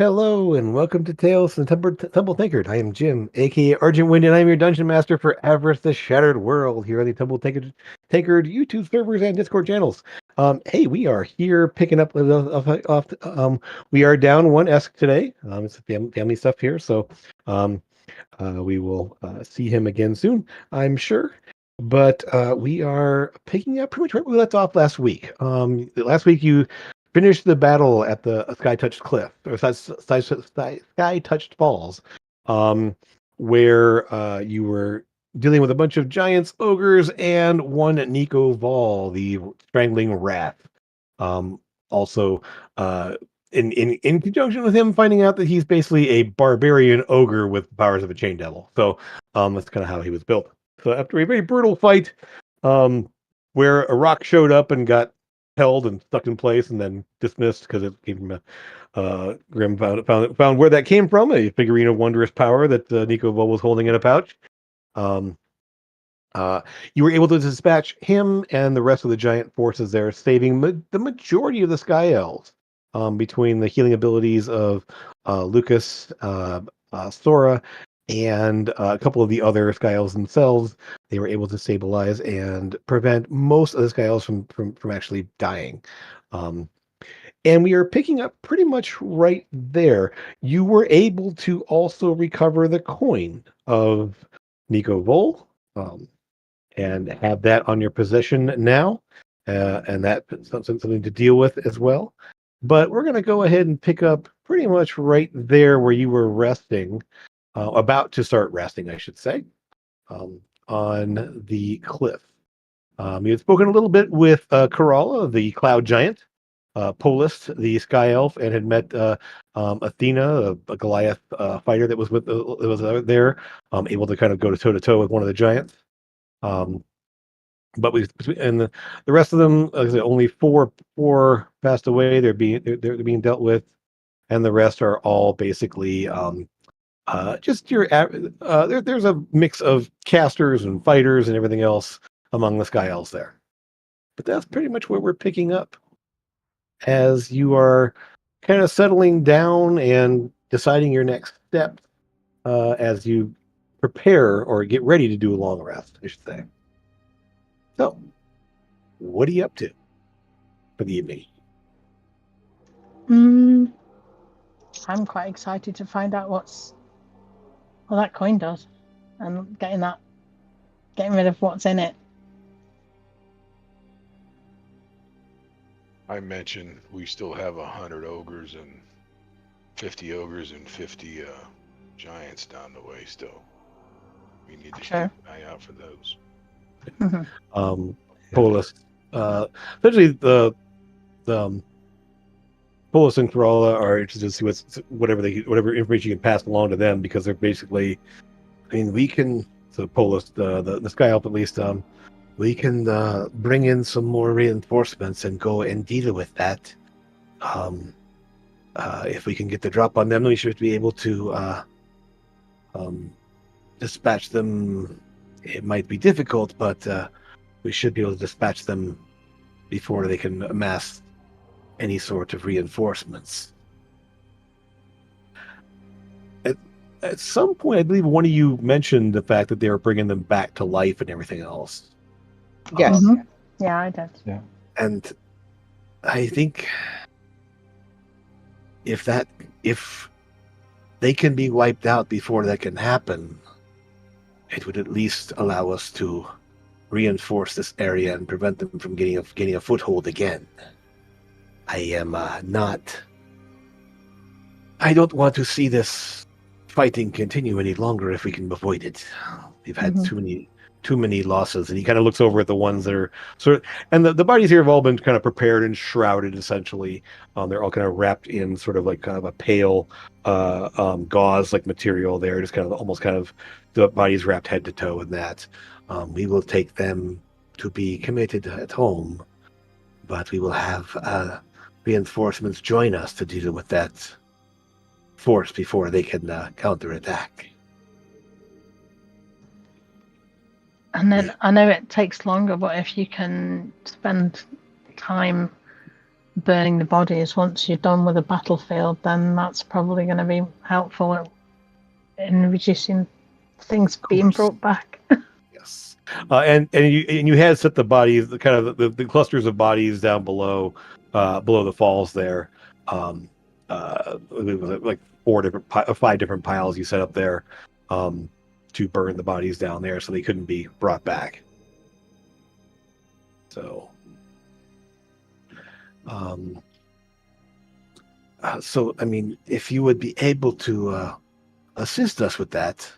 Hello and welcome to Tales from Temple Tankard. I am Jim, aka Argent Wind, and I'm your dungeon master for Avress the Shattered World here on the Tankard YouTube servers and Discord channels. Hey, we are here picking up we are down one Esk today. It's family stuff here, so um, we will see him again soon, I'm sure. But we are picking up pretty much where we left off last week. Last week you finished the battle at the Sky Touched Cliff, or Sky Touched Falls, where you were dealing with a bunch of giants, ogres, and one Niko Vol, the Strangling Wrath. Also, uh, in conjunction with him finding out that he's basically a barbarian ogre with powers of a chain devil. So that's kind of how he was built. So after a very brutal fight, where a rock showed up and got held and stuck in place and then dismissed because it came from Grim found where that came from, a figurine of wondrous power that Niko Vol was holding in a pouch. Um, you were able to dispatch him and the rest of the giant forces there, saving the majority of the Sky Elves. Between the healing abilities of Lucas, Sora, and a couple of the other Sky Elves themselves, they were able to stabilize and prevent most of the Sky Elves from actually dying. And we are picking up pretty much right there. You were able to also recover the coin of Niko Vol. And have that on your possession now, and that's something to deal with as well. But we're going to go ahead and pick up pretty much right there where you were resting, about to start resting, I should say, on the cliff. You had spoken a little bit with Kerala, the cloud giant, Polist, the sky elf, and had met Athena, a Goliath fighter that was there, able to kind of go toe to toe with one of the giants. But and the rest of them, like I said, only four passed away. They're being dealt with, and the rest are all basically just there's a mix of casters and fighters and everything else among the Sky Elves there. But that's pretty much where we're picking up as you are kind of settling down and deciding your next step as you prepare or get ready to do a long rest, I should say. So, what are you up to for the evening? I'm quite excited to find out what that coin does, and getting rid of what's in it. I mentioned we still have 100 ogres and 50 giants down the way still. We need to keep an eye out for those. Polis, especially the Polis and Corolla are interested to see whatever information you can pass along to them, because they're basically, I mean, we can, so Polis, the Sky Elf at least, we can bring in some more reinforcements and go and deal with that. If we can get the drop on them, we should be able to dispatch them. It might be difficult, but we should be able to dispatch them before they can amass any sort of reinforcements. At some point, I believe one of you mentioned the fact that they were bringing them back to life and everything else. Yes. Yeah, I did. Yeah. And I think if they can be wiped out before that can happen, it would at least allow us to reinforce this area and prevent them from getting a foothold again. I am not. I don't want to see this fighting continue any longer if we can avoid it. We've had too many losses. And he kind of looks over at the ones that are and the bodies here have all been kind of prepared and shrouded, essentially. They're all kind of wrapped in sort of like kind of a pale gauze like material there, just kind of almost kind of the bodies wrapped head to toe in that. We will take them to be committed at home, but we will have reinforcements join us to deal with that force before they can counterattack. And then I know it takes longer, but if you can spend time burning the bodies once you're done with the battlefield, then that's probably going to be helpful in reducing things being brought back. Yes. And you had set the bodies, the kind of the clusters of bodies down below the falls there. It was like 5 different piles you set up there to burn the bodies down there, so they couldn't be brought back. So, so I mean, if you would be able to assist us with that,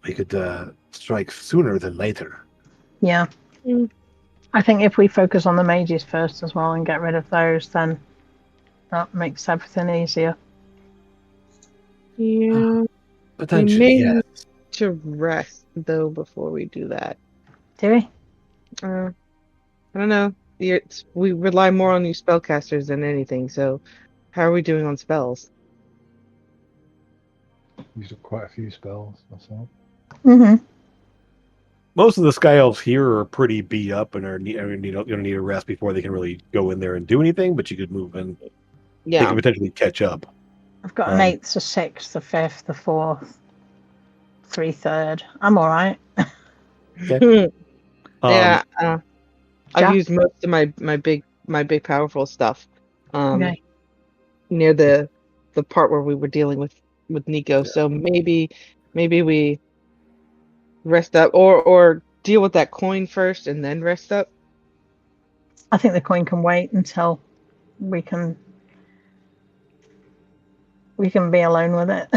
we could strike sooner than later. Yeah. I think if we focus on the mages first as well and get rid of those, then that makes everything easier. Yeah. Potentially, may yes. need to rest though before we do that. Do we? I don't know. We rely more on you spellcasters than anything. So, how are we doing on spells? Used up quite a few spells myself. Mm-hmm. Most of the Sky Elves here are pretty beat up and are going to need a rest before they can really go in there and do anything. But you could move and they Yeah. can potentially catch up. I've got an 8th, a 6th, a 5th, a 4th, 3/3. I'm all right. Okay. Yeah. Jack? I've used most of my big powerful stuff. Okay. Near the part where we were dealing with Niko. Yeah. So maybe we rest up or deal with that coin first and then rest up. I think the coin can wait until we can be alone with it.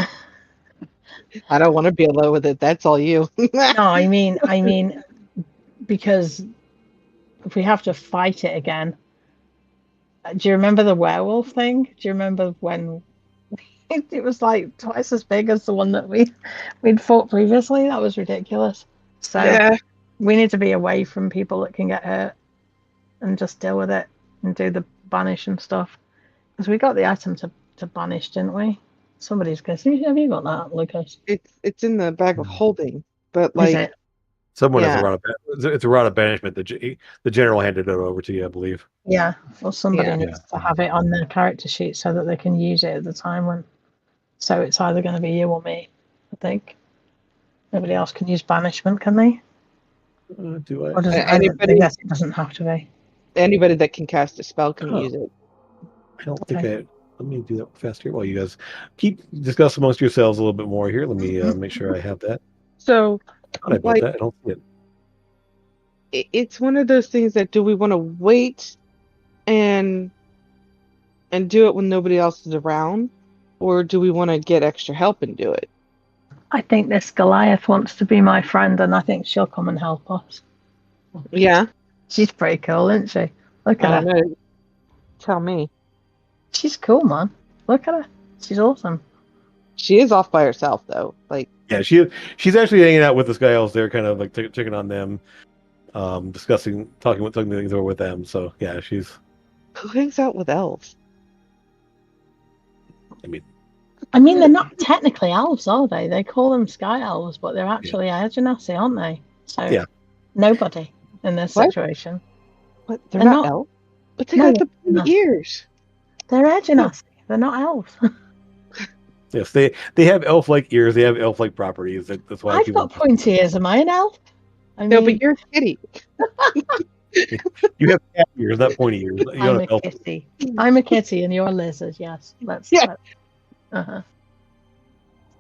I don't want to be alone with it. That's all you. No, I mean, because if we have to fight it again, do you remember the werewolf thing? Do you remember when it was like twice as big as the one that we'd fought previously? That was ridiculous. So Yeah. we need to be away from people that can get hurt and just deal with it and do the banish and stuff. Because we got the item to banish, didn't we? Somebody's guessing. Have you got that, Lucas? It's in the bag of holding, but Is like it? Someone has Yeah. a rod of it's a rod of banishment. The general handed it over to you, I believe. Yeah. Well, somebody Yeah. needs to have it on their character sheet so that they can use it at the time when. So it's either going to be you or me, I think. Nobody else can use banishment, can they? Do I? Or does it? Anybody- I guess it doesn't have to be. anybody that can cast a spell can Huh. use it. I don't think Okay. let me do that fast here while you guys keep discuss amongst yourselves a little bit more here. Let me make sure I have that. So I thought I put that. I don't see it. it's one of those things that do we want to wait and do it when nobody else is around, or do we want to get extra help and do it? I think this Goliath wants to be my friend, and I think she'll come and help us. Yeah. She's pretty cool, isn't she? Look I at her. don't know. Tell me. She's cool, man. Look at her. She's awesome. She is off by herself though. Like, Yeah, she's actually hanging out with the Sky Elves there, kind of like checking on them, talking things over with them. So yeah, she's. who hangs out with elves? I mean, they're not technically elves, are they? They call them Sky Elves, but they're actually Air Genasi, aren't they? So Yeah. nobody in this What? situation. What? They're They're not not- elves? But they No, got the no. pointy ears. They're Air Genasi. They're not elves. Yes, they have elf-like ears. They have elf-like properties. That's why I've people. got pointy ears. Am I an elf? I No, mean, but you're a kitty. You have cat ears, not pointy ears. You're I'm not a elf. kitty. I'm a kitty, and you're a lizard. Yes. Yeah. Uh-huh.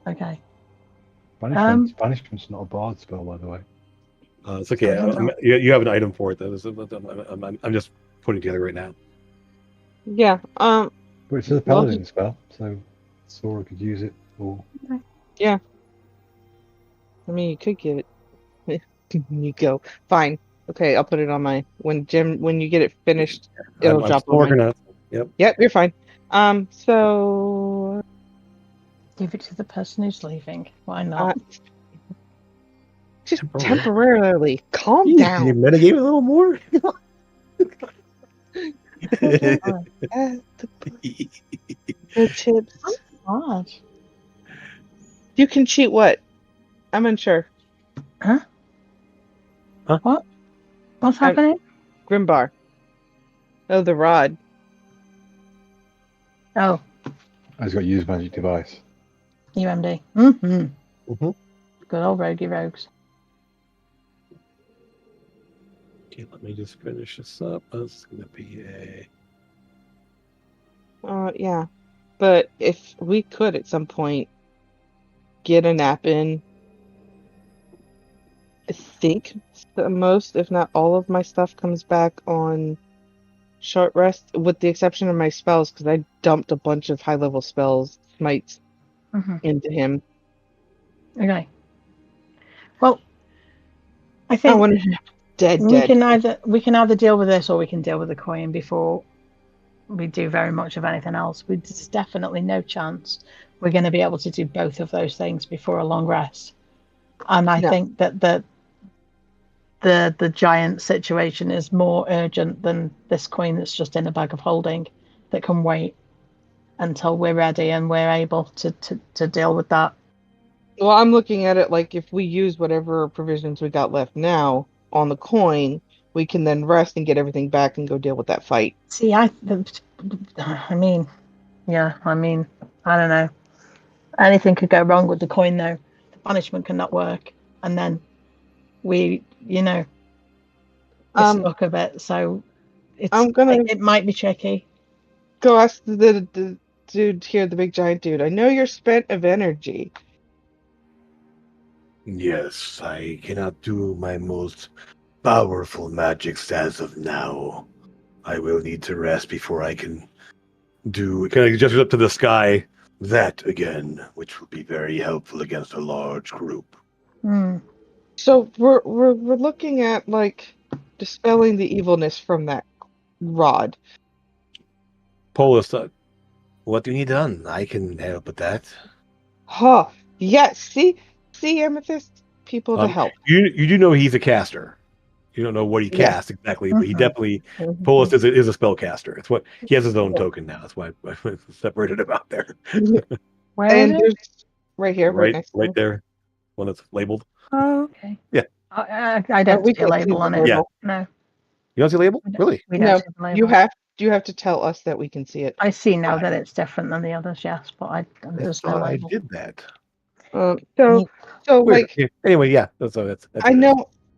Okay. Banishment's not a bard spell, by the way. It's okay. I don't know. You have an item for it. I'm just putting it together right now. Yeah. But it's a Well, paladin spell, so Sora could use it. Or I mean, you could get it. Niko. Fine. Okay, I'll put it on my when you get it finished, it'll I'm drop still on working mine. on it. Yep. Yep, you're fine. So Give it to the person who's leaving. Why not? just Temporarily. temporarily calm You down. metagame a little more. The chips. Hard. You can cheat what? I'm unsure. What's happening? Grimbar. Oh, the rod. Oh, I just got to use magic device. UMD. Mm-hmm. Mhm. Good old roguey rogues. Okay, let me just finish this up. This is going to be a... Yeah. But if we could at some point get a nap in, I think the most, if not all of my stuff comes back on short rest, with the exception of my spells, because I dumped a bunch of high-level spells, smites, Mm-hmm. into him. Okay. Well, I I think want to dead. we can either deal with this or we can deal with the coin before we do very much of anything else. There's definitely no chance we're going to be able to do both of those things before a long rest. And I No. think that the giant situation is more urgent than this coin that's just in a bag of holding that can wait until we're ready and we're able to deal with that. Well, I'm looking at it like if we use whatever provisions we got left now on the coin, we can then rest and get everything back and go deal with that fight. See, I mean, yeah, I don't know. Anything could go wrong with the coin, though. The punishment cannot work, and then we're stuck a bit. So I'm gonna it might be tricky. go ask the dude here, the big giant dude. I know you're spent of energy. Yes, I cannot do my most powerful magics as of now. I will need to rest before I can do... It kind of gestures up to the sky. That again, which will be very helpful against a large group. Hmm. So we're looking at like dispelling the evilness from that rod. Polis, what do you need done? I can help with that. Huh. Yes. See, Amethyst? People to help. You do know he's a caster. You don't know what he Yeah. casts exactly, but he Mhm. definitely... Polis is a spell caster. It's what he has his own token now. That's why I separated him out there. Where And is it? there's right here, right right, next to right me. there, one that's labeled. Oh, okay. Yeah. I don't We see a can't see label the on it. label. No, You don't see a label? Really? we don't No, see the label. you have to tell us that we can see it. I see now that it's different than the others, yes, but I there's no thought I label. did that. So Weird. like Yeah. Anyway, yeah. That's what it is.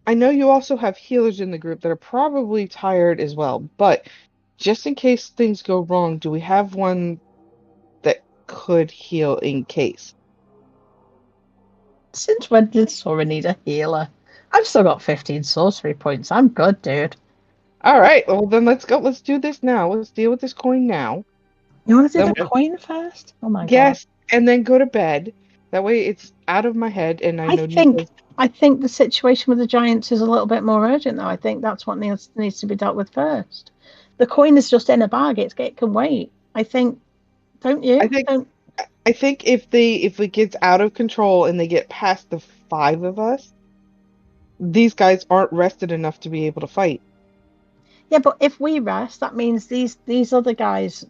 I know you also have healers in the group that are probably tired as well, but just in case things go wrong, do we have one that could heal in case? Since when did Sora need a healer? I've still got 15 sorcery points. I'm good, dude. All right, well then let's go. Let's do this now. Let's deal with this coin now. You want to do Then the coin first? Oh my god. Yes, and then go to bed. That way it's out of my head and I know I think the situation with the giants is a little bit more urgent, though. I think that's what needs to be dealt with first. The coin is just in a bag. It can wait. I think, don't you? I think if it gets out of control and they get past the 5 of us, these guys aren't rested enough to be able to fight. Yeah, but if we rest, that means these other guys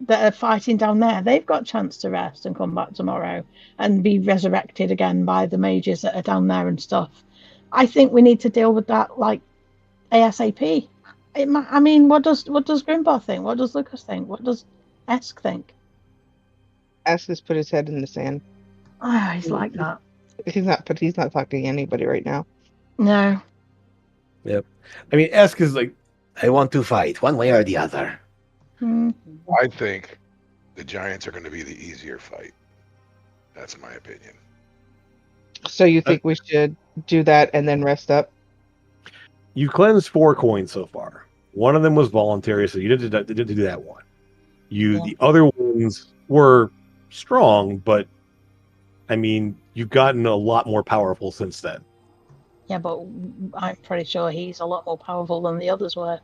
that are fighting down there, they've got a chance to rest and come back tomorrow and be resurrected again by the mages that are down there and stuff. I think we need to deal with that like ASAP. I mean, what does Grimbar think? What does Lucas think? What does Esk think? Ask has put his head in the sand. Oh, he's like that. He's not talking to anybody right now. No. Yep. I mean, Esk is like, I want to fight one way or the other. I think the Giants are going to be the easier fight. That's my opinion. So you think we should do that and then rest up? You cleansed 4 coins so far. One of them was voluntary, so you didn't do that one. The other ones were strong, but I mean, you've gotten a lot more powerful since then. Yeah, but I'm pretty sure he's a lot more powerful than the others were.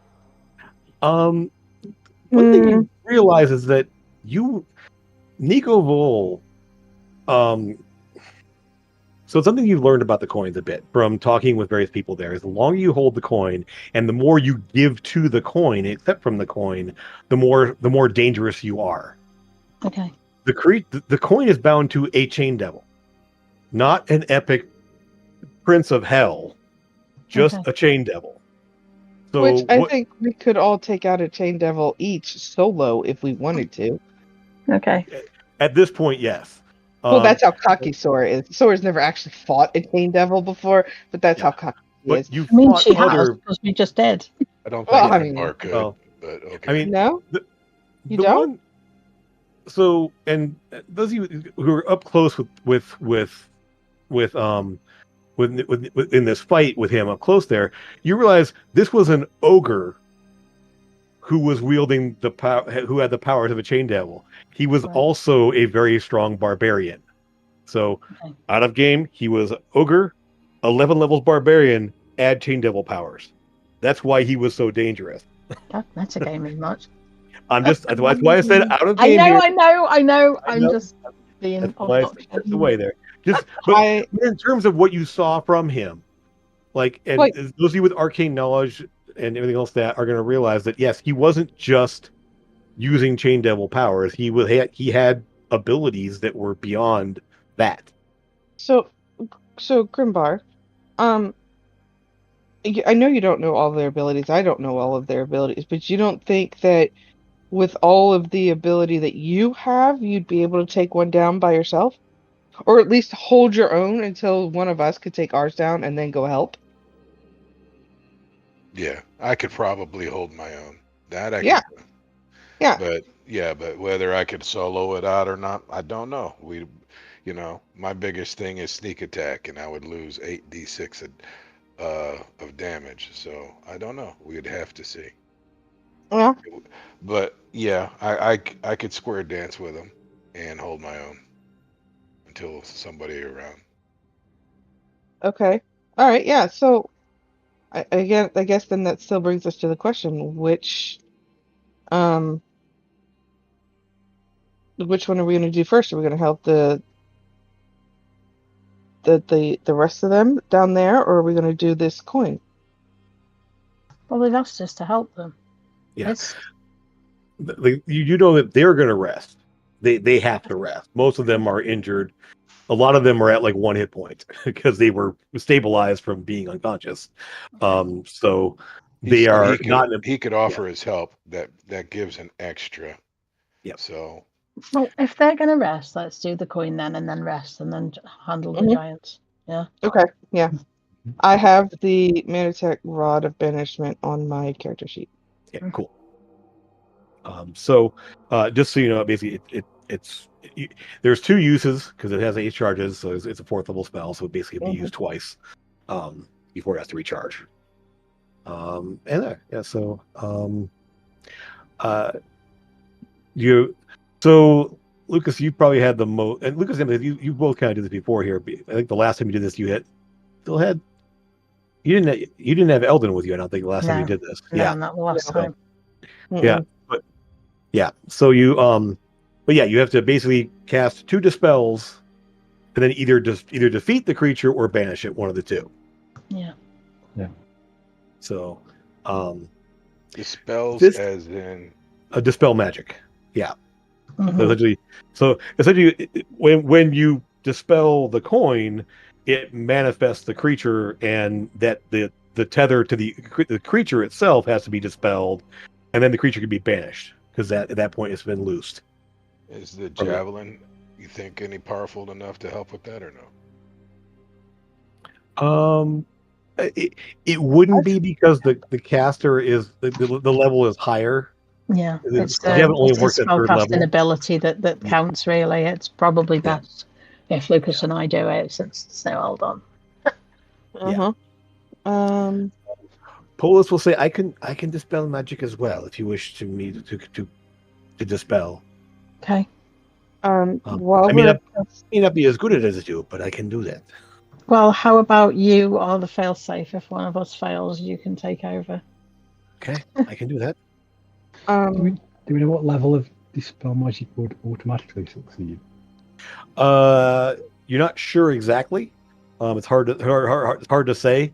One thing you realize is that Niko Vol, so something you've learned about the coins a bit from talking with various people there is the longer you hold the coin and the more you give to the coin, except from the coin, the more dangerous you are. Okay. The coin is bound to a chain devil, not an epic prince of hell, just a chain devil. So Which I what think we could all take out a Chain Devil each solo if we wanted to. Okay. at this point, yes. Well, that's how cocky Sora is. Sora's never actually fought a Chain Devil before, but that's Yeah. how cocky he But is. you I mean, fought she has other. because we just did. I don't Well, think I the mean, bar could, well, but okay. I mean, No, the you the don't. one. So, and those of you who are up close with in this fight with him up close there, you realize this was an ogre who was wielding the power, who had the powers of a chain devil. He was Right. also a very strong barbarian. So, Okay. out of game, he was ogre, 11 levels barbarian, add chain devil powers. That's why he was so dangerous. That's a gaming much. That's why I said out of I game know, here. I know, I know. I I'm know. just being That's why I said obnoxious. that's the way there. But I in terms of what you saw from him, like, and Like- those of you with arcane knowledge and everything else that are going to realize that yes, he wasn't just using chain devil powers. He had abilities that were beyond that. so Grimbar, um, I know you don't know all their abilities. I don't know all of their abilities, but you don't think that with all of the ability that you have, you'd be able to take one down by yourself? Or at least hold your own until one of us could take ours down and then go help? Yeah, I could probably hold my own. That I Yeah. could do. Yeah. But whether I could solo it out or not, I don't know. My biggest thing is sneak attack, and I would lose 8d6 of damage. So I don't know. We'd have to see. Yeah. But yeah, I could square dance with him and hold my own until somebody around. Okay. All right. Yeah. So I guess then that still brings us to the question, um which one are we going to do first? Are we going to help the rest of them down there, or are we going to do this coin? Well, they've asked us to help them. Yeah. It's- You know that they're going to rest. They have to rest. Most of them are injured. A lot of them are at like 1 hit point because they were stabilized from being unconscious. So He they said are not. he could offer his help. That gives an extra. Yep. So Well, if they're going to rest, let's do the coin then, and then rest, and then handle the Mhm. giants. Yeah. Okay. Yeah. I have the Manatech Rod of Banishment on my character sheet. Yeah, cool. So just so you know, basically there's 2 uses because it has 8 charges, so it's a 4th level spell, so it basically can be used twice before it has to recharge. And there, yeah. So so Lucas, you probably had the most, and Lucas, you both kind of did this before here. But I think the last time you did this, you didn't have Eldon with you. I don't think the last time you No. did this. No, Yeah. not the last No. time. Yeah, but yeah. So but yeah, you have to basically cast 2 dispels, and then either defeat the creature or banish it, one of the 2. Yeah. So, dispels This- as in a dispel magic. Yeah. Mhm. So essentially, when you dispel the coin, it manifests the creature, and that the tether to the creature itself has to be dispelled, and then the creature can be banished because at that point it's been loosed. is the From it. javelin. You think any powerful enough to help with that or no? It wouldn't be because the caster is the level is higher. Yeah. It's You haven't only it's worked his at 3rd spellcasting level. ability that counts, really. It's probably Yeah. best if Lucas and I do it, since it's now all done. Uh-huh. Polis will say, "I can dispel magic as well if you wish to dispel. Okay. While I mean, we're I may not be as good at it as you, but I can do that." Well, how about you are the failsafe? If one of us fails, you can take over. Okay, I can do that. Do we know what level of dispel magic would automatically succeed? You're not sure exactly. It's hard to say.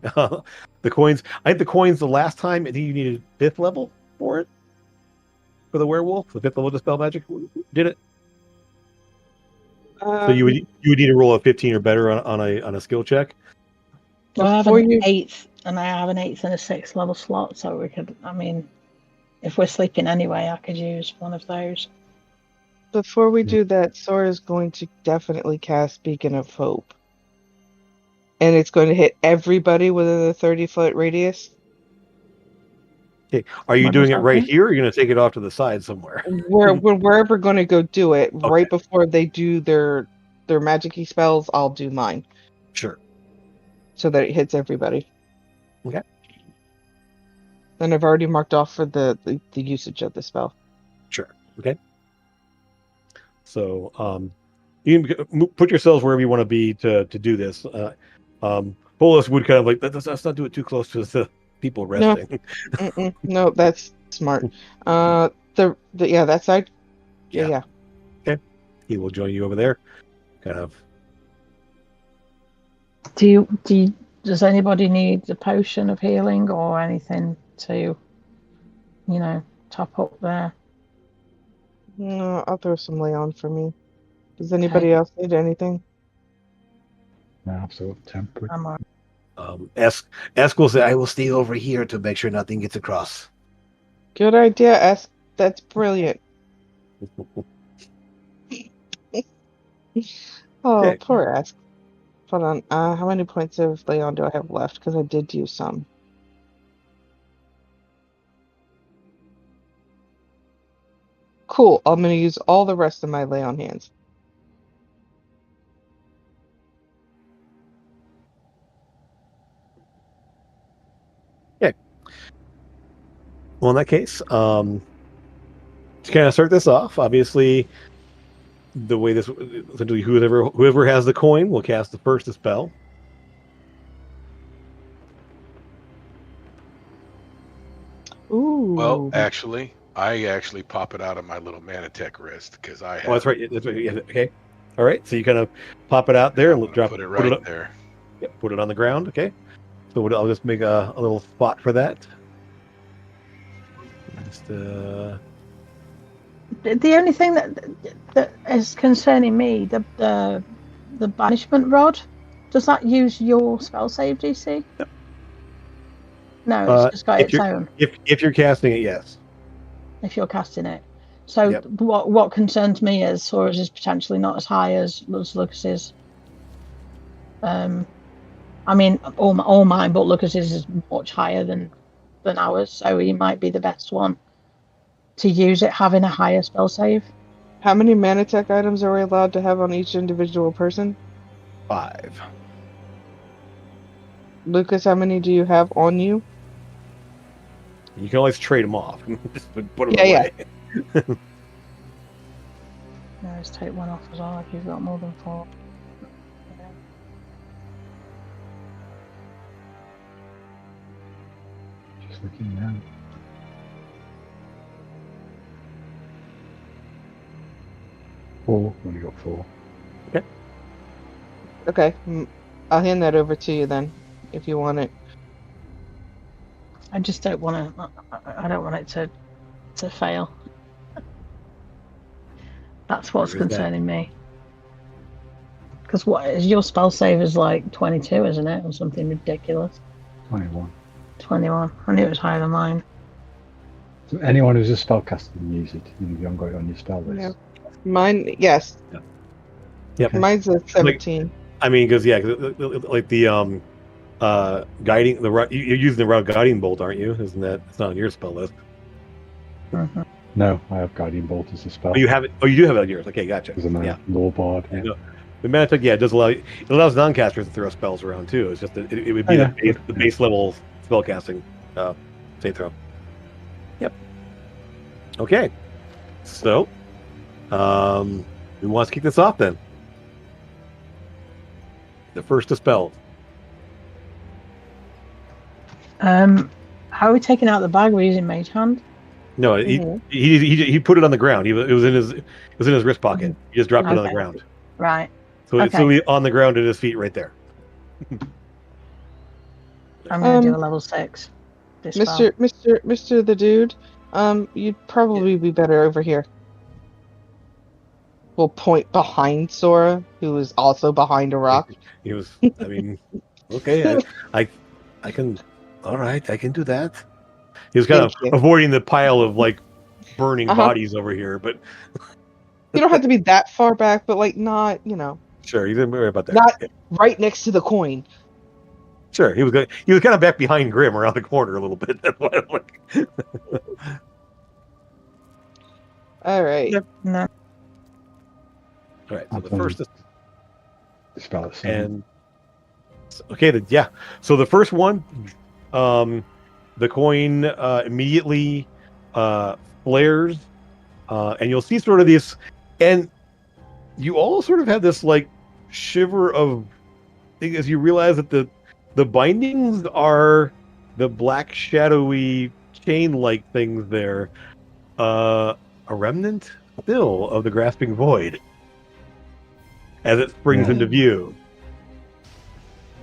The coins. I think the coins. The last time, I think you needed 5th level for it. For the werewolf, the 5th level dispel magic did it. So you would need to roll a 15 or better on a skill check. No, I have Before an you- eighth And I have an 8th and a 6th level slot, so we could. I mean, if we're sleeping anyway, I could use one of those. Before we do that, Sora's going to definitely cast Beacon of Hope. And it's going to hit everybody within the 30-foot radius. Okay. Are you What doing does it that right do? here, or are you going to take it off to the side somewhere? We're wherever going to go do it. Okay. Right before they do their magic-y spells, I'll do mine. Sure. So that it hits everybody. Okay. And I've already marked off for the usage of the spell. Sure. Okay. So, you can put yourselves wherever you want to be to do this. Bolus would kind of like let's not do it too close to the people resting. No, that's smart. That side. Yeah. Okay. He will join you over there. Kind of. Does anybody need a potion of healing or anything to, top up there? No, I'll throw some lay on for me. Does anybody else need anything? No, so temperate. I'm all right. Esk will say, "I will stay over here to make sure nothing gets across." Good idea, S. That's brilliant. Oh, Okay. poor Ask. Hold on. How many points of lay on do I have left? Because I did use some. Cool. I'm going to use all the rest of my lay on hands. Okay. Well, in that case, to kind of start this off, obviously, the way this essentially whoever has the coin will cast the first spell. Ooh. Well, actually, I actually pop it out of my little Manatech wrist because I have. Oh, that's right. That's right. Yeah, okay. All right. So you kind of pop it out there and drop put it right up there. Yeah, put it on the ground. Okay. So I'll just make a little spot for that. Just The only thing that is concerning me, the banishment rod, does that use your spell save DC? No, it's just got its own. If you're casting it, yes. If you're casting it. So what concerns me is Sora's is potentially not as high as Lucas's. I mean, all mine, but Lucas's is much higher than ours, so he might be the best one to use it, having a higher spell save. How many Manatech items are we allowed to have on each individual person? 5. Lucas, how many do you have on you? You can always trade them off. Just put them away. No, just take one off as well if you've got more than 4. Just looking now. Four. Only got 4. Okay. I'll hand that over to you then, if you want it. I just don't want to. I don't want it to fail. That's what's concerning me. Because what is your spell save is like 22, isn't it, or something ridiculous? 21. 21. I knew it was higher than mine. So anyone who's a spellcaster can use it, even if you haven't got it on your spell list. Yeah. Mine, yes. Yep. Mine's a 17. I mean, because like the guiding you're using the route guiding bolt, aren't you? Isn't that? It's not on your spell list. Mm-hmm. No, I have guiding bolt as a spell. Oh, you have it. Oh, you do have it on yours. Okay, gotcha. As a law bard. Yeah. The Manatech, it does it allows non-casters to throw spells around too. It's just that it would be the base level spell casting save throw. Yep. Okay. So, who wants to kick this off then? The first dispelled. How are we taking out the bag? We're using Mage Hand. No, he put it on the ground. It was in his wrist pocket. He just dropped it on the ground. Right. So it's on the ground at his feet, right there. I'm gonna do a level 6. Mr. the Dude, you'd probably be better over here. We'll point behind Sora, who is also behind a rock. He was. I mean, okay. I can all right, I can do that. He was kind Thank of you. avoiding the pile of like burning Uh-huh. bodies over here, but You don't have to be that far back, but like not, sure, he didn't worry about that. not Yeah, right next to the coin. sure, he was kind of back behind Grim around the corner a little bit. That's why I'm like, All right. No. all right. So the That's first dispel it. and okay, yeah. So the first one, the coin immediately flares, and you'll see sort of this, and you all sort of have this like shiver of as you realize that the bindings are the black shadowy chain like things there, a remnant still of the grasping void as it springs into view.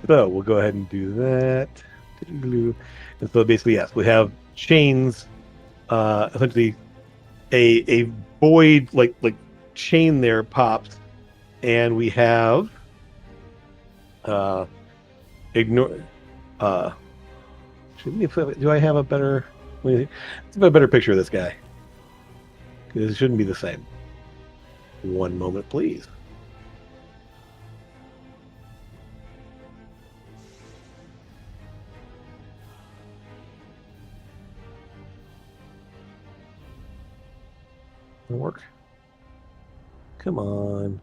So we'll go ahead and do that. And so basically, yes, we have chains, essentially a void like chain there pops, and we have ignore. Do I have a better? Let's have a better picture of this guy. Because it shouldn't be the same. One moment, please. Work. Come on.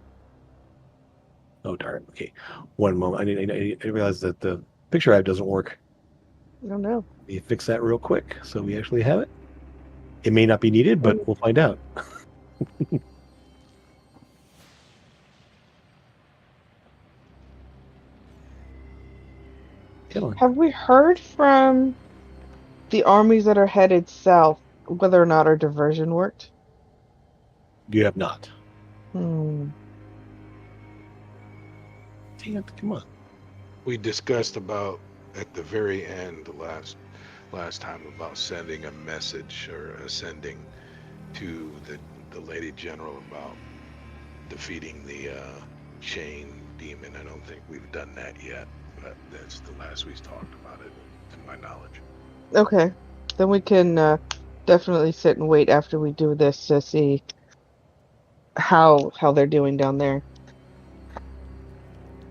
Oh darn. Okay. One moment. I realize that the picture I have doesn't work. I don't know. Let me fix that real quick so we actually have it. It may not be needed, but we'll find out. Come on. Have we heard from the armies that are headed south whether or not our diversion worked? You have not. Hmm. Dang it, come on. We discussed about at the very end last time about sending a message or sending to the Lady General about defeating the chain demon. I don't think we've done that yet, but that's the last we talked about it, to my knowledge. Okay. Then we can definitely sit and wait after we do this to see how they're doing down there.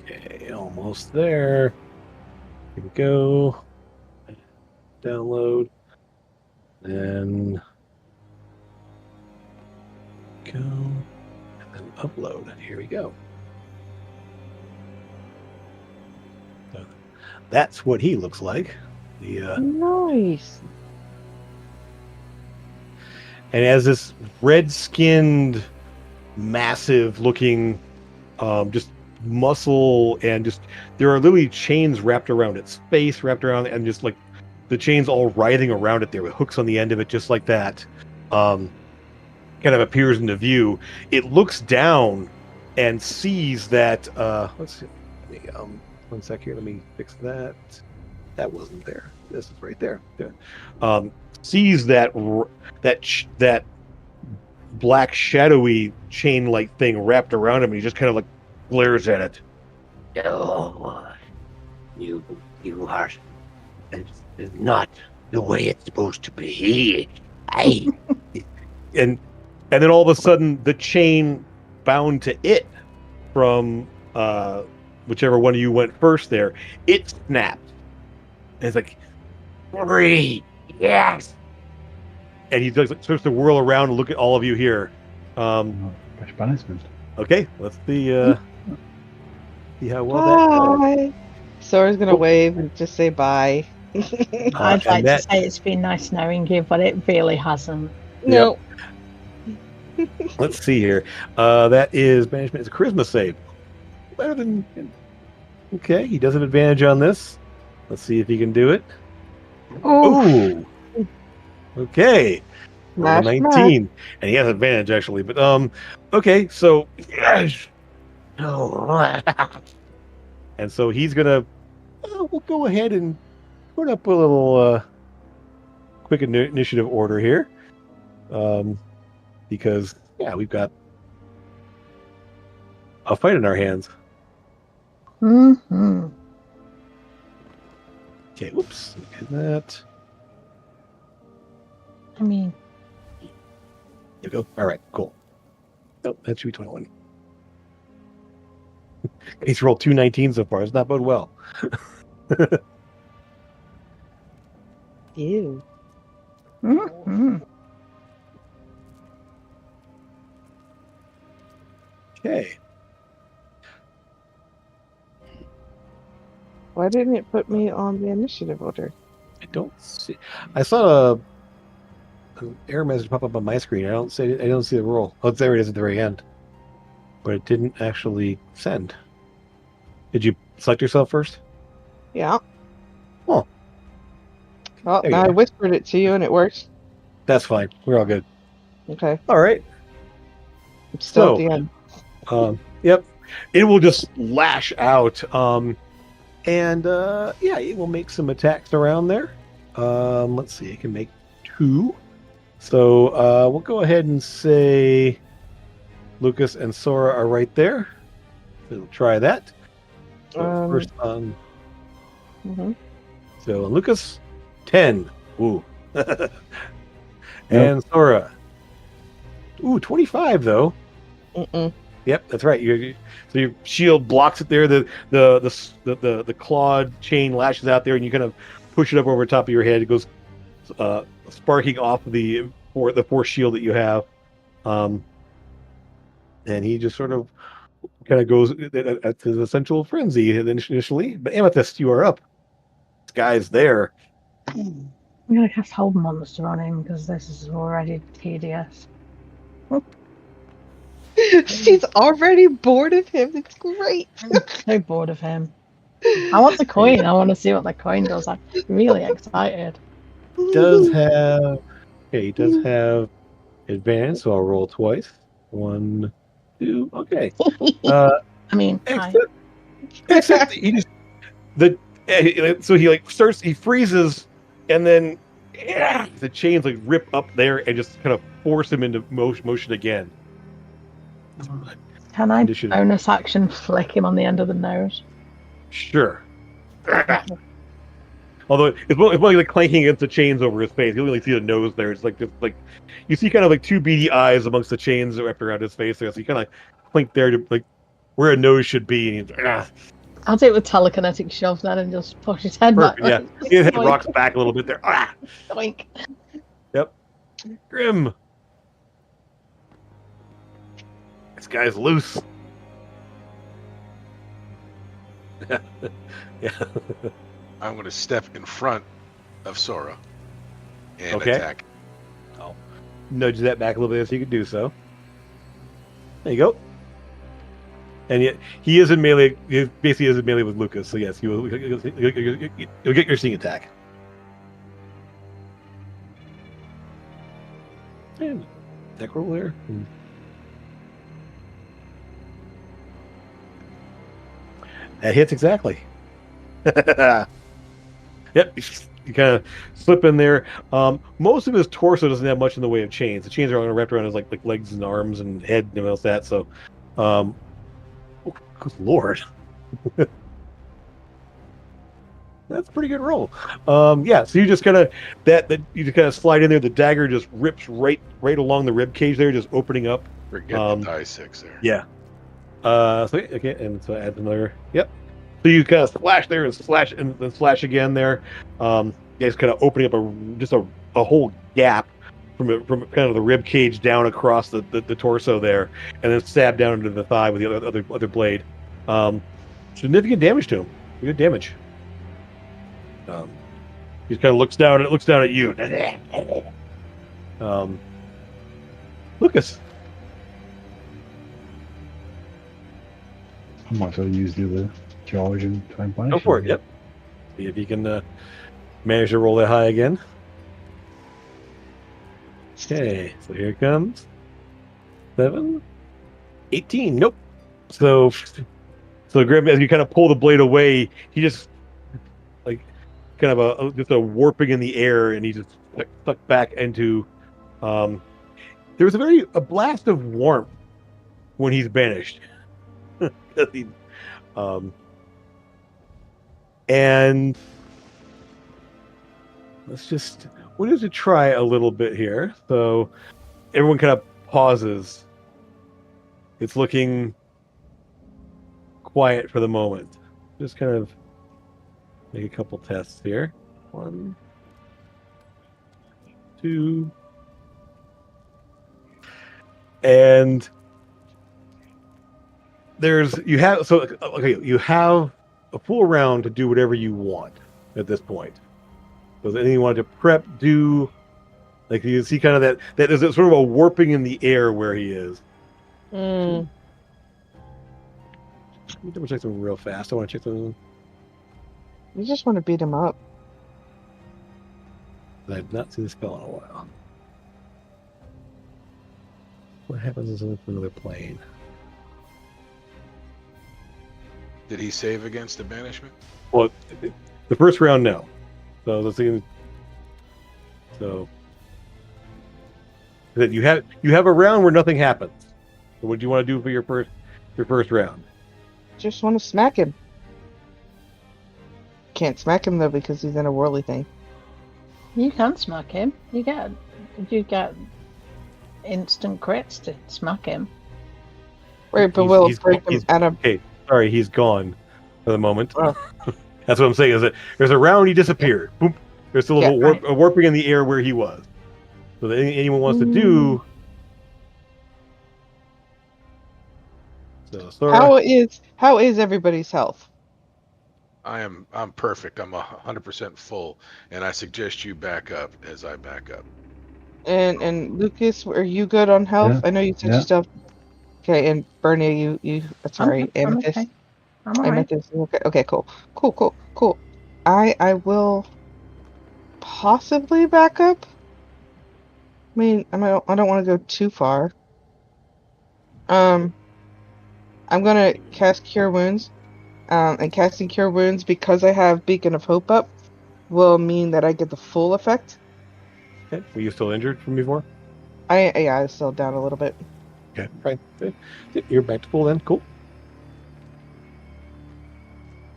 Okay, almost there. Here we go. Download. Then go. And then upload. Here we go. So that's what he looks like. The Nice. and as this red-skinned, massive-looking, just muscle and just there are literally chains wrapped around its face, wrapped around, and just like the chains all writhing around it there with hooks on the end of it, just like that. Kind of appears into view. It looks down and sees that. Let's see. Let me, 1 sec here. Let me fix that. That wasn't there. This is right there. Yeah. Sees that that black shadowy chain-like thing wrapped around him, and he just kind of like glares at it. Oh, you are it's not the way it's supposed to be. And then all of a sudden the chain bound to it from whichever one of you went first there, it snapped. And it's like, Free, yes. and he does starts to whirl around and look at all of you here. Fresh punishment. Okay, let's see how well that goes. Bye. Sora's gonna wave and just say bye. I'd like to say it's been nice knowing you, but it really hasn't. No. Let's see here. That is management. It's a charisma save. Better than. Okay, he does have advantage on this. Let's see if he can do it. Oh, Ooh. Okay. Smash, 19. And he has advantage actually. But okay, so Oh, and so he's gonna we'll go ahead and put up a little quick initiative order here. Because yeah, we've got a fight in our hands. mm-hmm. Okay, whoops. Look at that. I mean, There we go. All right, cool. Oh, that should be 21. He's rolled 219 so far. It's not bode well. Ew. mm-hmm. Okay. Why didn't it put me on the initiative order? I don't see. I saw an error message pop up on my screen. I don't see the roll. Oh, there it is at the very end. But it didn't actually send. Did you select yourself first? Yeah. Oh. Well, There you now I go. whispered it to you and it worked. That's fine. We're all good. Okay. All right. I'm still at So, the end. Yep. It will just lash out. And yeah, it will make some attacks around there. Let's see, it can make 2. So we'll go ahead and say Lucas and Sora are right there. We'll try that. So first on. Mhm. So on Lucas, 10. Ooh. And Sora. Ooh, 25 though. Mm-mm. Yep, that's right. So your shield blocks it there. The clawed chain lashes out there, and you kind of push it up over the top of your head. It goes sparking off the force shield that you have, and he just sort of kind of goes to the essential frenzy initially. But Amethyst, you are up. This guy's there. I'm gonna cast Hold Monster on him because this is already tedious. She's already bored of him. It's great. I'm so bored of him. I want the coin. I want to see what the coin does. I'm really excited. He does have advance, so I'll roll twice. 1, 2. Okay. I mean, hi. Except he just so he like starts, he freezes, and then the chains like rip up there and just kind of force him into motion again. Can I Initiative. bonus action flick him on the end of the nose? Sure. Although it's more like clanking against the chains over his face. You don't really see the nose there. It's like just like you see kind of like 2 beady eyes amongst the chains wrapped around his face there. So you kind of clink there to like where a nose should be. And he's I'll take the telekinetic shove then and just push his head perfect. back. Yeah, his head rocks back a little bit there. Doink. Yep. Grim. This guy's loose. Yeah. I'm going to step in front of Sora and Okay. attack. I'll nudge that back a little bit so you can do so. There you go. And yet he is in melee. He basically is in melee with Lucas. So yes, you'll get your sneak attack. And attack roll there. That hits exactly. Yep, you kind of slip in there. Most of his torso doesn't have much in the way of chains. The chains are wrapped around his like legs and arms and head and everything else that. So, oh, good lord, that's a pretty good roll. Yeah, so you just kind of you just kind of slide in there. The dagger just rips right along the rib cage there, just opening up. Forget the die 6 there. Yeah. So okay, and so add another. Yep. So you kind of slash there and slash and then slash again there. You guys kind of opening up just a whole gap from kind of the rib cage down across the torso there, and then stab down into the thigh with the other blade. Significant damage to him. Good damage. He just kind of looks down at you. Lucas. I might as well use the other charge and try and punish Go for him. it. Yep. See if you can manage to roll that high again. Okay, so here it comes. 7, 18. Nope. So Grim, as you kind of pull the blade away, he just like kind of just a warping in the air, and he just stuck back into. There was a blast of warmth when he's banished. And we need to try a little bit here. So everyone kind of pauses. It's looking quiet for the moment. Just kind of make a couple tests here. 1, 2, and you have a full round to do whatever you want at this point. So anything you want to prep, do, like you see kind of that there's sort of a warping in the air where he is. Mm. Let me double check them real fast. I want to check them. You just want to beat him up. I've not seen the spell in a while. What happens in another plane? Did he save against the banishment? Well, the first round, no. So let's see. So that you have a round where nothing happens. So what do you want to do for your first round? Just want to smack him. Can't smack him though because he's in a whirly thing. You can smack him. You get instant crits to smack him. Right, but we'll break him he's, out of. Okay, sorry, he's gone for the moment. Oh. That's what I'm saying. Is that there's a round he disappeared. Boop. There's still Yeah, a warping in the air where he was. So that anyone wants to do. So Sora, How is everybody's health? I'm perfect. I'm 100% full, and I suggest you back up as I back up. And Lucas, are you good on health? Yeah. I know you said Yeah. you still. Okay, and Bernie, you sorry, I'm Amethyst. okay. I'm alright. Amethyst, okay. Okay, cool. I will possibly back up. I mean, I don't want to go too far. I'm gonna cast Cure Wounds. And casting Cure Wounds because I have Beacon of Hope up will mean that I get the full effect. okay. Were you still injured from before? I was still down a little bit. Okay, right. Good. You're back to full then. Cool.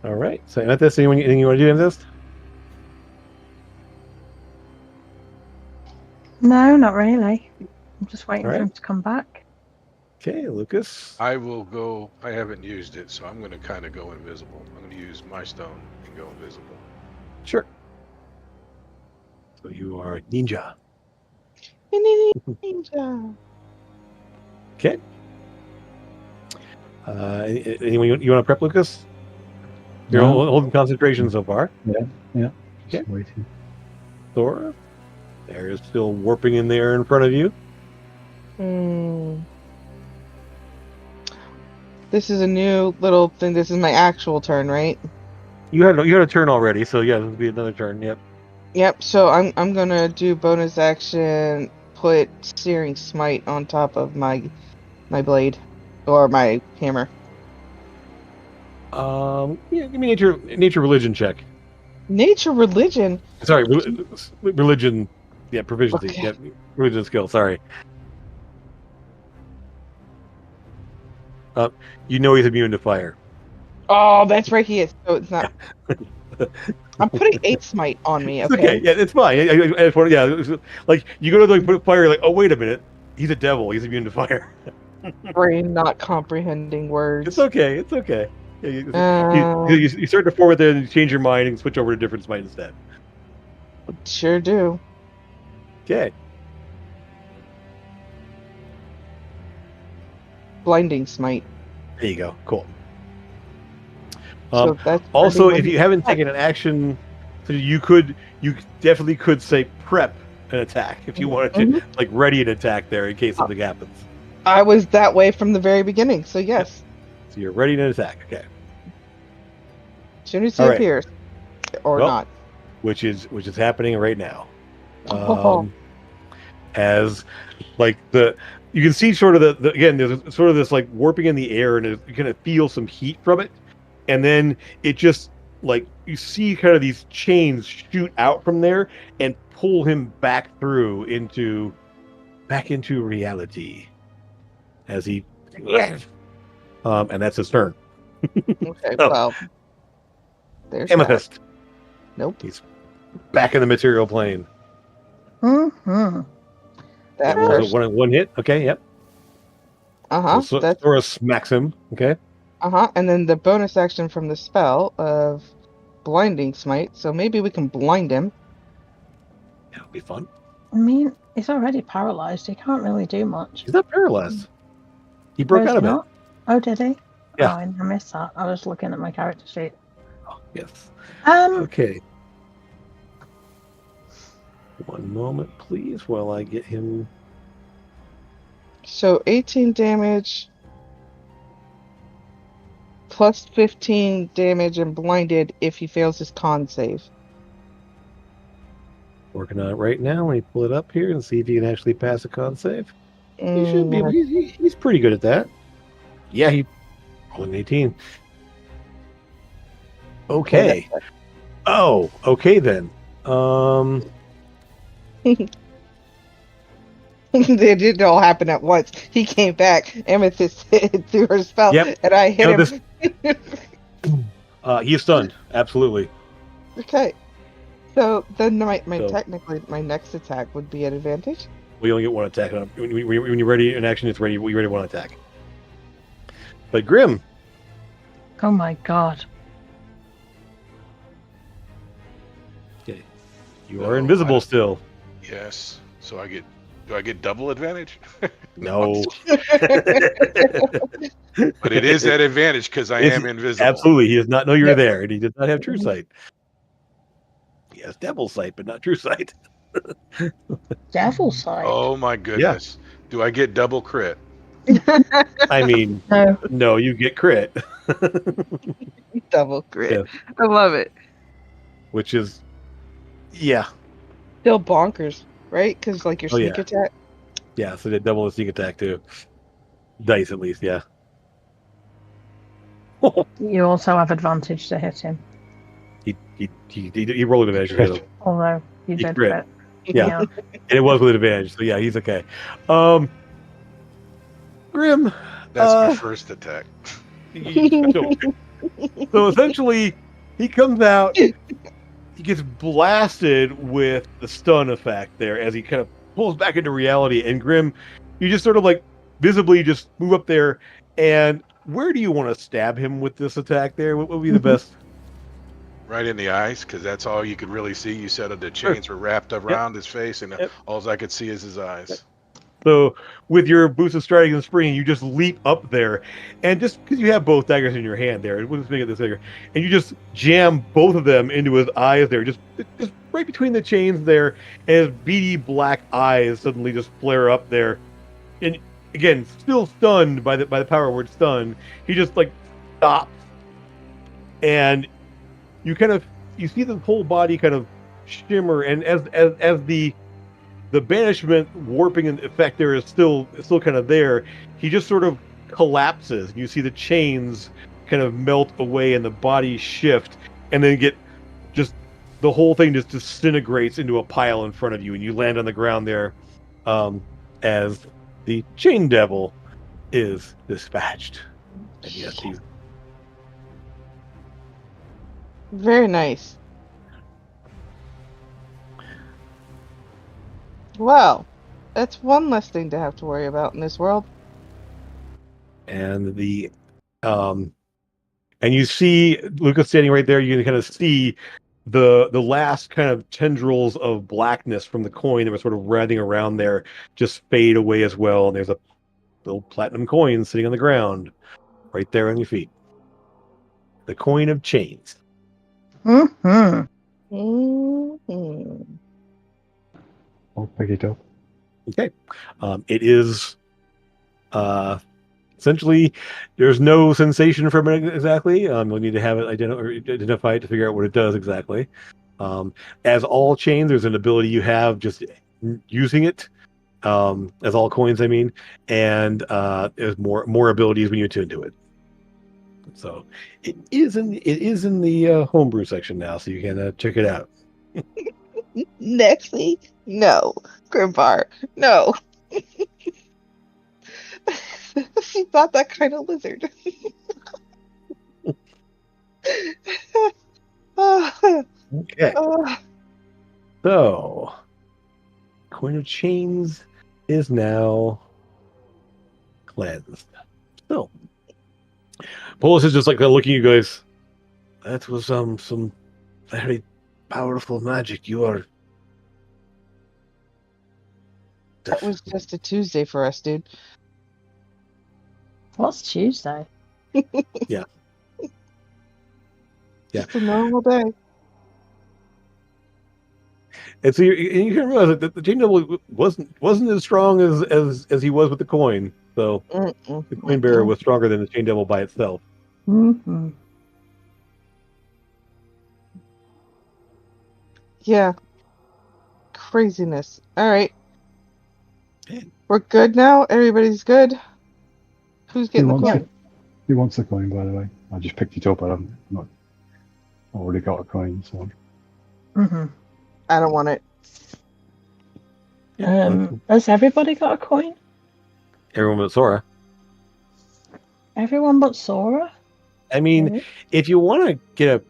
All right. So Amethyst, anything you want to do, Amethyst? No, not really. I'm just waiting All for right. him to come back. Okay, Lucas. I will go. I haven't used it, so I'm going to kind of go invisible. I'm going to use my stone and go invisible. Sure. So you are a ninja. Ninja. Okay. Anyone you want to prep, Lucas? You're No. holding concentration so far. Yeah. Just Okay. waiting. Thora, there is still warping in there in front of you. This is a new little thing. This is my actual turn, right? You had a turn already, so yeah, this will be another turn. Yep. Yep. So I'm gonna do bonus action. Put Searing Smite on top of my blade or my hammer. Yeah, give me nature religion check. Nature religion. Sorry, religion. Yeah, proficiency. Okay. Yeah, religion skill. Sorry. You know he's immune to fire. Oh, that's right. He is. So it's not. I'm putting 8 Smite on me. It's Okay. okay. Yeah, it's fine. I just want like you go to like put fire. You're like, oh wait a minute, he's a devil. He's immune to fire. Brain not comprehending words. It's okay. It's okay. Yeah, you start to forward there and you change your mind and switch over to different smite instead. Sure do. Okay. Blinding Smite. There you go. Cool. So that's Also, pretty if you haven't taken an action, so you definitely could say prep an attack if you wanted to, like ready an attack there in case something happens. I was that way from the very beginning, so yes. So you're ready to attack. Okay. As soon as he All right. appears, or Well, not. Which is happening right now. Oh. As like you can see sort of the again there's sort of this like warping in the air and you kind of feel some heat from it, and then it just like you see kind of these chains shoot out from there and pull him back into reality as he and that's his turn. Okay, Oh. well. There's that. Amethyst. Nope. back in the material plane. Mm-hmm. That What was it? first. One hit? Okay, yep. So That's Sora smacks him. Okay. and then the bonus action from the spell of blinding smite. So maybe we can blind him. That would be fun. I mean, he's already paralyzed. He can't really do much. He's not paralyzed. He Oh, broke is out he of it. not? Oh, did he? Yeah. Oh, I missed that. I was looking at my character sheet. Oh, yes. Um, Okay. One moment, please, while I get him. So 18 damage plus 15 damage and blinded if he fails his con save. Working on it right now. Let me pull it up here and see if he can actually pass a con save. He should be able. Mm, He's pretty good at that. Yeah, he rolled an 18. Okay. Oh, okay then. It didn't all happen at once. He came back, Amethyst threw her spell, Yep. and I hit him. He is stunned. Absolutely. Okay. So then So- technically my next attack would be an advantage. We only get one attack. When you're ready in action, it's ready. We ready one attack. But Grim, oh my god. okay, you No, are invisible still. Yes. So do I get double advantage? No. But it is that advantage because I am invisible. Absolutely, he does not know you're Yep. there, and he does not have true sight. He has devil sight, but not true sight. Devil sight. Oh my goodness. Do I get double crit? I mean, No. no, you get crit, Double crit. Yeah. I love it. which is, yeah, Still bonkers, right? Because like your Oh, sneak yeah. attack. yeah. So they double the sneak attack too. Dice at least, yeah. You also have advantage to hit him, He rolled an advantage to hit him. although you He did crit. crit. Yeah. And it was with advantage, so yeah, he's okay. Grim. That's my first attack. So essentially, he comes out, he gets blasted with the stun effect there as he kind of pulls back into reality. And Grim, you just sort of like visibly just move up there. And where do you want to stab him with this attack there? What would be the best? Right in the eyes, because that's all you could really see. You said the chains were wrapped around his face, and Yep. all I could see is his eyes. So with your boots of striding and springing, you just leap up there, and just because you have both daggers in your hand there, we'll just make it this bigger, and you just jam both of them into his eyes there, just right between the chains there, and his beady black eyes suddenly just flare up there, and again, still stunned by the power word stun, he just like stops, and you see the whole body kind of shimmer, and as the banishment warping effect there is still kind of there. He just sort of collapses. You see the chains kind of melt away and the body shift, and then the whole thing just disintegrates into a pile in front of you, and you land on the ground there, as the chain devil is dispatched. And yes, you. Very nice. Well, that's one less thing to have to worry about in this world. And and you see Lucas standing right there. You can kind of see the last kind of tendrils of blackness from the coin that was sort of writhing around there just fade away as well. And there's a little platinum coin sitting on the ground right there on your feet. The coin of chains. Mm-hmm. Mm-hmm. I'll pick it up. Okay. It is essentially, there's no sensation from it exactly. You'll need to have it identified to figure out what it does exactly. As all chains, there's an ability you have just using it. As all coins, I mean, and there's more abilities when you attune to it. So it is in the homebrew section now, so you can check it out. Nexie? No. Grimbar? No. She's not that kind of lizard. Okay. So, Coin of Chains is now cleansed. So, Polis is just like looking at you guys. That was some very powerful magic. You are. That was just a Tuesday for us, dude. What's Tuesday? Yeah. Just a normal day. And so you can realize that the Chain Devil wasn't as strong as he was with the coin. So the Coin Bearer was stronger than the Chain Devil by itself. Mm-hmm. Yeah. Craziness. All right. Okay. We're good now? Everybody's good? Who's getting the coin? Who wants the coin, by the way? I just picked it up. I've not already got a coin, so. Mm-hmm. I don't want it. Has everybody got a coin? Everyone but Sora. Everyone but Sora? I mean, Really? if you want to get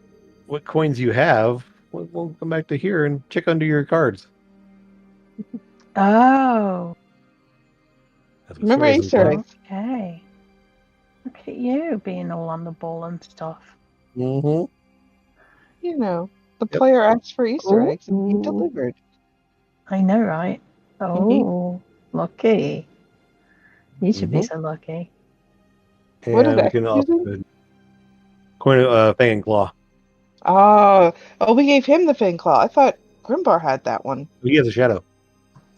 what coins you have, we'll come back to here and check under your cards. Oh, That's what Remember Sora's Easter implying. eggs? okay. Look at you being all on the ball and stuff. Mm-hmm. You know, the Yep. player asked for Easter eggs and he Ooh. delivered. I know, right? Oh, lucky. You should be so lucky. What And did we can X also do? coin of Fang and Claw. Oh, we gave him the Fang Claw. I thought Grimbar had that one. He has a shadow.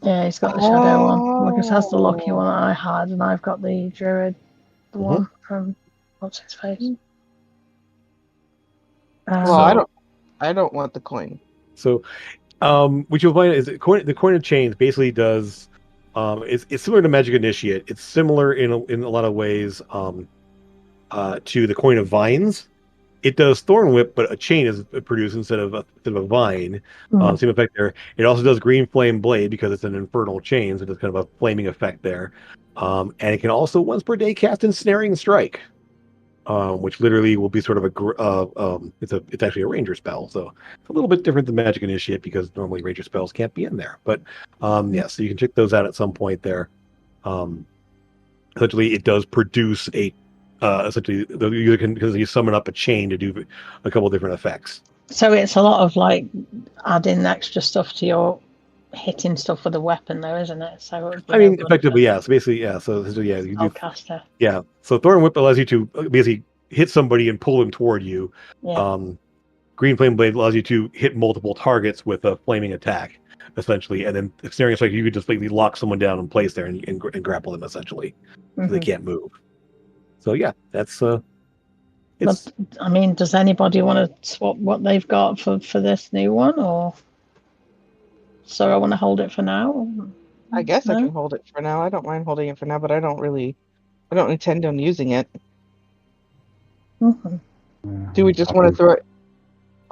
Yeah, he's got the shadow one. Lucas has the lucky one that I had, and I've got the druid, the one from what's his face. Well, I don't want the coin. So, what you'll find is the coin of chains basically does. It's similar to Magic Initiate. It's similar in a lot of ways to the coin of vines. It does Thorn Whip, but a chain is produced instead of a vine. Same effect there. It also does Green Flame Blade because it's an infernal chain, so it's kind of a flaming effect there. And it can also once per day cast Ensnaring Strike, which literally will be sort of it's actually a ranger spell, so it's a little bit different than Magic Initiate because normally ranger spells can't be in there. But yeah, so you can check those out at some point there. Essentially, it does produce essentially the user can, because you summon up a chain to do a couple different effects. So it's a lot of like adding extra stuff to your hitting stuff with a weapon, though, isn't it? So it would be I mean, effectively, yeah. So basically, yeah. So yeah, you do. Spellcaster. Yeah. So Thorn Whip allows you to basically hit somebody and pull them toward you. Yeah. Green Flame Blade allows you to hit multiple targets with a flaming attack, essentially, and then Ensnaring Strike, you could just basically lock someone down in place there and grapple them essentially, so they can't move. So yeah, that's it's. But I mean, does anybody want to swap what they've got for this new one, or so I want to hold it for now? I guess I No? can hold it for now. I don't mind holding it for now, but I don't intend on using it. Do we just want to throw it,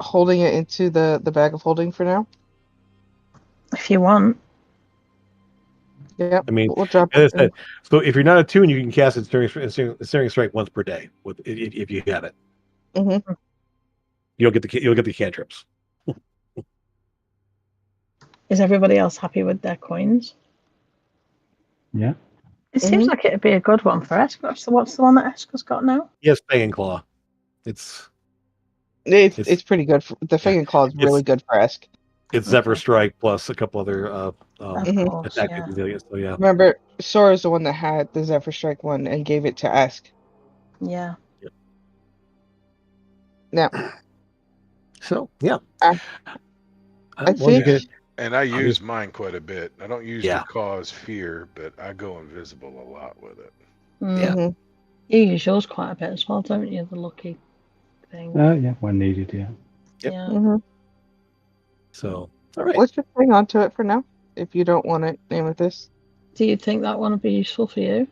holding it into the bag of holding for now? If you want. Yeah. I mean, we'll drop as it. I said, so if you're not attuned, you can cast Ensnaring Strike once per day with if you have it. Mm-hmm. You'll get the cantrips. Is everybody else happy with their coins? Yeah. It seems like it'd be a good one for Eska. So what's the one that Eska's got now? Yes, Fang and Claw. It's pretty good. The Fang and Claw is really good for Esk. It's Zephyr Strike plus a couple other course, attack. So yeah. Remember, Sora's the one that had the Zephyr Strike one and gave it to Esk. Yeah. Now. So yeah. I think. And I use mine quite a bit. I don't use to cause fear, but I go invisible a lot with it. Yeah. You use yours quite a bit as well, don't you? The lucky thing. Yeah, when needed, yeah. Yep. Yeah. So, all right. Let's just hang on to it for now. If you don't want it, name it this. Do you think that one would be useful for you?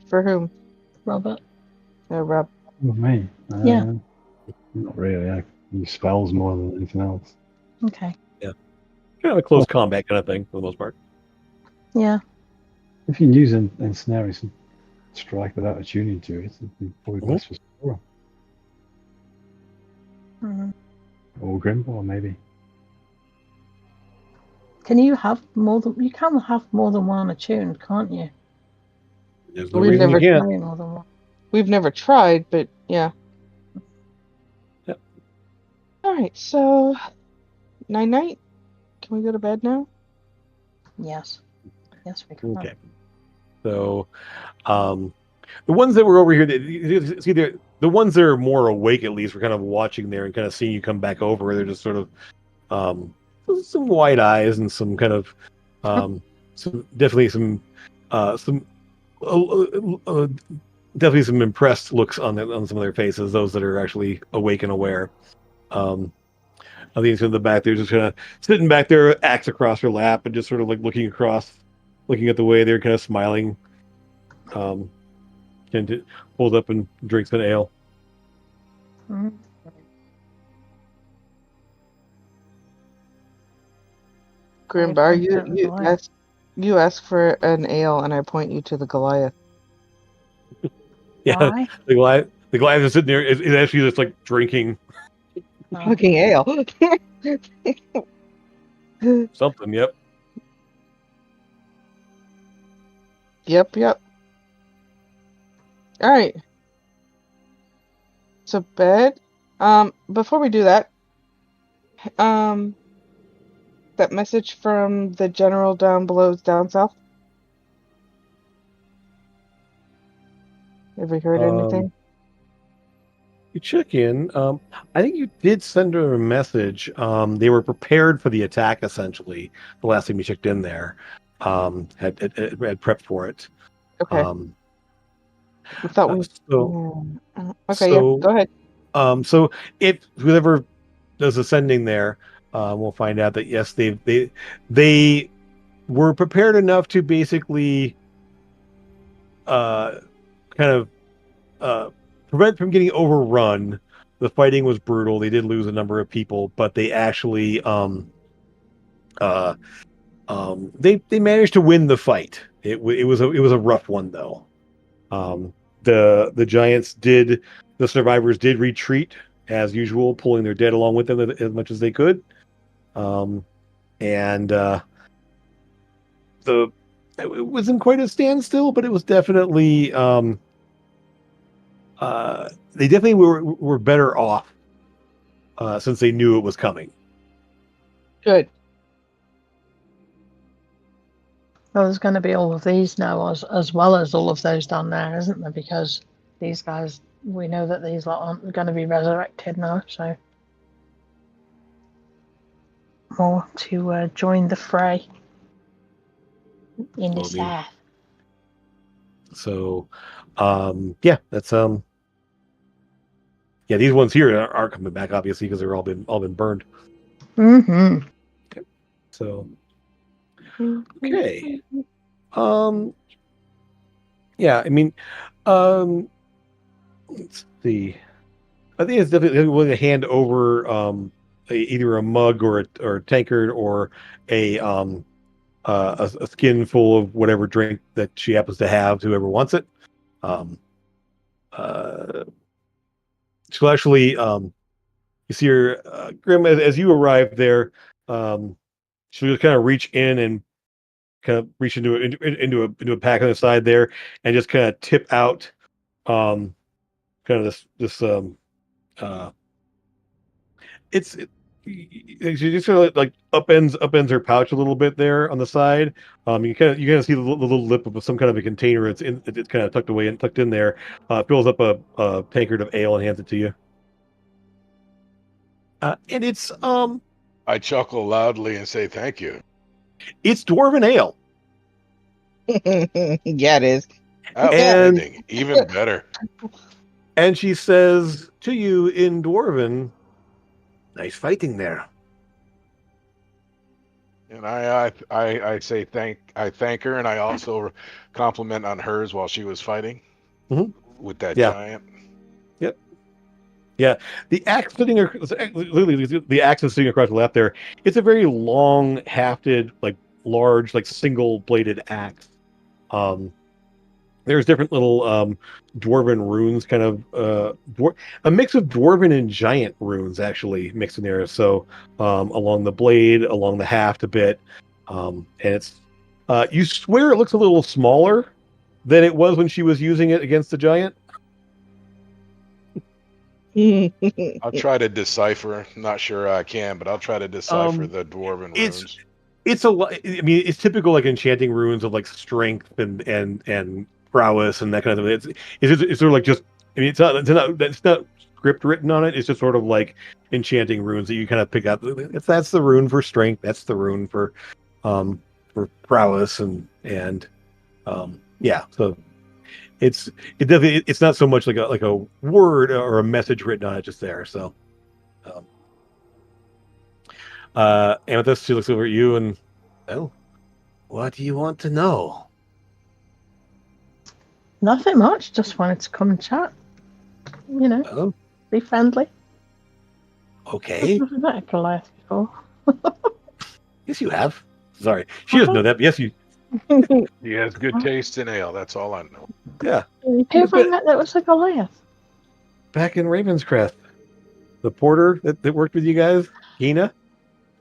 For whom? Robert. Rob. Oh, me? Yeah. Not really. I use spells more than anything else. Okay. Yeah. Kind of a close combat kind of thing for the most part. Yeah. If you can use Ensnaring Strike without attuning to it, it'd be probably best for Sora. Or Grimbar, maybe. Can you have more than you can have more than one attuned, can't you? There's no We've reason you never can't. Way more than one. We've never tried, but yeah. Yep. All right, so night night. Can we go to bed now? Yes. Yes, we can. Okay. So, the ones that were over here, see, the ones that are more awake at least, were kind of watching there and kind of seeing you come back over. They're just sort of some wide eyes and some kind of some definitely some definitely some impressed looks on some of their faces. Those that are actually awake and aware. I think in the back, they're just kind of sitting back there, axe across her lap, and just sort of like looking across, looking at the way they're kind of smiling. And pulls up and drinks an ale. Mhm. Grimbar, point at the Goliath. you ask for an ale, and I point you to the Goliath. Yeah, Why? the Goliath is sitting there. Is actually just like drinking Oh. Fucking ale. something. Yep. Yep. All right. So bed. Before we do that, that message from the general down below down south. Have we heard anything? You check in. I think you did send her a message. They were prepared for the attack. Essentially, the last time you checked in there, had prepped for it. Okay. Um, I thought we. so Okay. Yeah. Go ahead. So if whoever does ascending there, we'll find out that yes, they were prepared enough to basically kind of prevent from getting overrun. The fighting was brutal. They did lose a number of people, but they actually they managed to win the fight. It was a rough one though. The giants did the survivors did retreat as usual, pulling their dead along with them as much as they could. And it wasn't quite a standstill, but it was definitely they definitely were better off since they knew it was coming. Good. Well, there's going to be all of these now, as well as all of those down there, isn't there? Because these guys, we know that these lot aren't going to be resurrected now, so more to join the fray in the south. So, yeah, that's yeah, these ones here are coming back obviously because they're all been burned. Mm-hmm. Okay. So, okay. Yeah, I mean, let's see. I think it's definitely willing to hand over either a mug or a tankard or a skin full of whatever drink that she happens to have to whoever wants it. She'll actually you see her Grim as you arrive there. She'll just kind of reach in and kind of reach into a pack on the side there and just kind of tip out kind of this she just sort of like upends her pouch a little bit there on the side. You kind of see the little lip of some kind of a container. It's kind of tucked in there. Fills up a tankard of ale and hands it to you. And I chuckle loudly and say thank you. it's dwarven ale. Yeah, it is. Outstanding. Even better. And she says to you in dwarven, "Nice fighting there." And I say thank her, and I also compliment on hers while she was fighting with that giant. Yep. Yeah, the axe literally the axe is sitting across the lap there. It's a very long, hafted, like large, like single bladed axe. There's different little dwarven runes, kind of a mix of dwarven and giant runes actually mixed in there. So along the blade, along the haft a bit, And it's you swear it looks a little smaller than it was when she was using it against the giant. I'll try to decipher. Not sure I can, but I'll try to decipher the dwarven It's runes. it's a I mean, it's typical like enchanting runes of like strength and prowess and that kind of thing. It's sort of like just I mean it's not script written on it. It's just sort of like enchanting runes that you kind of pick out. That's the rune for strength. That's the rune for prowess and yeah. So it definitely it's not so much like a word or a message written on it just there. So um, Amethyst, she looks over at you and oh, what do you want to know? Nothing much. Just wanted to come and chat. You know, Oh, be friendly. okay. I've never met a Goliath before. Yes, you have. Sorry, she doesn't know that. But yes, you. He has good taste in ale. That's all I know. Yeah, Who have I met that was a Goliath? back in Ravenscrest, the porter that worked with you guys, Gina,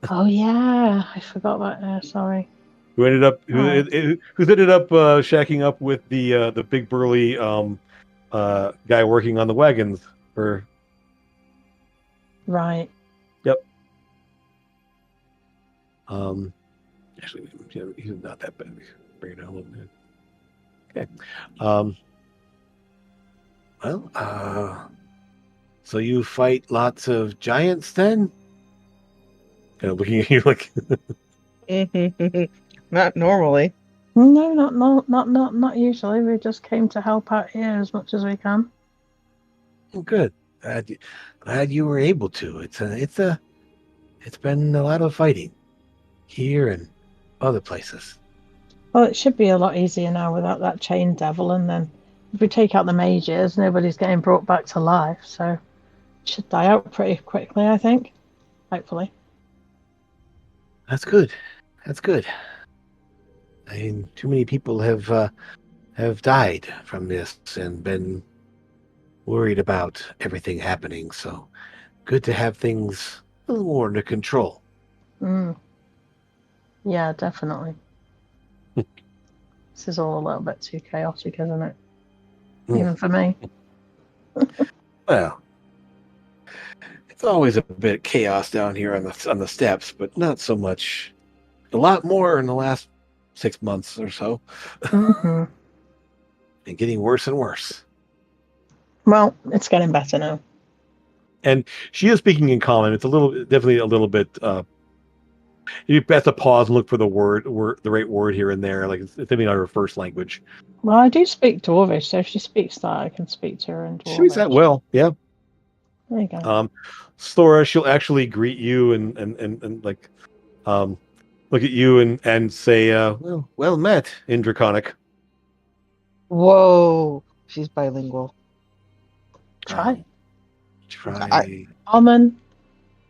Oh yeah, I forgot about her. Sorry. who ended up Oh. who's ended up shacking up with the big burly guy working on the wagons for. Right. Yep. Actually, he's not that bad. Bring it down a little bit. Okay. Well, so you fight lots of giants then? Kind of looking at you like, Not normally. No, not usually. We just came to help out here as much as we can. oh, good. Glad you were able to. It's been a lot of fighting here and other places. Well, it should be a lot easier now without that chain devil, and then if we take out the mages, nobody's getting brought back to life, so it should die out pretty quickly, I think. Hopefully. That's good. That's good. I mean, too many people have died from this and been worried about everything happening. So good to have things a little more under control. Mm. Yeah, definitely. This is all a little bit too chaotic, isn't it? Even for me. Well, it's always a bit chaos down here on the steps, but not so much. A lot more in the last 6 months or so, Mm-hmm. and getting worse and worse. Well, it's getting better now. And she is speaking in common. It's definitely a little bit. You have to pause and look for the right word here and there. Like it's maybe not her first language. Well, I do speak Dwarvish, so if she speaks that, I can speak to her in She speaks that Dwarvish. well. Yeah. There you go. Sora, she'll actually greet you and like, look at you and say, well met in Draconic. Whoa, she's bilingual. Try. Try. Common.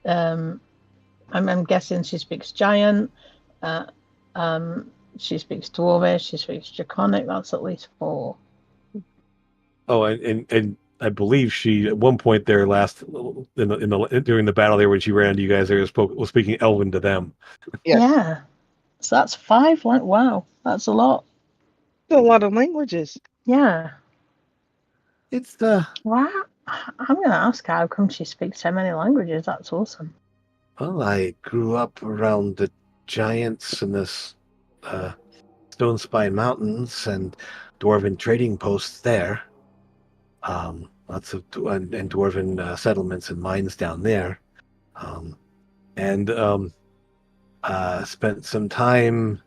I'm guessing she speaks Giant. She speaks Dwarvish. She speaks Draconic. That's at least 4. Oh, and I believe she at one point there last during the battle there when she ran to you guys there was speaking Elven to them. Yes. Yeah. So that's 5. Like, wow, that's a lot. A lot of languages. Yeah. It's Wow. I'm going to ask her how come she speaks so many languages. That's awesome. well, I grew up around the giants in this Stone Spine Mountains and dwarven trading posts there. Lots of and dwarven settlements and mines down there. And spent some time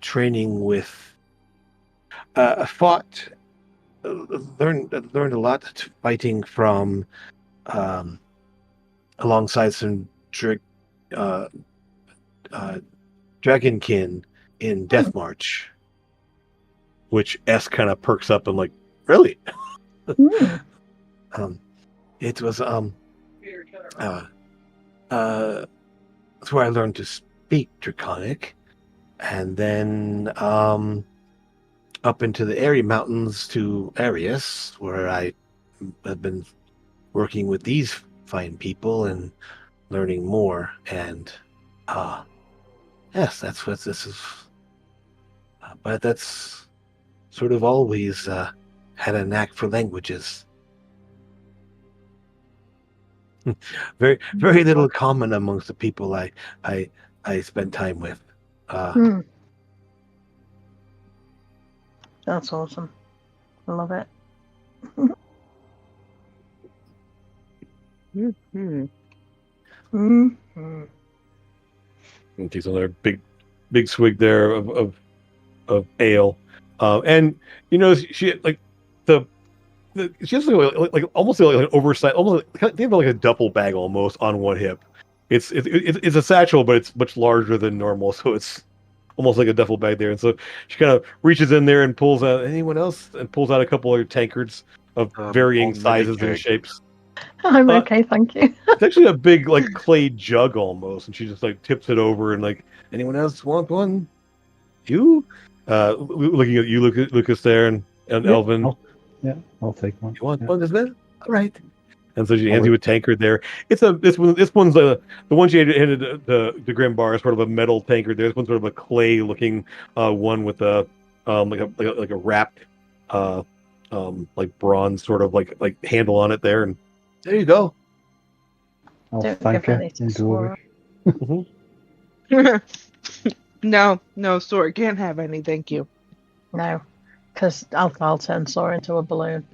training with fought learned a lot fighting from alongside some dragonkin in Death March, which S kind of perks up and like, really? It was that's where I learned to speak Draconic, and then up into the Airy Mountains to Arius, where I have been working with these fine people and learning more. And Yes, that's what this is. But that's sort of always had a knack for languages. Very little common amongst the people I I spend time with. Hmm. That's awesome. I love it. Mm-hmm. Mm-hmm. And takes another big swig there of ale, and you know she like the she has like almost like an oversized, almost think of like a duffel bag almost on one hip. It's a satchel, but it's much larger than normal, so it's almost like a duffel bag there. And so she kind of reaches in there and pulls out anyone else and pulls out a couple of tankards of varying Old mini sizes and keg. shapes. I'm Uh, okay, thank you. It's actually a big like clay jug almost, and she just like tips it over and like, anyone else want one? You? Looking at you, Lucas there, and Yeah, Elvin. I'll take one. You want Yeah. one as well? All right. And so she I'll hands you wait. a tankard there. This one's the one she handed the Grimbar is sort of a metal tankard. This one's sort of a clay looking one with a like a wrapped like bronze sort of like handle on it there. And there you go. I'll Don't thank give her any to and go Sora. away. No, Sora can't have any, thank you. No, because I'll turn Sora into a balloon.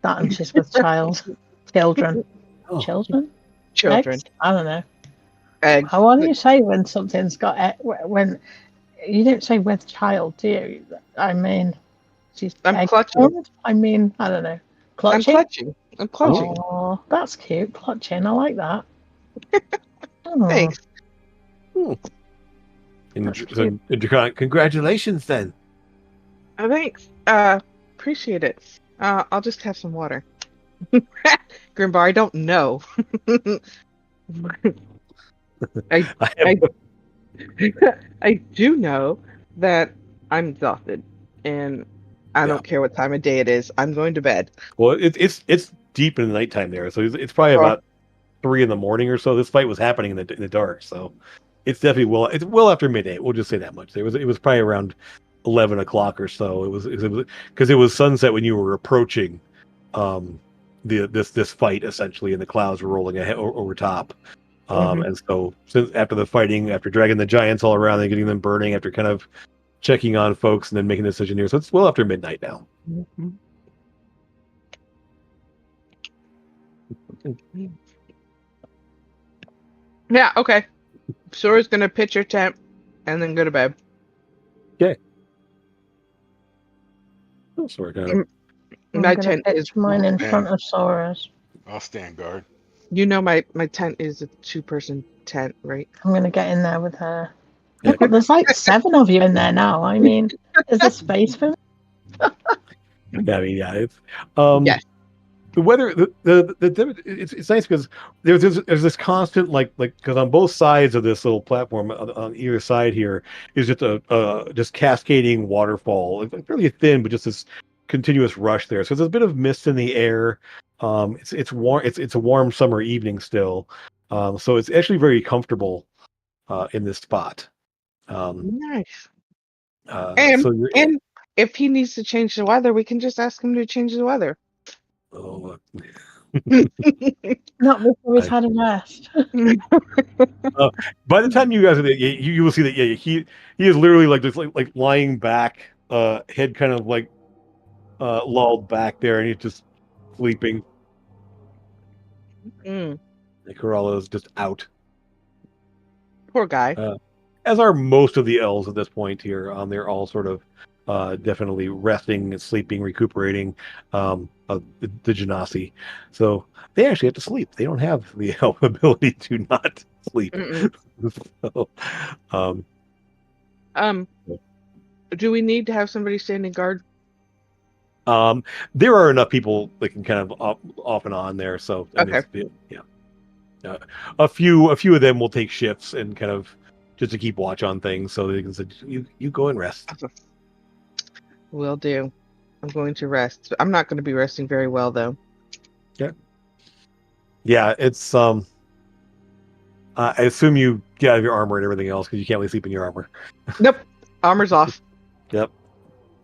That and she's with children. Oh. Children? Children. Eggs? I don't know. Eggs. How do you say when something's got when you don't say with child, do you? I mean, she's I'm egg clutching. formed? I mean, I don't know. I'm Clutching? clutching. I'm clutching. Oh, that's cute. Clutching. I like that. Oh, Thanks. That's cute. Congratulations then. Oh, thanks. Appreciate it. I'll just have some water. Grimbar, I don't know. I I have, I do know that I'm exhausted, and I Yeah. don't care what time of day it is. I'm going to bed. well, it's deep in the nighttime there, so it's probably Oh. about 3 in the morning or so. This fight was happening in the dark, so it's definitely it's well after midnight. We'll just say that much. It was probably around 11 o'clock or so. It was because it was sunset when you were approaching this fight essentially, and the clouds were rolling ahead over top. Mhm. And so since after the fighting, after dragging the giants all around and getting them burning, after kind of checking on folks and then making a decision here, so it's well after midnight now. Yeah, okay. Sora's gonna pitch her tent and then go to bed. So we're kind of I'm My gonna tent is, pitch mine in Man. front of Sora's. I'll stand guard. you know, my tent is a 2-person tent, right? I'm gonna get in there with her. Yeah. Yeah, but there's like 7 of you in there now. I mean, is there space for me? I mean, yeah, it's Yes. the weather. It's nice because there's this constant like because on both sides of this little platform on either side here is just a just cascading waterfall, like fairly thin, but just this continuous rush there. So there's a bit of mist in the air. It's warm. It's a warm summer evening still. So it's actually very comfortable in this spot. Nice. So you're And if he needs to change the weather, we can just ask him to change the weather. oh, Not before he's had a rest. by the time you guys are there, you will see that he is literally like just like lying back, head kind of like lulled back there, and he's just sleeping. Mm, Corella is just out, poor guy. as are most of the elves at this point here. They're all sort of definitely resting and sleeping, recuperating the Genasi. So they actually have to sleep. They don't have the elf ability to not sleep. Mm-mm. So, Do we need to have somebody standing guard? there are enough people that can kind of off and on there. So I mean, Okay. yeah, a few of them will take shifts and kind of just to keep watch on things, so they can say, you go and rest. Will do. I'm going to rest. I'm not going to be resting very well, though. Yeah, it's I assume you get out of your armor and everything else because you can't really sleep in your armor. Nope. Armor's off. Yep.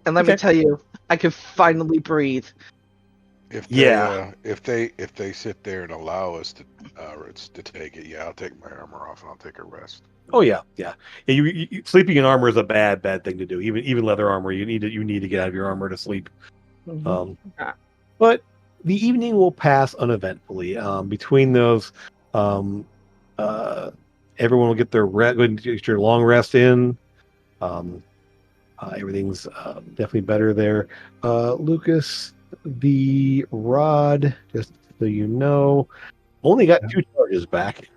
And let me Okay. tell you, I can finally breathe. If Yeah. if they sit there and allow us to take it, yeah, I'll take my armor off and I'll take a rest. Oh yeah. Sleeping in armor is a bad thing to do. Even leather armor, you need to get out of your armor to sleep. Mhm. But the evening will pass uneventfully. Between those, um, everyone will get their get your long rest in. Um, everything's definitely better there. Lucas, the rod, just so you know, only got Yeah. 2 charges back,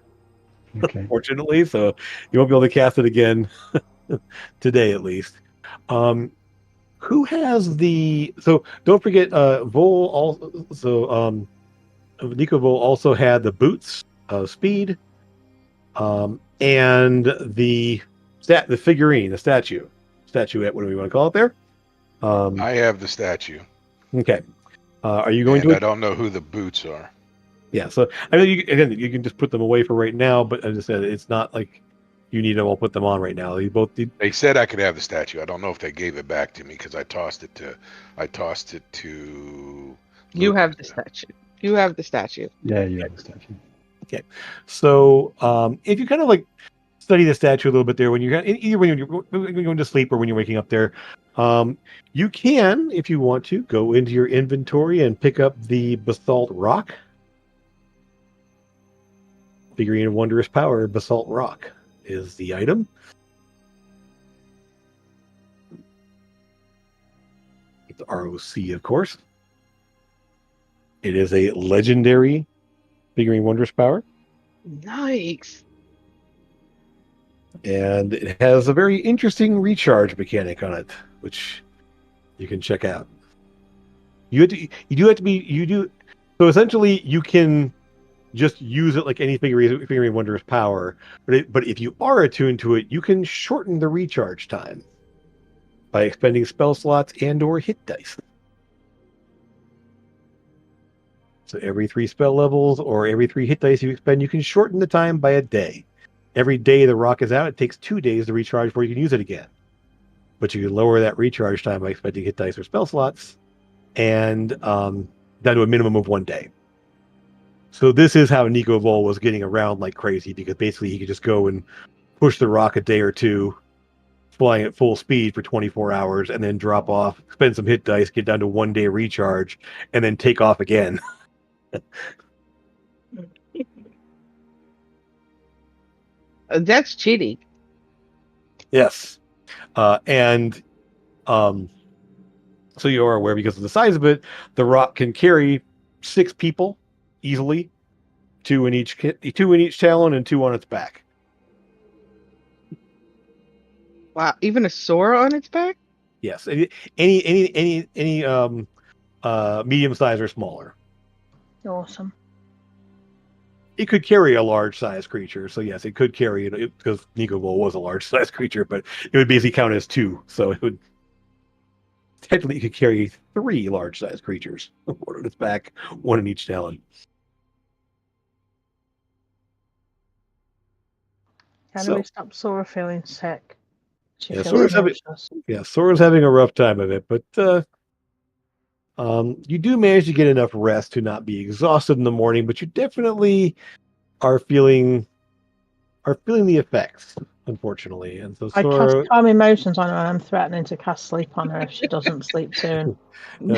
Okay. fortunately, so you won't be able to cast it again today, at least. Who has the? So don't forget, Vol also. So Niko Vol also had the boots of speed, and the figurine, the statuette, what do we want to call it there? I have the statue, Okay. Are you going and to? I don't know who the boots are. Yeah. So I mean, you can just put them away for right now. But as I said, it's not like you need to all put them on right now. You both need. They said I could have the statue. I don't know if they gave it back to me because I tossed it to You Lucas. have the statue. You have the statue. Yeah, you have the statue. Okay. So if you kind of like study the statue a little bit there when either when you're going to sleep or when you're waking up there, you can, if you want to, go into your inventory and pick up the basalt rock. Figurine of wondrous power, basalt rock is the item. It's ROC, of course. It is a legendary figurine wondrous power, Nice. and it has a very interesting recharge mechanic on it, which you can check out. You do have to be you do so essentially you can just use it like any figurine wondrous power, but if you are attuned to it, you can shorten the recharge time by expending spell slots and or hit dice. So every 3 spell levels or every 3 hit dice you expend, you can shorten the time by a day. Every day the rock is out, it takes 2 days to recharge before you can use it again. But you can lower that recharge time by expending hit dice or spell slots, and down to a minimum of 1 day. So this is how Niko Vol was getting around like crazy, because basically he could just go and push the rock a day or two, flying at full speed for 24 hours, and then drop off, spend some hit dice, get down to 1 day recharge, and then take off again. That's cheating. Yes. And so you are aware, because of the size of it, the rock can carry 6 people easily, 2 in each talon and 2 on its back. Wow. Even a Sora on its back? Yes. Any medium size or smaller. Awesome. It could carry a large size creature, so yes, it could carry it because Niko Vol was a large size creature, but it would basically count as 2. So it would technically, it could carry 3 large size creatures, 1 on its back, 1 in each talon. How do So we stop Sora feeling sick? She yeah, feels nauseous. Sora's having a rough time of it, but you do manage to get enough rest to not be exhausted in the morning, but you definitely are feeling the effects, unfortunately. And so I cast Sora, calm emotions on her, and I'm threatening to cast sleep on her if she doesn't sleep soon.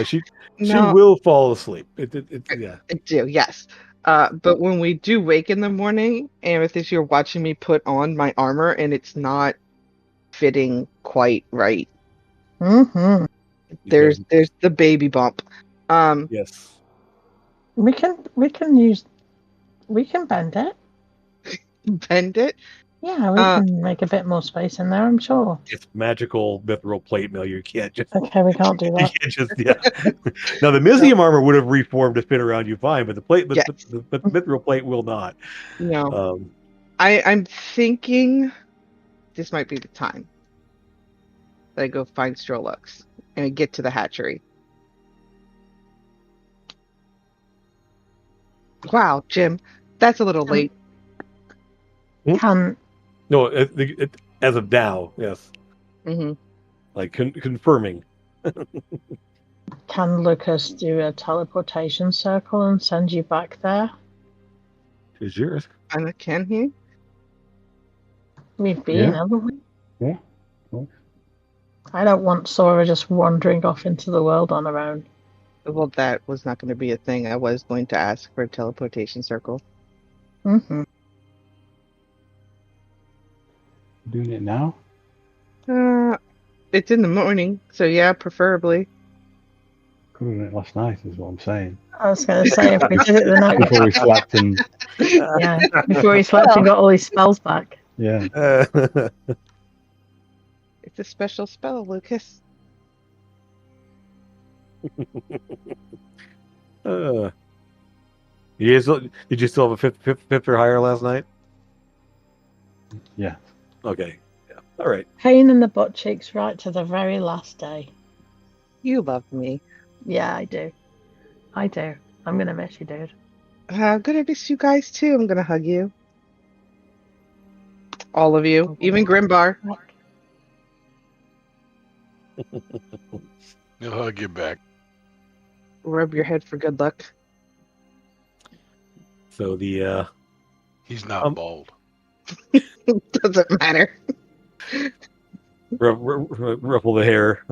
she No, will fall asleep. Yeah. I do, yes. But when we do wake in the morning, Amethyst, you're watching me put on my armor and it's not fitting quite right. Mm-hmm. There's the baby bump. Yes. We can bend it. Bend it. Yeah, we can make a bit more space in there, I'm sure. It's magical mithril plate mail. You can't just Okay, we can't do you that. can't just Now the Mysium armor would have reformed to fit around you fine, but Yes. the mithril plate will not. No. I'm thinking this might be the time that I go find Strolux and I get to the hatchery. Wow, Jim, that's a little late. Can No, as of now, yes. Hmm. Like confirming. can Lucas do a teleportation circle and send you back there? Is yours. And can he? We've been, Yeah. haven't we? Yeah. Cool. I don't want Sora just wandering off into the world on her own. Well, that was not going to be a thing. I was going to ask for a teleportation circle. Mm-hmm. Doing it now? It's in the morning, so yeah, preferably. Could have done it last night, is what I'm saying. I was going to say, if we did it the night Before we slept and yeah, before he slept and got all his spells back. yeah. It's a special spell, Lucas. Did you still have a fifth or higher last night? Yeah. Okay. Yeah. All right. Pain in the butt cheeks right to the very last day. You love me. Yeah, I do. I do. I'm going to miss you, dude. I'm gonna miss you guys too. I'm gonna hug you. All of you, even Grimbar. He'll hug you back. Rub your head for good luck. So the He's not bald. Doesn't matter. ruffle the hair.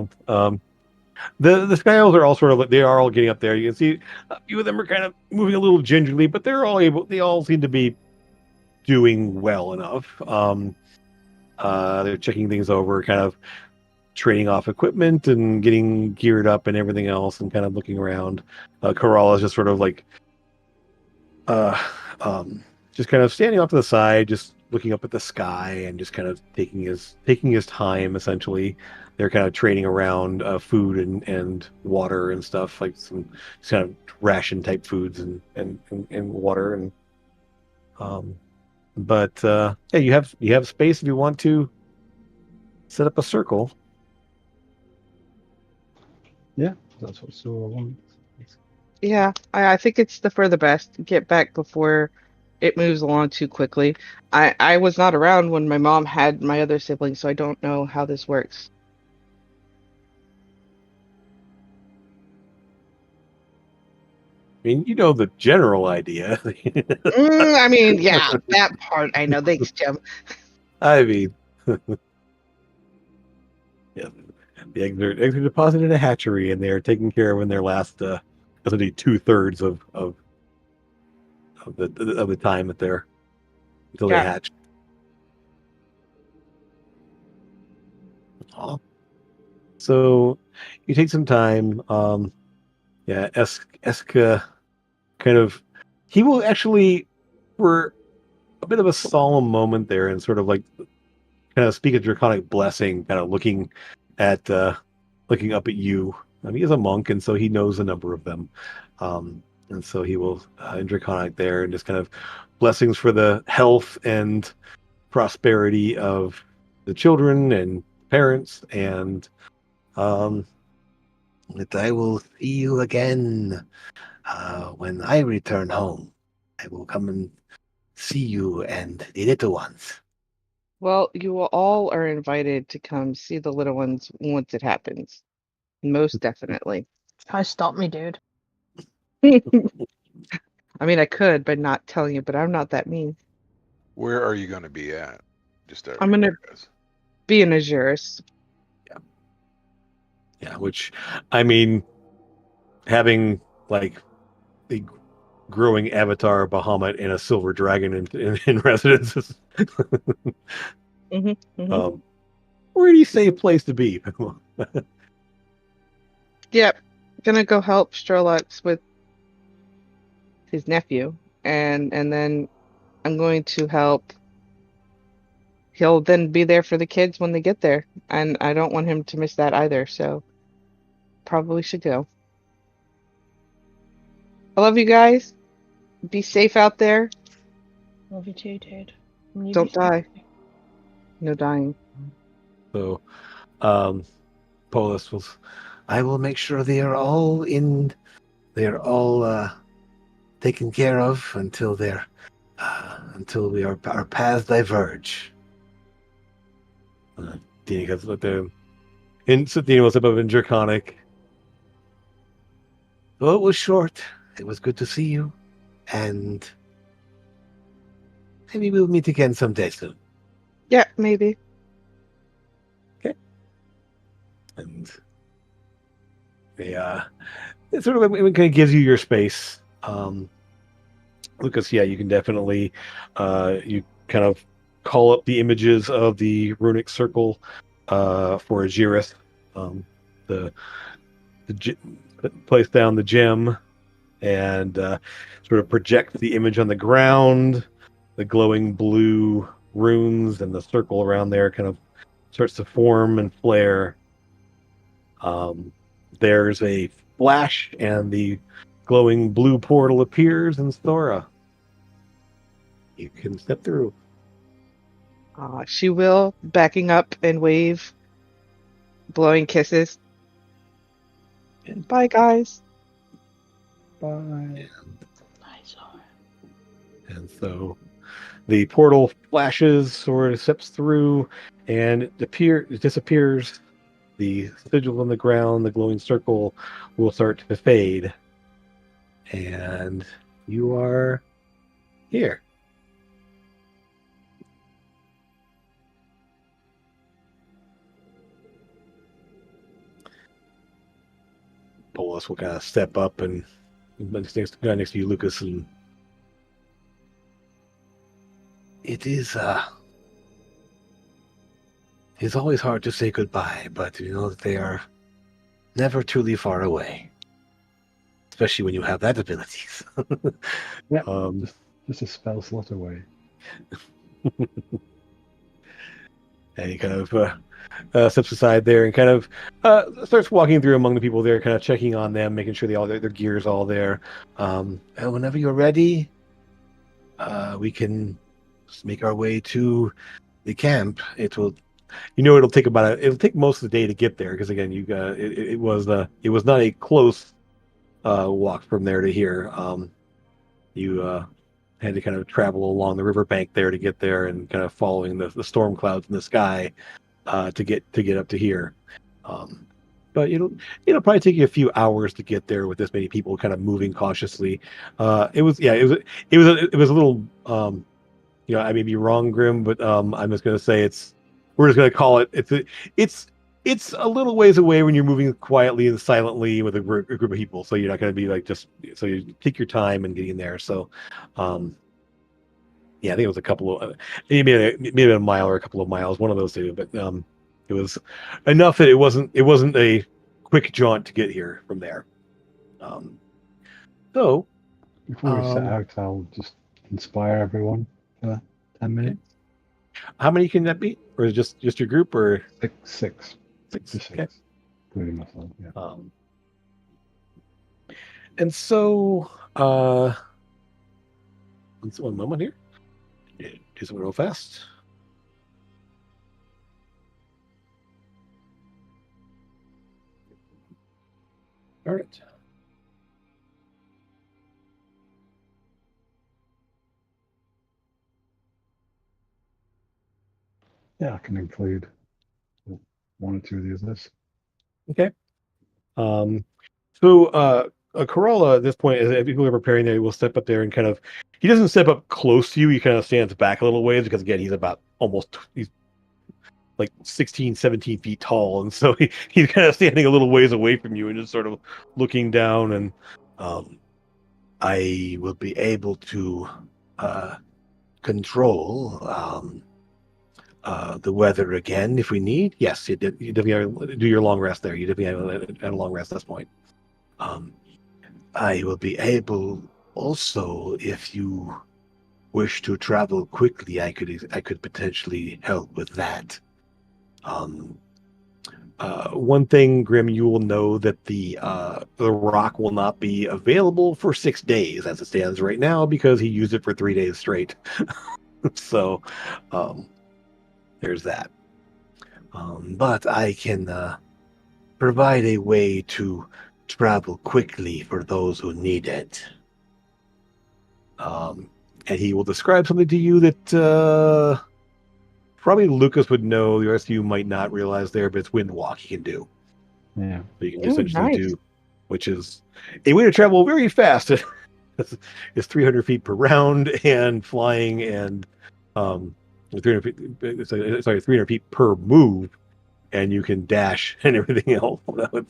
The Sky Elves are all sort of, they are all getting up there. You can see a few of them are kind of moving a little gingerly, but they all seem to be doing well enough. They're checking things over, kind of trading off equipment and getting geared up and everything else, and kind of looking around. Corral is just sort of like just kind of standing off to the side, just looking up at the sky and just kind of taking his time. Essentially, they're kind of trading around food and water and stuff, like some kind of ration type foods and water and but yeah, you have space if you want to set up a circle. Yeah. That's what Sora wants. Yeah, I think it's for the best. Get back before it moves along too quickly. I was not around when my mom had my other siblings, so I don't know how this works. I mean, you know the general idea. I mean, yeah, that part I know. Thanks, Jim. I mean, yeah, the eggs are deposited in a hatchery, and they are taken care of in their last, essentially 2/3 of the time that they're until they Yeah. hatch. So you take some time. Yeah, Eska kind of, he will actually, for a bit of a solemn moment there, and sort of like kind of speak a draconic blessing, kind of looking up at you. I mean, he's a monk, and so he knows a number of them. And so he will in draconic there, and just kind of blessings for the health and prosperity of the children and parents, and that I will see you again when I return home. I will come and see you and the little ones. Well, you all are invited to come see the little ones once it happens. Most definitely. Try stop me, dude. I mean, I could by not telling you, but I'm not that mean. Where are you going to be at? Just I'm gonna be an Azurus. Yeah, which, I mean, having like the growing avatar Bahamut and a silver dragon in residences. Pretty safe place to be. Yep. Gonna go help Strolux with his nephew. And then I'm going to help. He'll then be there for the kids when they get there. And I don't want him to miss that either, so probably should go. I love you guys. Be safe out there. Love you too, dude. Don't die. No dying. So, Polis was, I will make sure they are all taken care of until they're until our paths diverge. Dini goes with them. And so Dini will step up in Draconic. Though it was short, it was good to see you, and maybe we'll meet again someday soon. Yeah, maybe. And it sort of it kind of gives you your space. Lucas, yeah, you can definitely you kind of call up the images of the runic circle for Ajirith. The place down the gem and sort of project the image on the ground. The glowing blue runes and the circle around there kind of starts to form and flare. There's a flash, and the glowing blue portal appears in Stora. You can step through. She will, backing up and wave, blowing kisses. Bye, guys. Bye. Nice. And so the portal flashes, sort of steps through, and it disappears. The sigil on the ground, the glowing circle, will start to fade. And you are here. Bolus will kind of step up and next to you, Lucas, and It's always hard to say goodbye, but you know that they are never truly far away. Especially when you have that abilities. Yeah, um, just a spell slot away. and he kind of steps aside there and kind of starts walking through among the people there, kind of checking on them, making sure their gear's all there. And whenever you're ready, we can just make our way to the camp. It'll take it'll take most of the day to get there because again, it was not a close walk from there to here. You had to kind of travel along the riverbank there to get there, and kind of following the storm clouds in the sky to get up to here. But it'll probably take you a few hours to get there with this many people kind of moving cautiously. It was a little I may be wrong, Grim, but I'm just gonna say we're just gonna call it it's a little ways away when you're moving quietly and silently with a group of people. So you're not gonna be like so you take your time and getting there. So yeah, I think it was a couple of maybe a mile or a couple of miles, one of those two. But it was enough that it wasn't a quick jaunt to get here from there. So Before we set out, I'll just inspire everyone for 10 minutes. how many can that be, or is it just your group, or Six. six? Just Okay. six. Including myself, yeah. And so let's one moment here. Do something real fast. All right. Yeah, I can include one or two of the others. Okay. So a Corolla at this point, as people are preparing there, he will step up there and kind of, he doesn't step up close to you. He kind of stands back a little ways because again, he's like 16, 17 feet tall. And so he's kind of standing a little ways away from you and just sort of looking down. And I will be able to control the weather again if we need. Yes, you definitely do your long rest there. You definitely had a long rest at this point. I will be able also, if you wish to travel quickly, I could potentially help with that. One thing, Grim, you will know that the rock will not be available for 6 days as it stands right now because he used it for 3 days straight. So there's that. But I can provide a way to travel quickly for those who need it. and he will describe something to you that probably Lucas would know. The rest of you might not realize there, but it's wind walk he can do. Yeah. So you can Oh, essentially nice. do, which is a way to travel very fast. It's 300 feet per round and flying, and 300 feet, sorry, 300 feet per move, and you can dash and everything else. And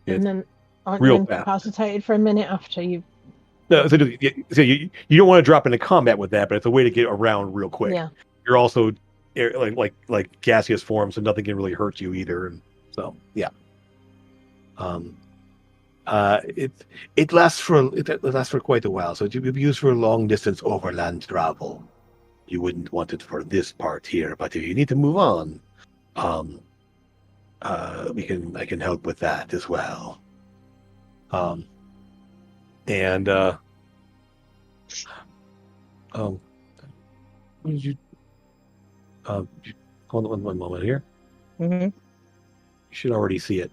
It's then aren't you real fast. incapacitated for a minute after you? No, so you don't want to drop into combat with that, but it's a way to get around real quick. Yeah. You're also like gaseous form, so nothing can really hurt you either. And so yeah. It lasts for quite a while, so it would be used for long distance overland travel. You wouldn't want it for this part here, but if you need to move on, I can help with that as well. And what did you hold on one moment here. Mm-hmm. You should already see it.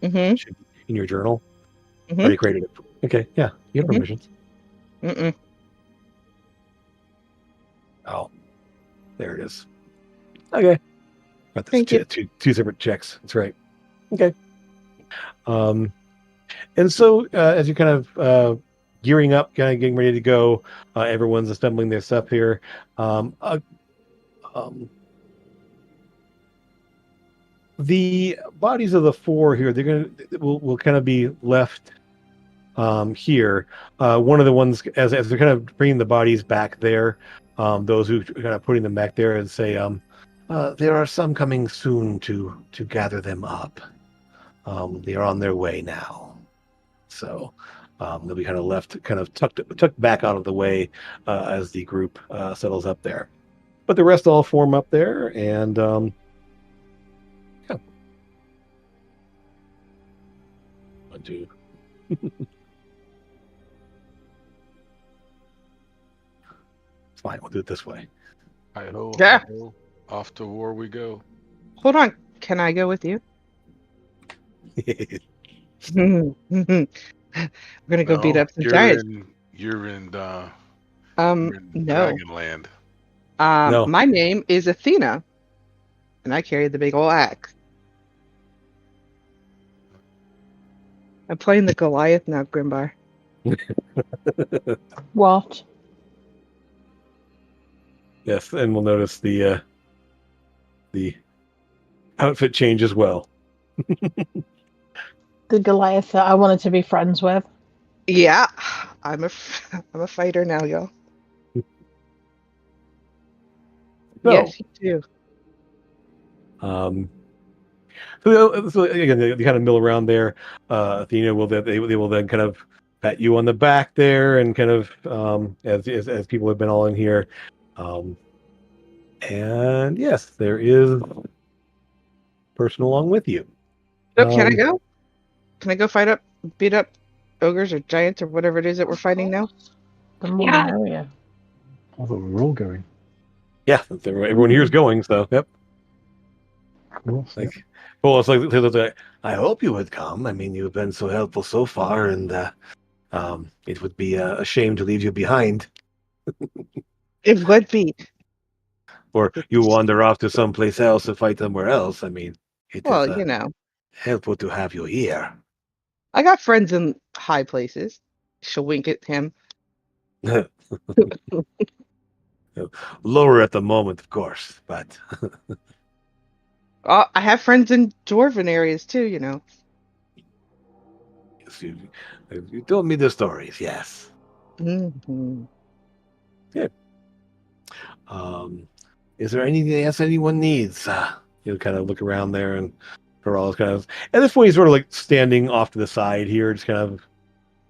Mm-hmm. Should be in your journal. Mhm. Already created it. Okay, yeah, you have Mhm. permissions. Mm-mm. Oh, there it is. Okay. Got this Thank you. two separate checks. That's right. Okay. And so as you're kind of gearing up, kind of getting ready to go, everyone's assembling their stuff here. The bodies of the four here, will kind of be left here. One of the ones as they're kind of bringing the bodies back there, those who are kind of putting them back there and say, there are some coming soon to gather them up. They are on their way now. So they'll be kind of left, kind of tucked back out of the way as the group settles up there. But the rest all form up there, and yeah. One, two. It's fine. We'll do it this way. Hi-ho, Yeah. hi-ho. Off to war we go. Hold on. Can I go with you? We're gonna go beat No, up some giants. You're in No. Dragonland. No. My name is Athena, and I carry the big old axe. I'm playing the Goliath now, Grimbar. What? Yes, and we'll notice the outfit change as well. The Goliath that I wanted to be friends with. Yeah, I'm a fighter now, y'all. So, Yes, you do. so again, they kind of mill around there. Athena they will then kind of pat you on the back there, and kind of as people have been all in here. And yes, there is a person along with you. So can I go? Can I go beat up ogres or giants or whatever it is that we're fighting now? The more Yeah. the merrier. I thought we were all going. Yeah, everyone here is going. So yep. Cool. So, Like, well, it's like I hope you would come. I mean, you've been so helpful so far, and it would be a shame to leave you behind, It would be. or you wander off to someplace else and fight somewhere else. I mean, it Well, is you know, helpful to have you here. I got friends in high places. She'll wink at him. Lower at the moment, of course, but I have friends in dwarven areas too, you know. yes, you told me the stories. Yes. Mm-hmm. Good. Is there anything else anyone needs? You'll kind of look around there, and Corral's kind of at this point he's sort of like standing off to the side here, just kind of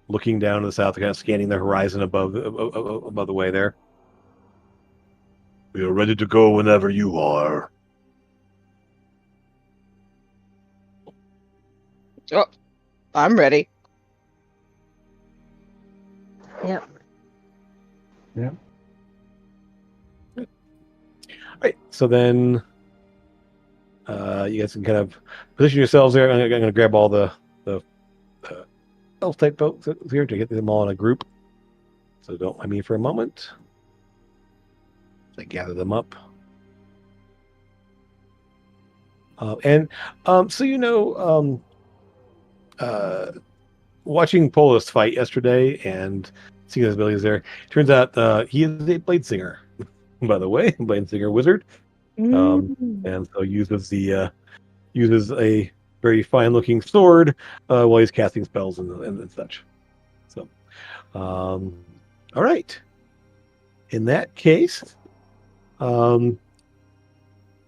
looking down to the south, kind of scanning the horizon above the way there. We are ready to go whenever you are. Oh, I'm ready. Yep. yeah. All right. So then you guys can kind of position yourselves there. I'm going to grab all the elf type folks here to get them all in a group. So don't mind me for a moment. I gather them up. So watching Polis fight yesterday and seeing his abilities there, turns out he is a blade singer, by the way, blade singer wizard. Mm. And so uses a very fine looking sword while he's casting spells and such. So, all right. In that case, um,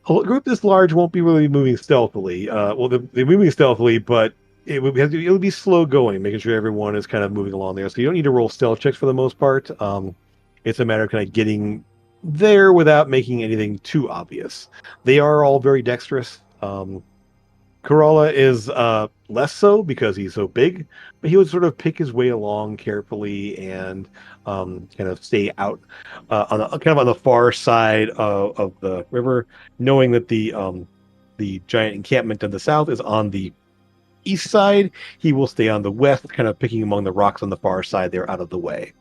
a group this large won't be really moving stealthily. They're moving stealthily, but it'll be slow going, making sure everyone is kind of moving along there. So you don't need to roll stealth checks for the most part. It's a matter of kind of getting there without making anything too obvious. They are all very dexterous. Corolla is less so because he's so big, but he would sort of pick his way along carefully and kind of stay out kind of on the far side of the river, knowing that the giant encampment in the south is on the east side. He will stay on the west, kind of picking among the rocks on the far side there, out of the way.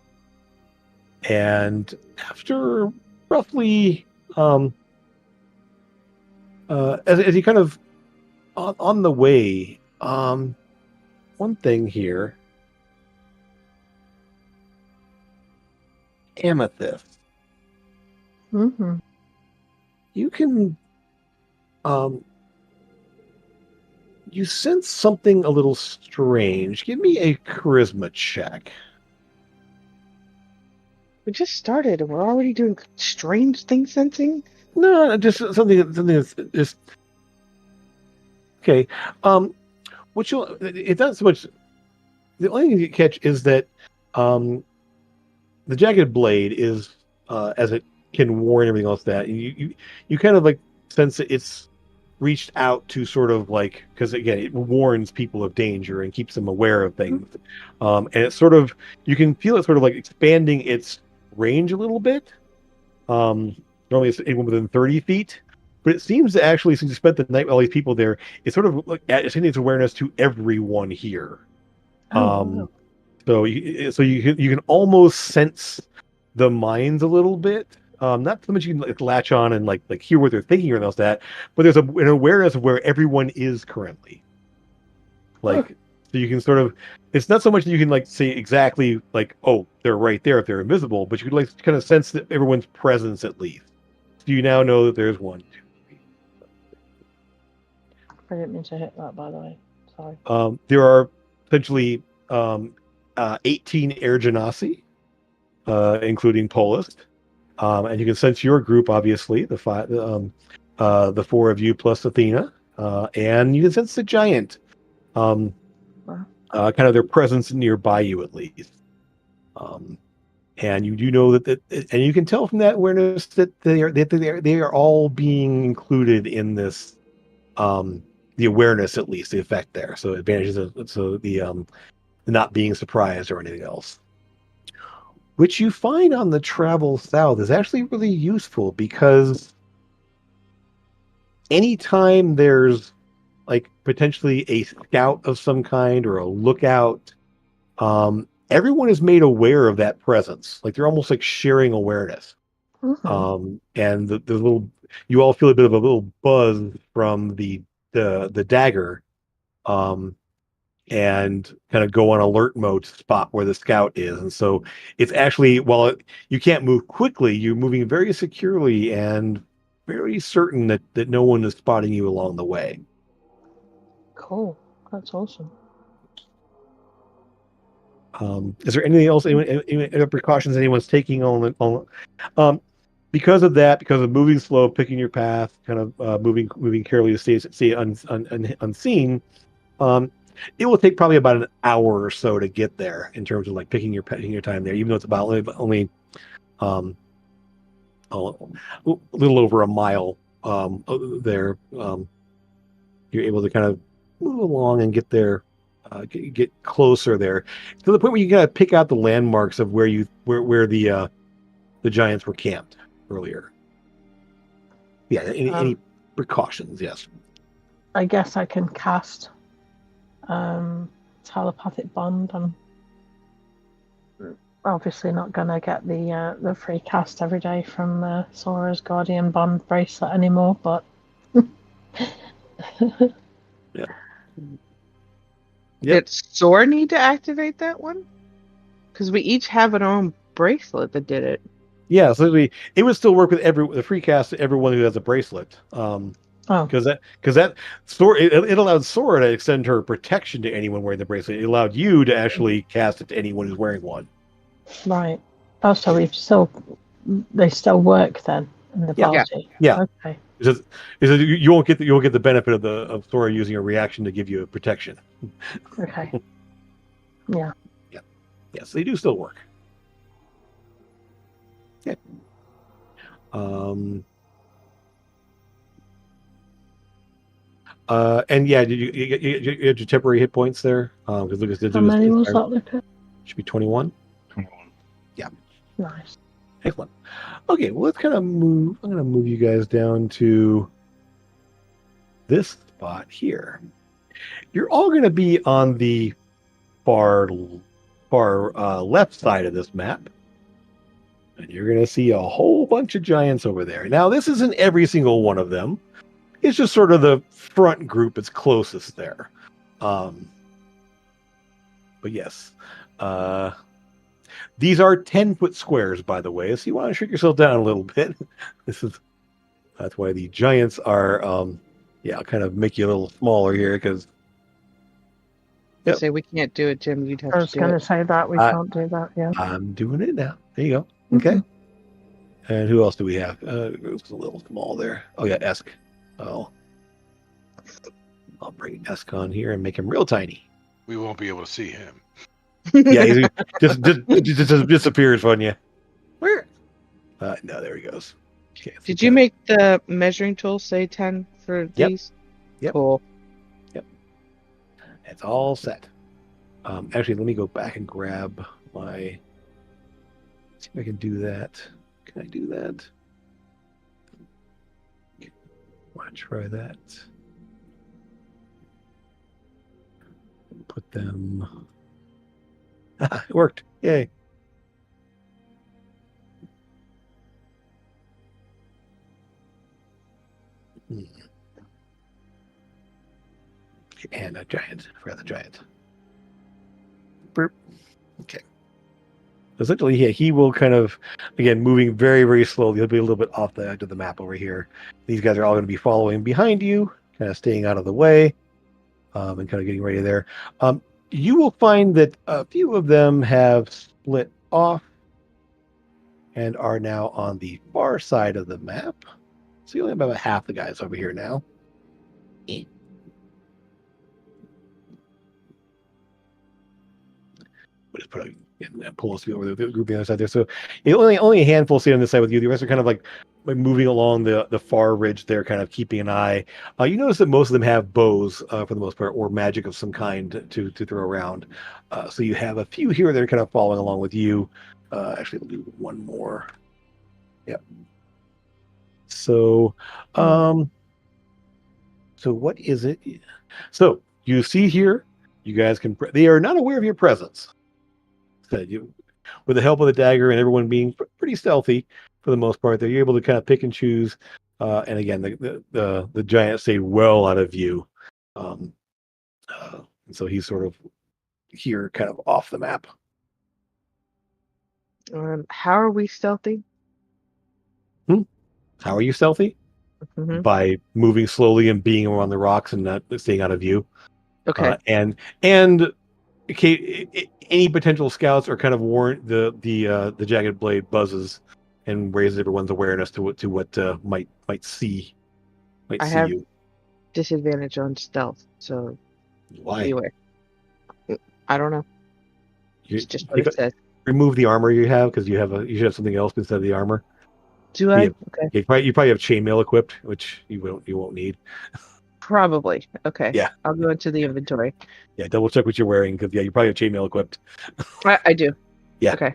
And after roughly as you kind of on the way, one thing here, Amethyst, Mm-hmm. you can, um, you sense something a little strange. Give me a charisma check. We just started and we're already doing strange thing sensing. No, just something that's just okay. What you'll, it's not so much. The only thing you catch is that, um, the jagged blade is as it can warn everything else that you kind of like sense that it's reached out to sort of like, because again it warns people of danger and keeps them aware of things, and it's sort of, you can feel it sort of like expanding its range a little bit. Normally it's anyone within 30 feet, but it seems to actually, since you spent the night with all these people there, it's sort of like extending its awareness to everyone here. Oh, um wow. so you can almost sense the minds a little bit. Not so much you can like latch on and like hear what they're thinking or anything else that, but there's an awareness of where everyone is currently. Huh. Like, so you can sort of, it's not so much that you can like say exactly like, oh, they're right there if they're invisible, but you can like kind of sense that everyone's presence at least. So you now know that there's one, two, three. I didn't mean to hit that, by the way. Sorry. There are essentially 18 Air Genasi, including Polis. And you can sense your group, obviously, the four of you plus Athena, and you can sense the giant, Wow. kind of their presence nearby you at least. And you do know and you can tell from that awareness that they are all being included in this, the awareness at least, the effect there. So advantages of the not being surprised or anything else, which you find on the travel south is actually really useful, because anytime there's like potentially a scout of some kind or a lookout, everyone is made aware of that presence. Like they're almost like sharing awareness. Mm-hmm. And the little, you all feel a bit of a little buzz from the dagger, um, and kind of go on alert mode to spot where the scout is. And so it's actually, while you can't move quickly, you're moving very securely and very certain that no one is spotting you along the way. Cool. That's awesome. Is there anything else? Any other precautions anyone's taking um, because of that? Because of moving slow, picking your path, kind of moving carefully to stay unseen. Um, it will take probably about an hour or so to get there in terms of like picking your time there, even though it's about only um, a little over a mile there. You're able to kind of move along and get there, get closer there to the point where you gotta pick out the landmarks of where the giants were camped earlier. Yeah, any Um, precautions? Yes. I guess I can cast telepathic bond on obviously not gonna get the free cast every day from Sora's Guardian Bond bracelet anymore, but Yep. Did Sora need to activate that one? Because we each have our own bracelet that did it. Yeah, so it would still work with the free cast to everyone who has a bracelet. oh, Because that Sora it allowed Sora to extend her protection to anyone wearing the bracelet. It allowed you to actually cast it to anyone who's wearing one. right. Oh, so they still work then in the Yeah. party. Yeah. Okay. It's just you won't get the benefit of Sora using a reaction to give you a protection. Okay. Yeah. Yes, they do still work. Okay. And yeah, did you had your temporary hit points there? Because Lucas did How do this. many was that, Lucas? Should be 21. 21. Yeah. Nice. Excellent. Okay, well, let's kind of move. I'm going to move you guys down to this spot here. You're all going to be on the far left side of this map. And you're going to see a whole bunch of giants over there. Now, this isn't every single one of them. It's just sort of the front group that's closest there. But yes. These are 10-foot squares, by the way, so you want to shrink yourself down a little bit. That's why the giants are, kind of make you a little smaller here, because Yep. Say we can't do it, Jim. You'd have I to was do going to it. say that we can't do that. Yeah. I'm doing it now. There you go. Okay. And who else do we have? It's a little small there. Oh, yeah, Esk. Oh. I'll bring Esk on here and make him real tiny. We won't be able to see him. Yeah, he just disappears on you. Where? No, there he goes. Okay, Did you make the measuring tool say 10 for Yep. these? Yep. Cool. It's all set. Actually, let me go back and grab my. See if I can do that. Can I do that? Want to try that? Put them. It worked! Yay! And a giant. I forgot the giant. Burp. Okay. Essentially, yeah, he will kind of, again, moving very, very slowly. He'll be a little bit off the edge of the map over here. These guys are all going to be following behind you, kind of staying out of the way, and kind of getting ready there. You will find that a few of them have split off and are now on the far side of the map. So you only have about half the guys over here now. We'll just put a pull us over the group on the other side there. So only a handful stay on this side with you. The rest are kind of like moving along the far ridge there, kind of keeping an eye. You notice that most of them have bows for the most part, or magic of some kind to throw around. So you have a few here that are kind of following along with you. Actually, we'll do one more. Yep. So, so what is it? So you see here, you guys can. They are not aware of your presence. So with the help of the dagger and everyone being pretty stealthy for the most part, they're able to kind of pick and choose. And again, the giant stayed well out of view. And so he's sort of here, kind of off the map. How are we stealthy? How are you stealthy? Mm-hmm. By moving slowly and being around the rocks and not staying out of view. Okay. And any potential scouts are kind of warned. The jagged blade buzzes and raises everyone's awareness to what might see have you. Disadvantage on stealth, so Why? anyway. I don't know. It's just what it says. Remove the armor you have, because you should have something else instead of the armor. Do I? Yeah. Okay. You probably have chainmail equipped, which you won't need. Probably. Okay. Yeah. I'll go into the inventory. Yeah, double check what you're wearing, because you probably have chainmail equipped. I do. Yeah. Okay.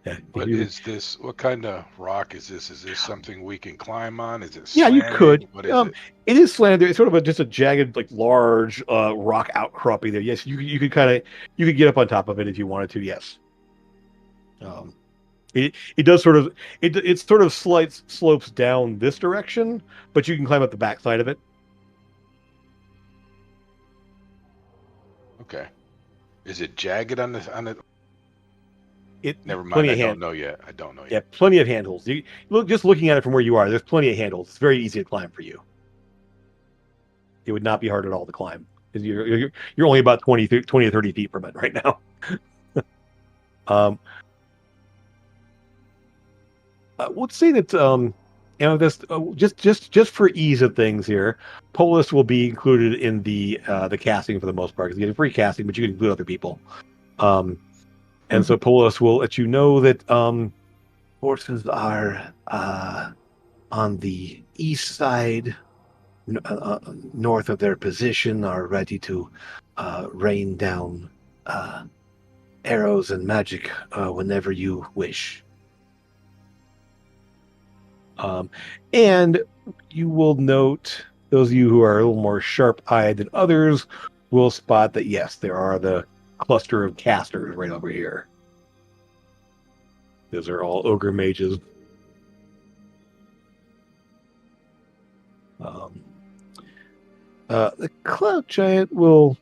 Yeah. What is this? What kind of rock is this? Is this something we can climb on? Is it Yeah, you slanted? could. What is it? It is slanted. It's sort of just a jagged, like large rock outcropping there. Yes, you could get up on top of it if you wanted to. Yes. Um, it does sort of it sort of slopes down this direction, but you can climb up the backside of it. Okay. Is it jagged on the? It Never mind. plenty I of don't know yet. I don't know yeah, yet. plenty of handholds. You look just looking at it from where you are. There's plenty of handholds. It's very easy to climb for you. It would not be hard at all to climb. 'Cause you're only about 20 or 30 feet from it right now. Let's say that this just for ease of things here, Polis will be included in the casting for the most part because you get a free casting, but you can include other people. And so Polis will let you know that forces are on the east side, north of their position, are ready to rain down arrows and magic whenever you wish. And you will note, those of you who are a little more sharp-eyed than others will spot that, yes, there are the cluster of casters right over here. Those are all ogre mages. The cloud giant will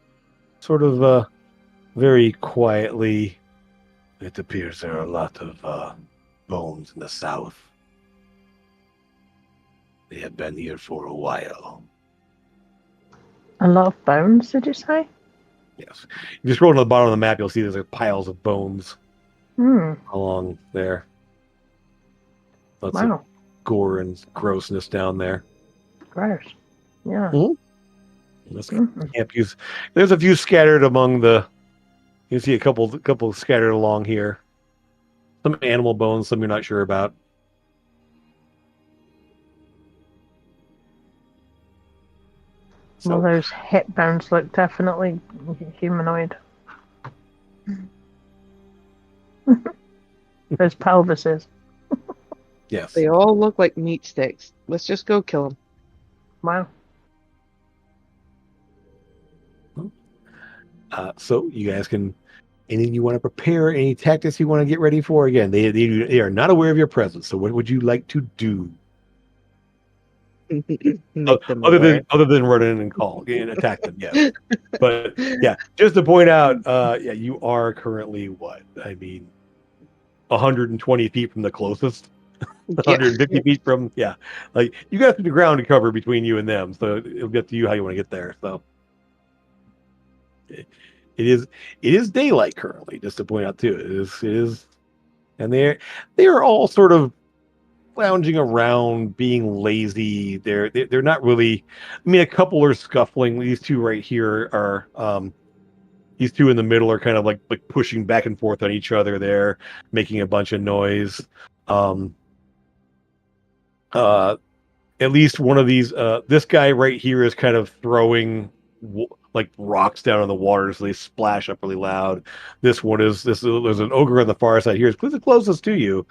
sort of very quietly, it appears there are a lot of bones in the south. They have been here for a while. A lot of bones, did you say? Yes. If you scroll to the bottom of the map, you'll see there's like piles of bones Hmm. along there. Lots of Wow. gore and grossness down there. Gross. Yeah. This Mhm. camp use. There's a few scattered among the. You see a couple scattered along here. Some animal bones, some you're not sure about. Well, So those hip bones look definitely humanoid. Those pelvises. yes. They all look like meat sticks. Let's just go kill them. Wow. So you guys can. Anything you want to prepare? Any tactics you want to get ready for? Again, they are not aware of your presence. So what would you like to do? Make them aware. Other than run in and call and attack them, yes. But yeah, just to point out, yeah, you are currently what? I mean, 120 feet from the closest, Yeah. 150 feet from, yeah. Like you got the ground to cover between you and them, so it'll get to you how you want to get there. So it is daylight currently, just to point out too. It is, and they are all sort of lounging around, being lazy. They're not really. I mean, a couple are scuffling. These two right here are. These two in the middle are kind of like pushing back and forth on each other. There, making a bunch of noise. Um, at least one of these. This guy right here is kind of throwing like rocks down in the water, so they splash up really loud. There's an ogre on the far side here. It's the closest to you.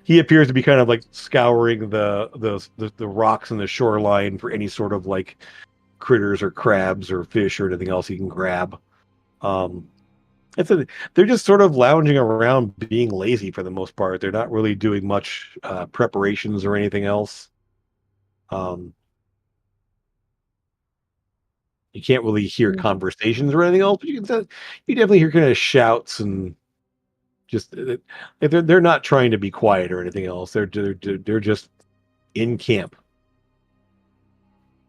He appears to be kind of like scouring the rocks in the shoreline for any sort of like critters or crabs or fish or anything else he can grab. Um, they're just sort of lounging around, being lazy for the most part. They're not really doing much preparations or anything else. Um, you can't really hear conversations or anything else, but you definitely hear kind of shouts and just they're not trying to be quiet or anything else. They're just in camp.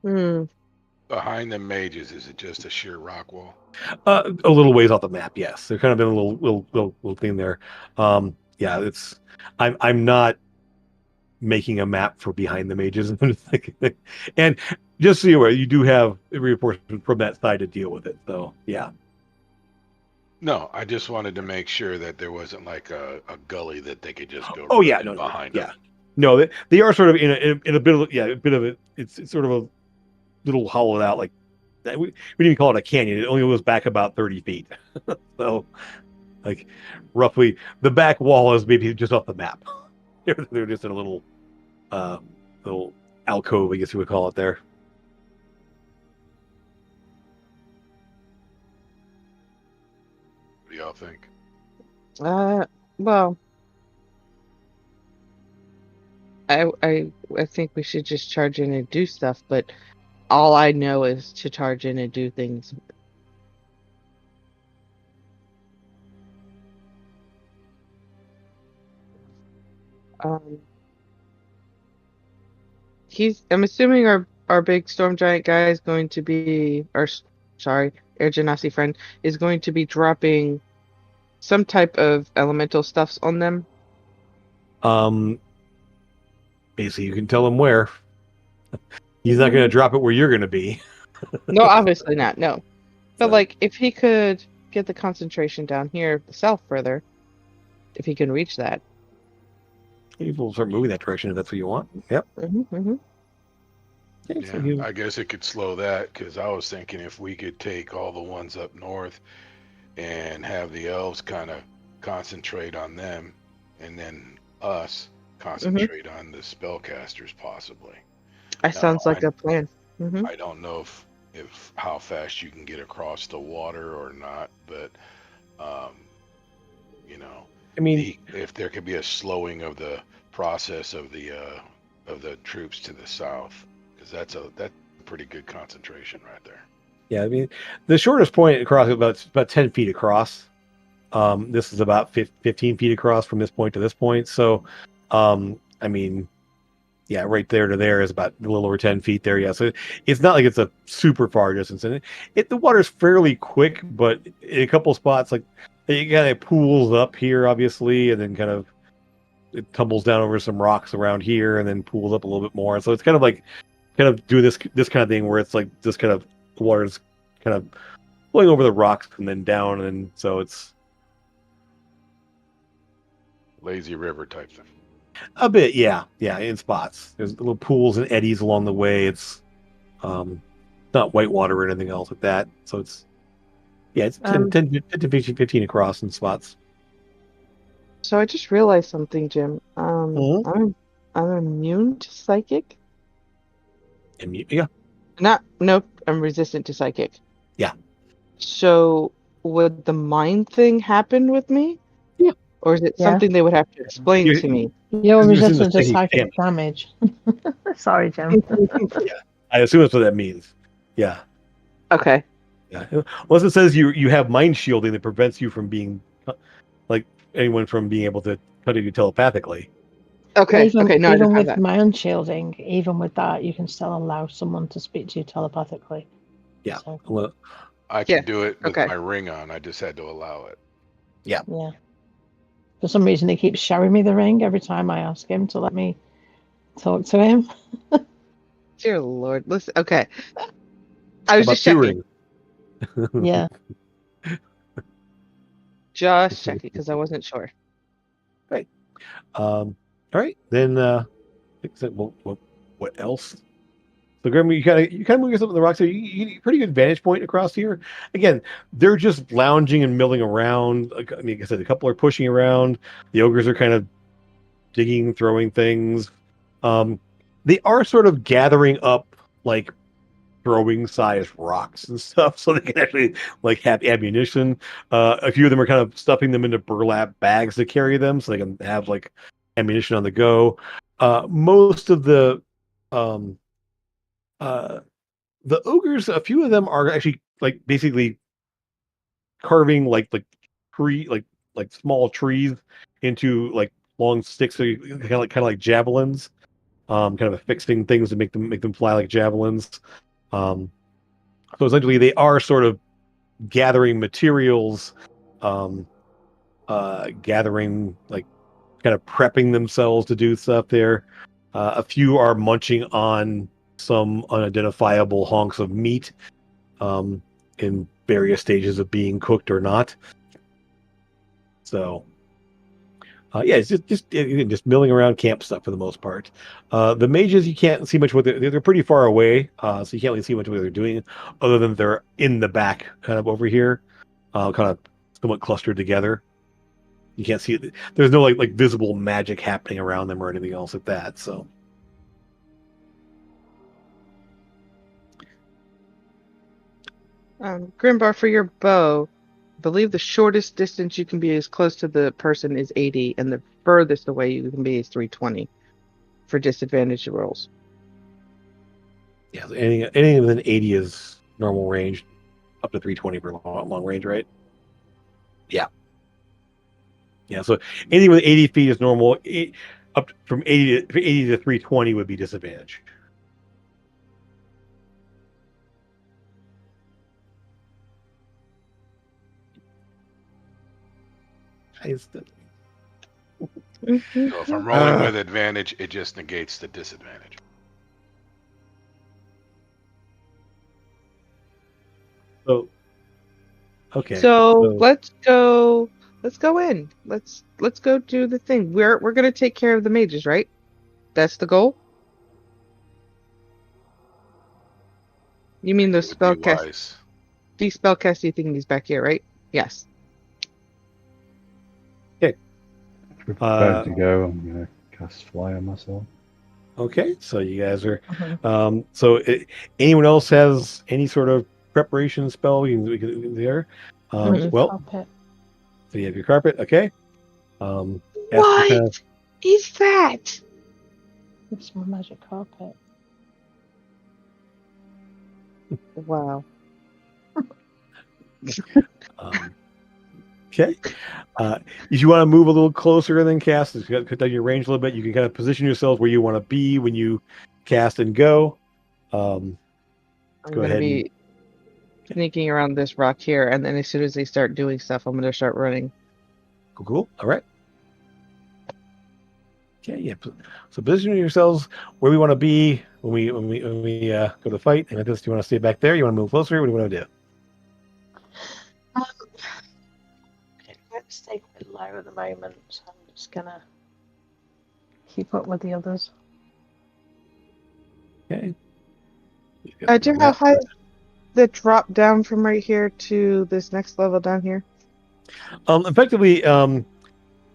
Hmm. Behind the mages, is it just a sheer rock wall? A little ways off the map, yes. They're kind of in a little thing there. Yeah, it's I'm not making a map for behind the mages, and just so you're aware, you do have reinforcements from that side to deal with it. So yeah. No, I just wanted to make sure that there wasn't like a gully that they could just go Oh yeah, running no, behind yeah, them. no, they are sort of in a bit of a bit of it. It's sort of a little hollowed out like we didn't even call it a canyon. It only goes back about 30 feet. So like roughly the back wall is maybe just off the map. They're just in a uh little alcove, I guess you would call it there. What do y'all think? Well, I think we should just charge in and do stuff, but all I know is to charge in and do things. Um, I'm assuming our big storm giant guy is going to be, sorry, Air Genasi friend is going to be dropping some type of elemental stuffs on them. Um, basically, you can tell him where. He's not going to drop it where you're going to be. No, obviously not. No, but So, like if he could get the concentration down here south further, if he can reach that. we'll start moving that direction if that's what you want. Yep. Mm-hmm. Okay, so Yeah, I guess it could slow that because I was thinking if we could take all the ones up north and have the elves kind of concentrate on them, and then us concentrate on the spellcasters possibly. That Now, sounds like a plan. Mm-hmm. I don't know if how fast you can get across the water or not, but um, you know, I mean, if there could be a slowing of the process of the troops to the south, because that's a pretty good concentration right there. yeah, I mean, the shortest point across is about 10 feet across. This is about 15 feet across from this point to this point. So, I mean, yeah, right there to there is about a little over 10 feet there. Yeah, so it's not like it's a super far distance, and the water's fairly quick, but in a couple spots, like it kind of pools up here, obviously, and then kind of it tumbles down over some rocks around here, and then pools up a little bit more. So it's kind of doing this kind of thing where it's like this kind of the water's kind of flowing over the rocks and then down, and so it's Lazy river type thing. a bit, yeah, in spots. There's little pools and eddies along the way. It's not whitewater or anything else like that. So it's it's 10 to 15 across in spots. So I just realized something, Jim. Mhm. I'm immune to psychic. Yeah, Nope, I'm resistant to psychic. Yeah. So would the mind thing happen with me? Yeah. Or is it Yeah. something they would have to explain to me? You're Because you're resistant to psychic psychic damage. Sorry, Jim. I assume that's what that means. Yeah. Okay. Yeah. Unless it says you have mind shielding that prevents you from being like anyone from being able to cut you telepathically. Okay. Even, Okay. No, I even didn't have with that. mind shielding, even with that, you can still allow someone to speak to you telepathically. Yeah. So, Well, I Yeah, could do it with okay. my ring on. I just had to allow it. yeah. For some reason, he keeps showing me the ring every time I ask him to let me talk to him. Dear Lord. Listen. Okay. I was about just two checking. rings. Yeah. Just checking because I wasn't sure. Right. All right. Then what else? So Grim, you kind of move yourself in the rocks there. You get a pretty good vantage point across here. Again, they're just lounging and milling around. Like I said, a couple are pushing around. The ogres are kind of digging, throwing things. They are sort of gathering up like throwing sized rocks and stuff so they can actually like have ammunition. A few of them are kind of stuffing them into burlap bags to carry them so they can have like ammunition on the go. Most of um uh the ogres, a few of them are actually like basically carving tree like small trees into like long sticks, so kind of like javelins, kind of affixing things to make them fly like javelins. Um, so essentially, they are sort of gathering materials, um, gathering like kind of prepping themselves to do stuff there. A few are munching on some unidentifiable honks of meat, in various stages of being cooked or not. So, yeah, it's just milling around camp stuff for the most part. The mages, you can't see much what they're pretty far away, so you can't really see much what they're doing, other than they're in the back, kind of over here, kind of somewhat clustered together. You can't see it. There's no like visible magic happening around them or anything else like that. So, Grimbar, for your bow, believe the shortest distance you can be as close to the person is 80, and the furthest away you can be is 320 for disadvantage rolls. Yeah, so anything within 80 is normal range, up to 320 for long range, right? Yeah. Yeah, so anything with 80 feet is normal. Up from 80 to 320 would be disadvantage. Mm-hmm. So if I'm rolling with advantage, it just negates the disadvantage. So, okay. So let's go. Let's go in. Let's go do the thing. We're gonna take care of the mages, right? That's the goal. You mean the It would be spellcast, wise. the spellcasty thingies back here, right? Yes. We're prepared to go. I'm going to cast fly on myself. Okay, so you guys are. Mhm. Anyone else has any sort of preparation spell we can there? Magic Well, carpet. so you have your carpet. Okay. Cast some kind of, What is that? It's my magic carpet. Wow. okay. If you want to move a little closer and then cast, cut down your range a little bit. You can kind of position yourself where you want to be when you cast and go. I'm Go gonna ahead and be sneaking around this rock here, and then as soon as they start doing stuff, I'm gonna start running. cool. All right. Okay, yeah. So position yourselves where we want to be when we go to fight. And this, do you want to stay back there? You want to move closer? What do you want to do? I'm going to stay quite low at the moment, so I'm just gonna keep up with the others. Okay. Do you know how high the drop down from right here to this next level down here? Effectively,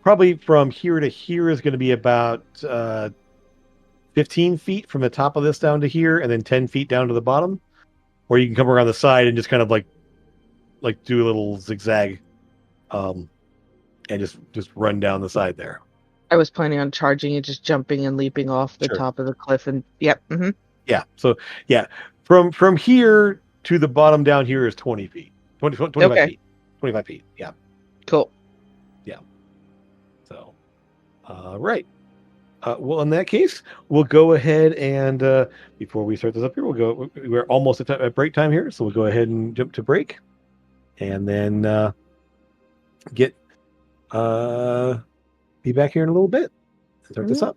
probably from here to here is going to be about 15 feet from the top of this down to here, and then 10 feet down to the bottom. Or you can come around the side and just kind of like do a little zigzag, and just run down the side there. I was planning on charging and just jumping and leaping off the Sure. top of the cliff, and yep. Mm-hmm. Yeah. So yeah, from here to the bottom down here is 20 feet, 25 Okay. feet, 25 feet. Yeah. Cool. So, right. Well, in that case, we'll go ahead and before we start this up here, we're almost at break time here, so we'll go ahead and jump to break, and then get be back here in a little bit and start this up.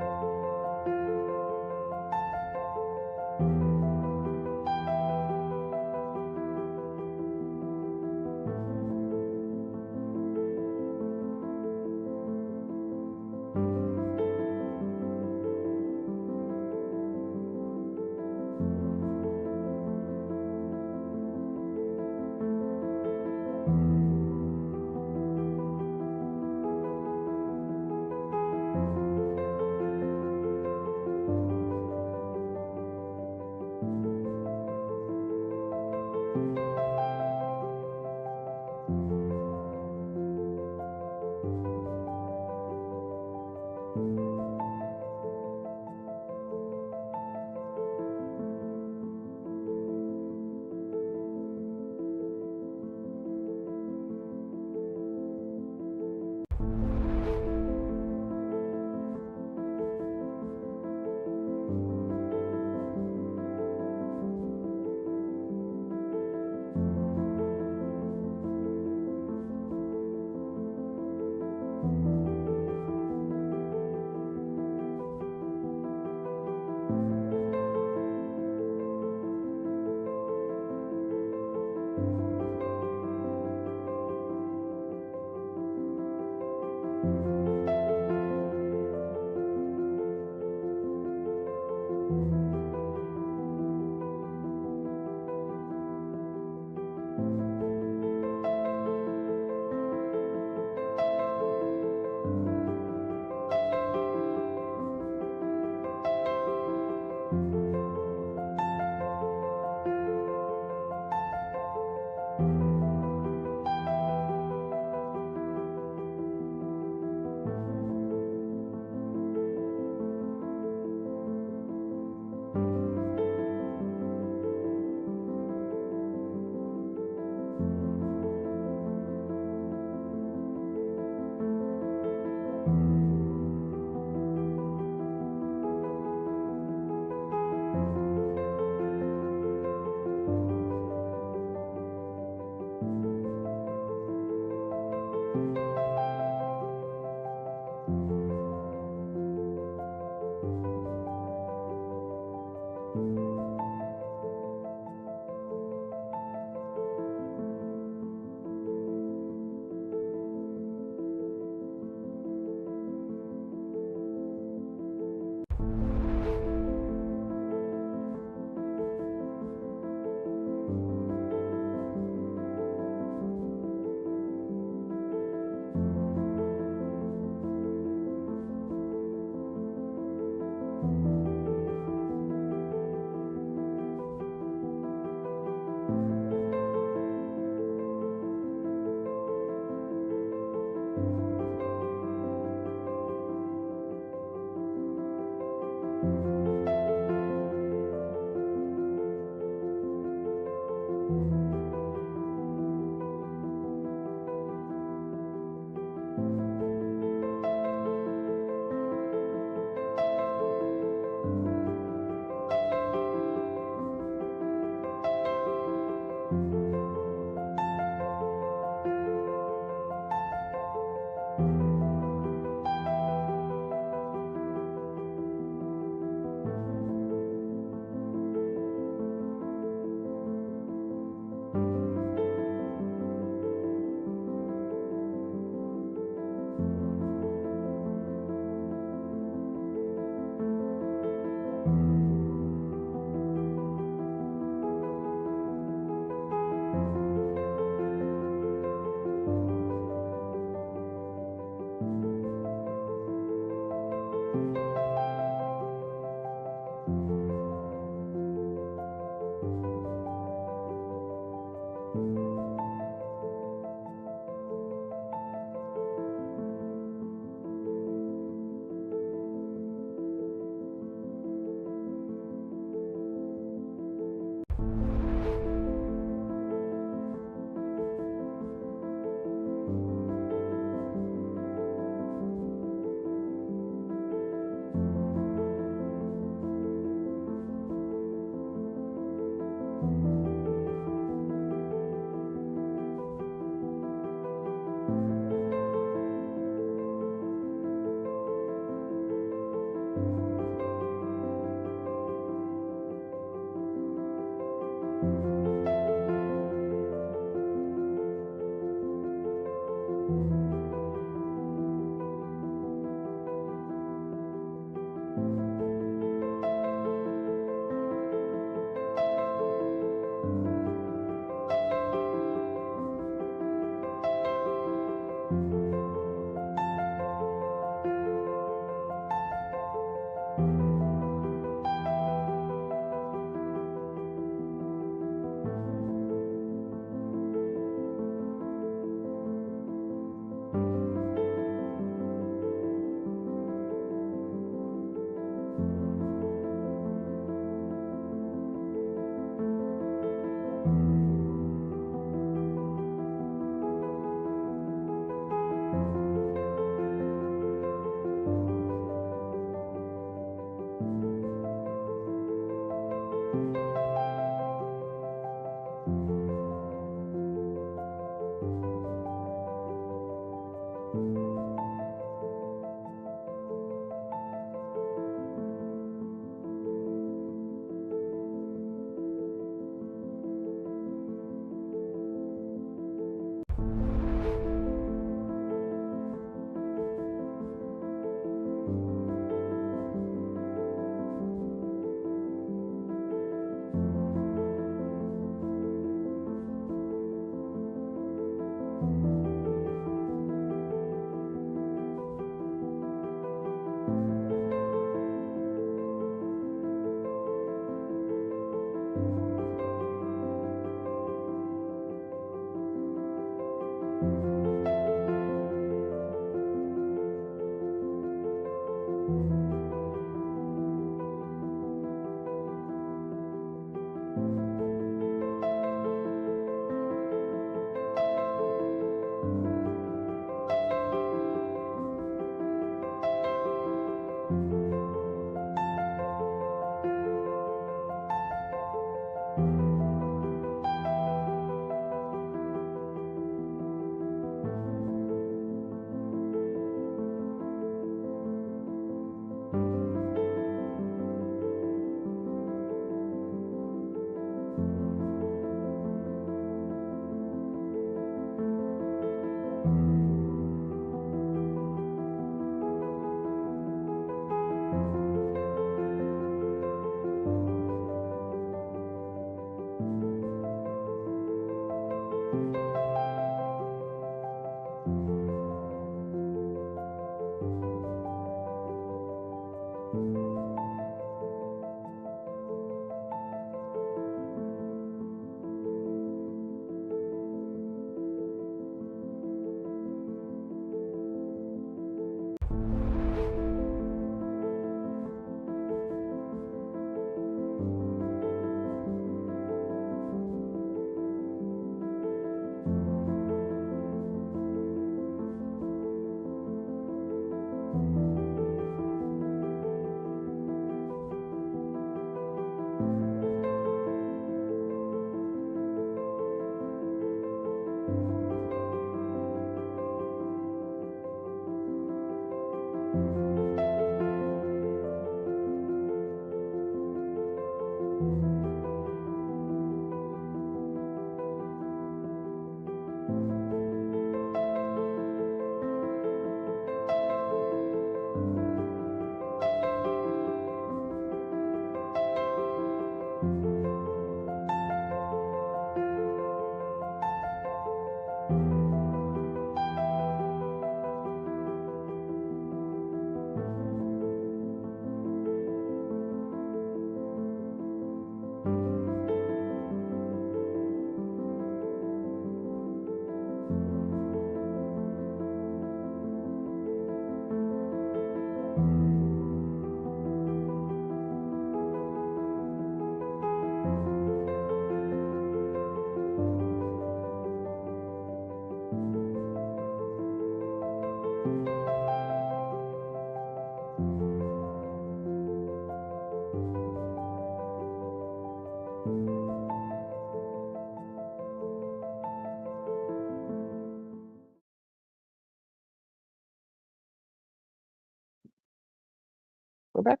We're back.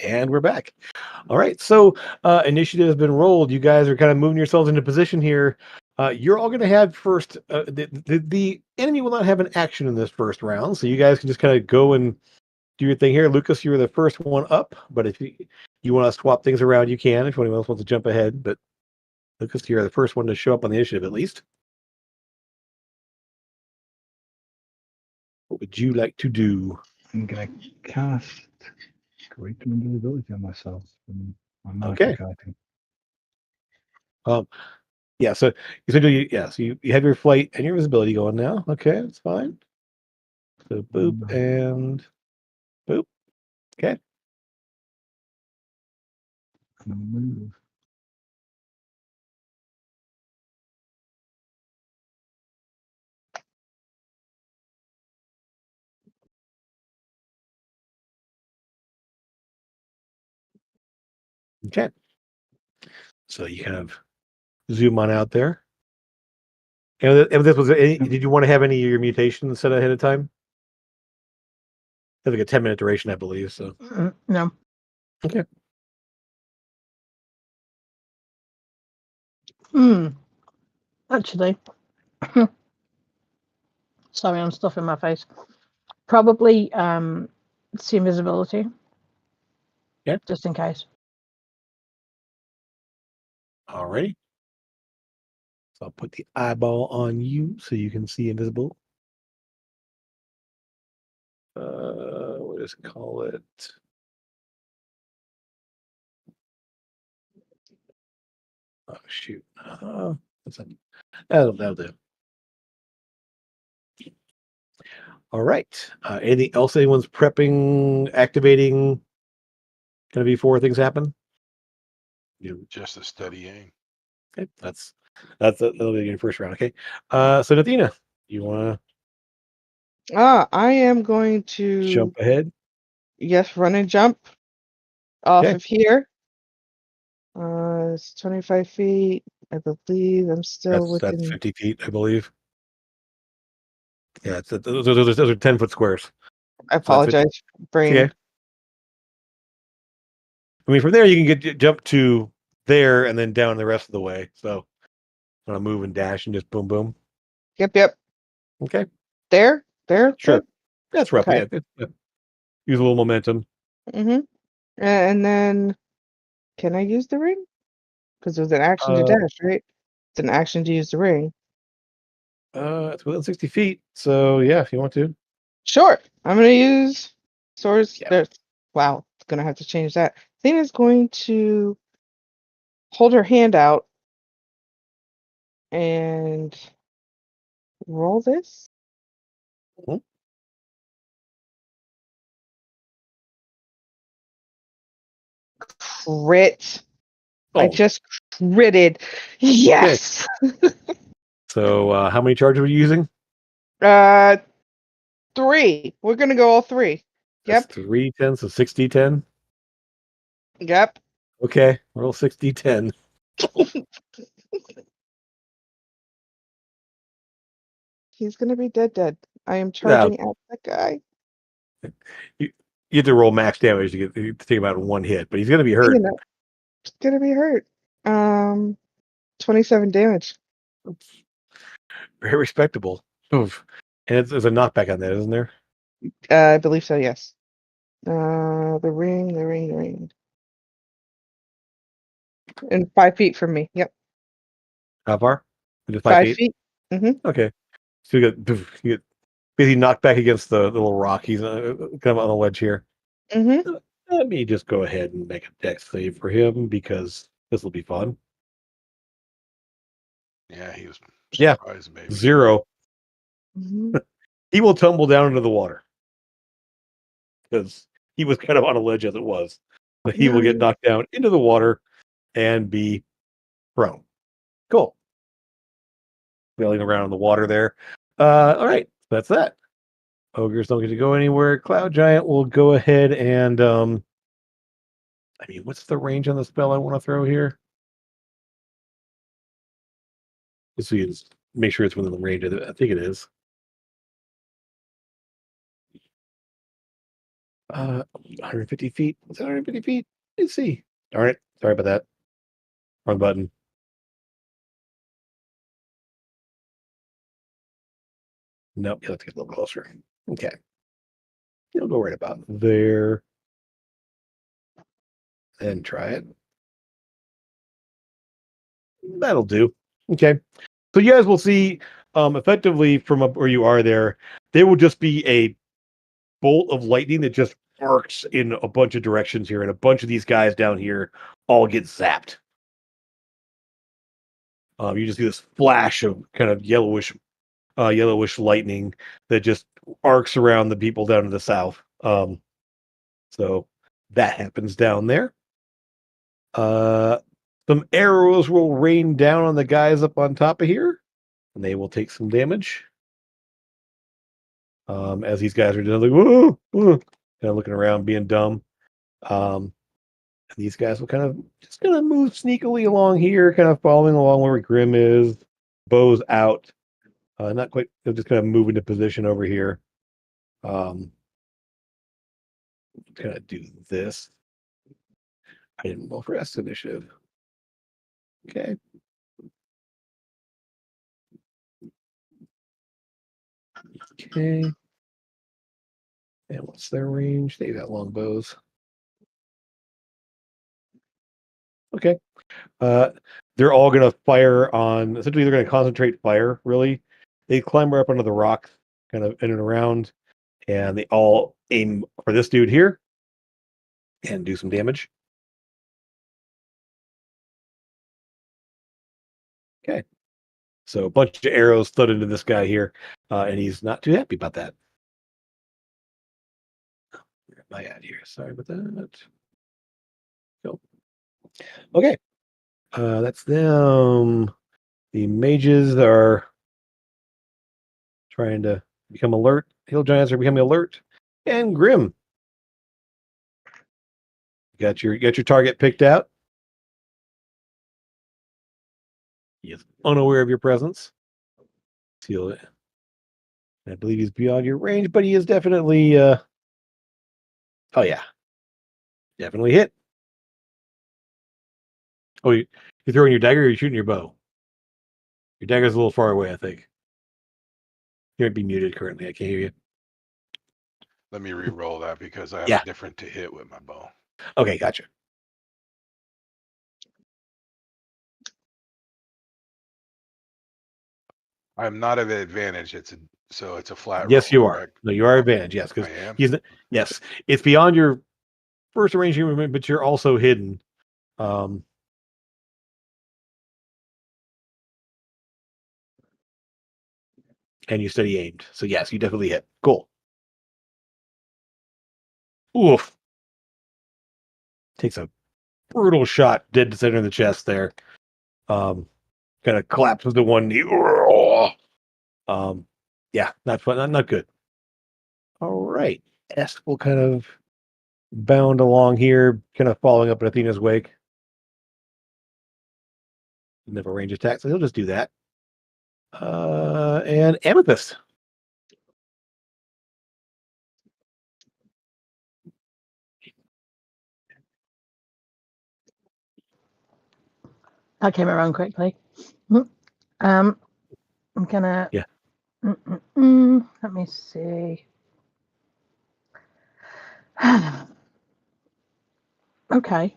And we're back. All right. So initiative has been rolled. You guys are kind of moving yourselves into position here. You're all going to have first. The enemy will not have an action in this first round, so you guys can just kind of go and do your thing here. Lucas, you're the first one up, but if you want to swap things around, you can. If anyone else wants to jump ahead, but Lucas, you're the first one to show up on the initiative, at least. What would you like to do? I'm gonna cast great invisibility on myself. And I'm Okay. magic item. Yeah. So you have your flight and your visibility going now. Okay, that's fine. So boop and boop. Okay. And I'll move. Okay. So you kind of zoom on out there. And if this was did you want to have any of your mutations set ahead of time? It's like a 10-minute duration, I believe. So No. okay. Actually, sorry, I'm stuffing my face. Probably see invisibility. Yeah. Just in case. Alrighty. So I'll put the eyeball on you so you can see invisible. What does it call it? Oh shoot. That'll do. All right. Anything else anyone's prepping, activating, gonna be before things happen? Just a steady aim. Okay, that'll be your first round. Okay. So Nathina, you wanna I am going to jump ahead? yes, run and jump off Okay. of here. It's 25 feet. I believe I'm still That's within. 50 feet, I believe. Yeah, those are 10-foot squares. I So that's 50. apologize, brain. Okay. I mean, from there you can jump to there and then down the rest of the way. So I'm gonna move and dash and just boom, boom. Yep. Okay, There. sure. That's roughly Okay. it. Yeah. Use a little momentum. Mm-hmm. And then, can I use the ring? Because it was an action to Uh, dash, right? It's an action to use the ring. it's within 60 feet. So yeah, if you want to. Sure. I'm gonna use swords. Yeah. There's wow. It's gonna have to change that. Athena's going to hold her hand out and roll this. Mhm. Crit. I Oh, just critted. okay. Yes. So how many charges were you using? 3. We're gonna go all 3. That's Yep. 3 10, so 6d10. Yep. Okay, roll 6d10. He's gonna be dead. I am Yeah, charging at that guy. you, you have to roll max damage to take about one hit, but he's gonna be hurt. You know, he's gonna be hurt. 27 damage. Very respectable. Oof. And there's a knockback on that, isn't there? I believe so. Yes. The ring. And 5 feet from me. Yep. How far? Just 5 5 feet. feet. Mm-hmm. Okay. So you get basically knocked back against the little rock. He's kind of on the ledge here. Mm-hmm. Let me just go ahead and make a dex save for him because this will be fun. Yeah, he was Yeah. surprised, maybe. 0. Mm-hmm. He will tumble down into the water because he was kind of on a ledge as it was. But he will get knocked down into the water and be prone. Cool. Sailing around in the water there. All right. That's that. Ogres don't get to go anywhere. Cloud Giant will go ahead and I mean, what's the range on the spell I want to throw here? Just so you just make sure it's within the range of it. I think it is. 150 feet. Is that 150 feet? Let's see. Darn it. Sorry about that. Wrong button. Nope. Yeah, let's get a little closer. Okay. You'll go right about there. And try it. That'll do. Okay. So you guys will see effectively from up where you are there will just be a bolt of lightning that just arcs in a bunch of directions here, and a bunch of these guys down here all get zapped. You just see this flash of kind of yellowish lightning that just arcs around the people down to the south. So that happens down there. Some arrows will rain down on the guys up on top of here, and they will take some damage. As these guys are just like, whoa, whoa, kind of looking around, being dumb. And these guys will kind of move sneakily along here, kind of following along where Grim is. Bows out. Not quite. They'll just kind of move into position over here. Kind of do this. I didn't roll for S initiative. Okay. Okay. And what's their range? They got long bows. Okay. They're all going to fire on, essentially, they're going to concentrate fire, really. They climber up under the rocks, kind of in and around, and they all aim for this dude here and do some damage. Okay. So a bunch of arrows thud into this guy here, and he's not too happy about that. Where am I at here? Sorry about that. Go. Okay. That's them. The mages are trying to become alert. Hill giants are becoming alert. And Grim. You got your target picked out. He is unaware of your presence. Seal it. I believe he's beyond your range, but he is definitely oh yeah. Definitely hit. Oh, you're throwing your dagger or you're shooting your bow? Your dagger's a little far away, I think. You might be muted currently. I can't hear you. Let me re-roll that because I have Yeah. a different to hit with my bow. Okay, gotcha. I'm not at an advantage. It's a flat Yes, roll, you are. correct? No, you are advantage. Yes, because I am. yes, it's beyond your first range movement, but you're also hidden. And you steady aimed. So yes, you definitely hit. Cool. Oof. Takes a brutal shot dead to center of the chest there. Kind of collapses to one knee. Yeah, not fun, not good. All right. S will kind of bound along here, kind of following up in Athena's wake. Never range attack, so he'll just do that. And Amethyst. That came around quickly. I'm gonna. Yeah. Let me see. Okay.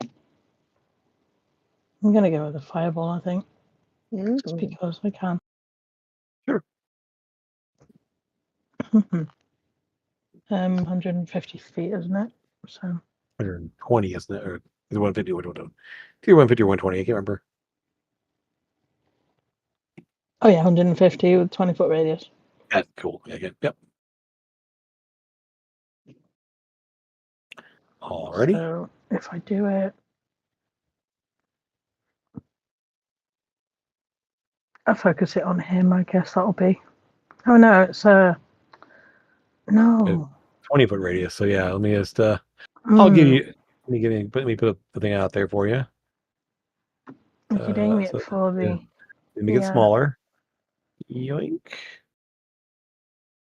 I'm gonna go with the fireball, I think. Just because I can. Sure. 150 feet, isn't it? So 120, isn't it? Or is it 150? What? Either 150 or 120. I can't remember. oh yeah, 150 with 20-foot radius. That's cool. Yeah, yep. Alrighty. So if I do it, I focus it on him. I guess that'll be. Oh no, it's no. 20-foot radius. So yeah, let me just I'll give you. Let me put the thing out there for you. You could aim it so, for the. yeah. Let me get smaller. Yoink.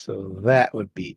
So that would be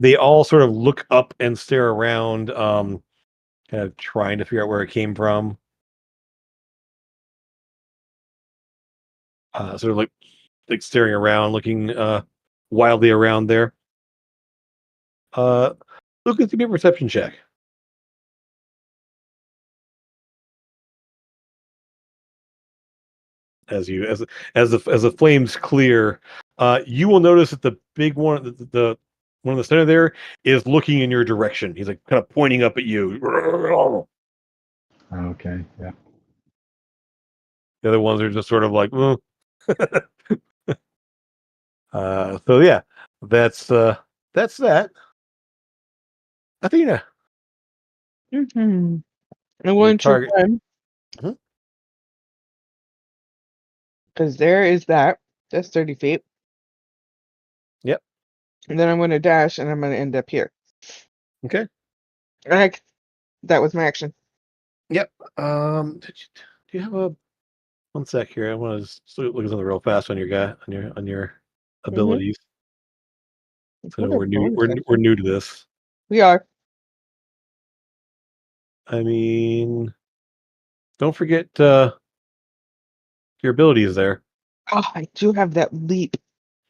They all sort of look up and stare around, kind of trying to figure out where it came from. Sort of like staring around, looking wildly around there. Lucas, give me a perception check. As the flames clear, you will notice that the big one, the one in the center there, is looking in your direction. He's like kind of pointing up at you. Okay, yeah. The other ones are just sort of like, so yeah, that's that. Athena, I'm your going to target. run Mhm. because there is that. That's 30 feet. Yep. And then I'm going to dash and I'm going to end up here. Okay. That was my action. Yep. Do you have a one sec here? I want to look at something real fast on your guy on your abilities. So What a we're new. bonus We're action. new to this. We are. I mean, don't forget your abilities there. Oh, I do have that leap.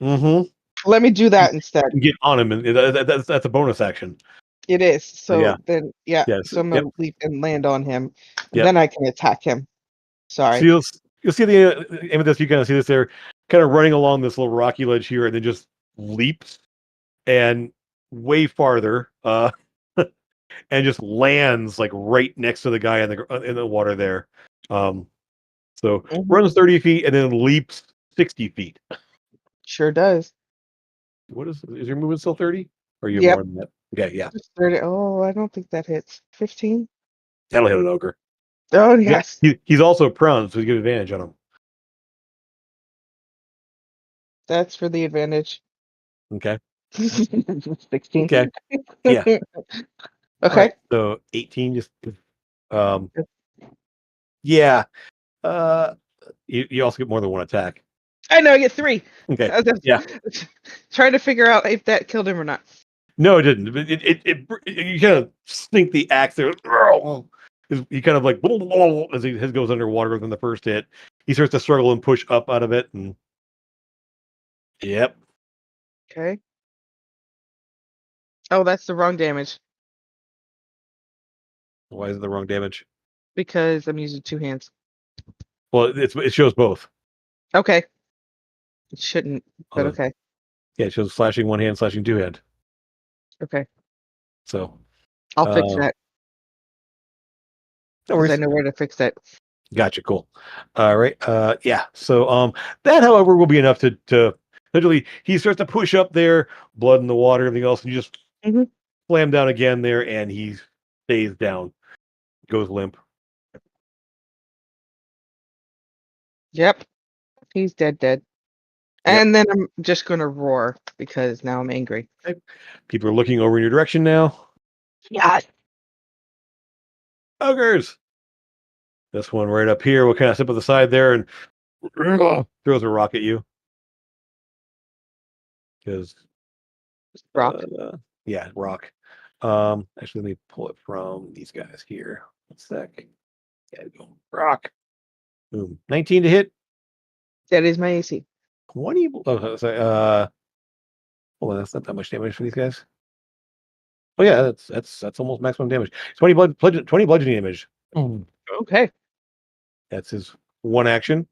Mm-hmm. Let me do that instead. You can get on him, and that's a bonus action. It is. So yeah. So then, yeah. Yes. So I'm Yep. going to leap and land on him. And Yep. then I can attack him. Sorry. So you'll see the aim of this. You kind of see this there, kind of running along this little rocky ledge here, and then just leaps and way farther, and just lands like right next to the guy in the water there. So Mhm. runs 30 feet and then leaps 60 feet. Sure does. What is your movement still 30? Or are you Yep. more than that? Okay, yeah. Just 30. Oh, I don't think that hits. 15? That'll hit an ogre. Oh, Yeah. yes. He's also prone, so you get advantage on him. That's for the advantage. Okay. 16. Okay. Yeah. Okay. All right. So 18 just yeah. You also get more than one attack. I know, I get 3. Okay. I was Yeah. trying to figure out if that killed him or not. No, it didn't. You kind of sink the axe there. He kind of like as he goes underwater within the first hit. He starts to struggle and push up out of it, and yep. Okay. Oh, that's the wrong damage Why is it the wrong damage? because I'm using 2 hands. Well, it shows both. Okay. It shouldn't, but okay. Yeah, it shows slashing one hand, slashing two hand. Okay. So I'll fix that no because I worries. know where to fix that. Gotcha. Cool. All right. Yeah. So that, however, will be enough to literally he starts to push up there, blood in the water, everything else, and you just Mhm. slam down again there, and he stays down, goes limp. Yep. He's dead. Yep. And then I'm just going to roar because now I'm angry. Okay. People are looking over in your direction now. Yes. Ogres. This one right up here will kind of step to the side there and throws a rock at you. Because Rock. yeah, rock. Actually, let me pull it from these guys here. 1 sec. Yeah, go rock. Boom. 19 to hit. That is my AC. 20. Oh, sorry. Hold on, that's not that much damage for these guys. Oh yeah, that's almost maximum damage. 20 bludgeoning damage. Okay. That's his one action.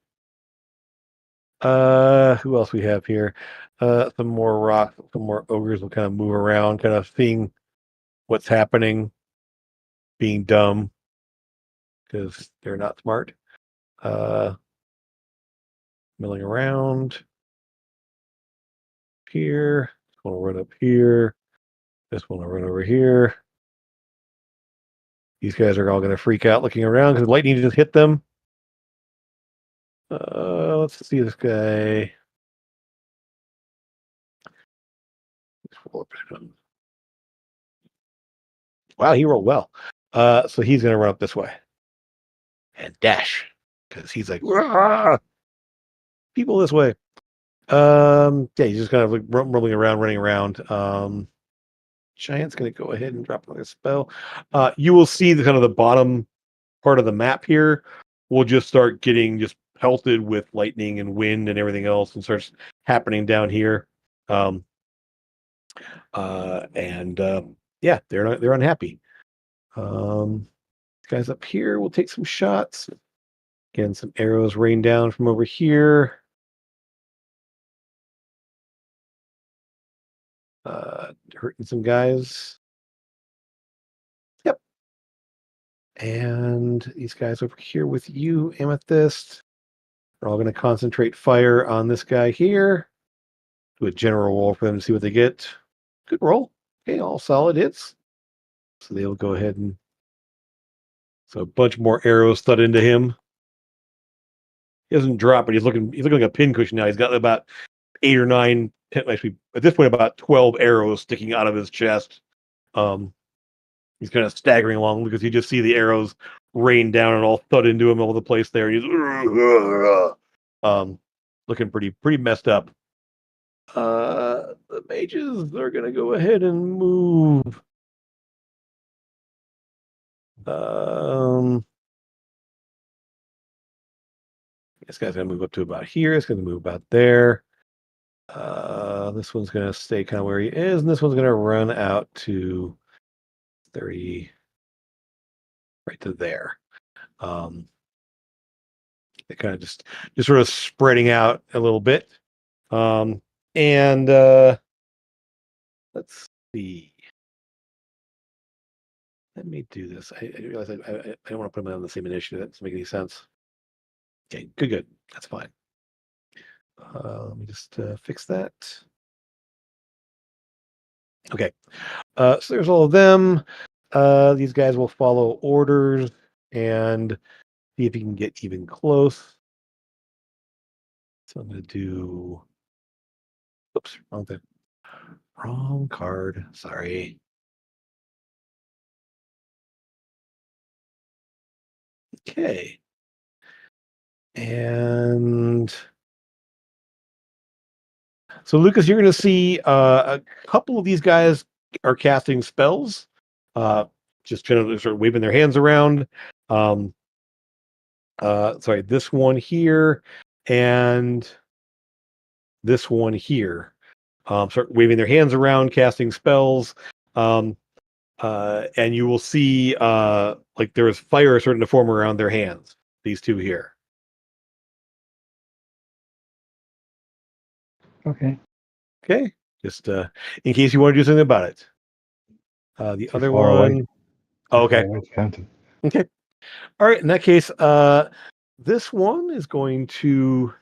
Who else we have here? Some more rock, some more ogres will kind of move around, kind of seeing what's happening, being dumb because they're not smart. Milling around here. This one will run up here. This one will run over here. These guys are all going to freak out looking around because lightning just hit them. Let's see this guy. Wow, he rolled well. So he's going to run up this way and dash because he's like, "Rah! People this way." Yeah, he's just kind of like rumbling around, running around. Giant's going to go ahead and drop another spell. You will see the kind of the bottom part of the map here will just start getting just pelted with lightning and wind and everything else, and starts happening down here. Um, and yeah, they're unhappy. Guys up here will take some shots. Again, some arrows rain down from over here. Hurting some guys. Yep. And these guys over here with you, Amethyst, are all going to concentrate fire on this guy here. Do a general roll for them to see what they get. Good roll. Okay, all solid hits. So they'll go ahead and so a bunch more arrows thud into him. He doesn't drop, but he's looking like a pincushion now. He's got about 8 or 9, 10, actually at this point about 12 arrows sticking out of his chest. He's kind of staggering along because you just see the arrows rain down and all thud into him all over the place there. He's looking pretty messed up. The mages are gonna go ahead and move. This guy's gonna move up to about here. It's gonna move about there. This one's gonna stay kind of where he is, and this one's gonna run out to 30, right to there. They kind of just sort of spreading out a little bit. And let's see. Let me do this. I realize I don't want to put them on the same initiative. That doesn't make any sense. Okay, good. That's fine. Let me just fix that. Okay. So there's all of them. These guys will follow orders and see if you can get even close. So I'm going to do. Oops, wrong thing. Wrong card. Sorry. Okay. And so, Lucas, you're going to see a couple of these guys are casting spells, just kind of sort of waving their hands around. Sorry, this one here and this one here. Start waving their hands around, casting spells. And you will see like there is fire starting to form around their hands. These two here. Okay. Okay, just in case you want to do something about it. The Too other far one. away. Oh, Too far okay. away to counter. Okay. All right. In that case, this one is going to.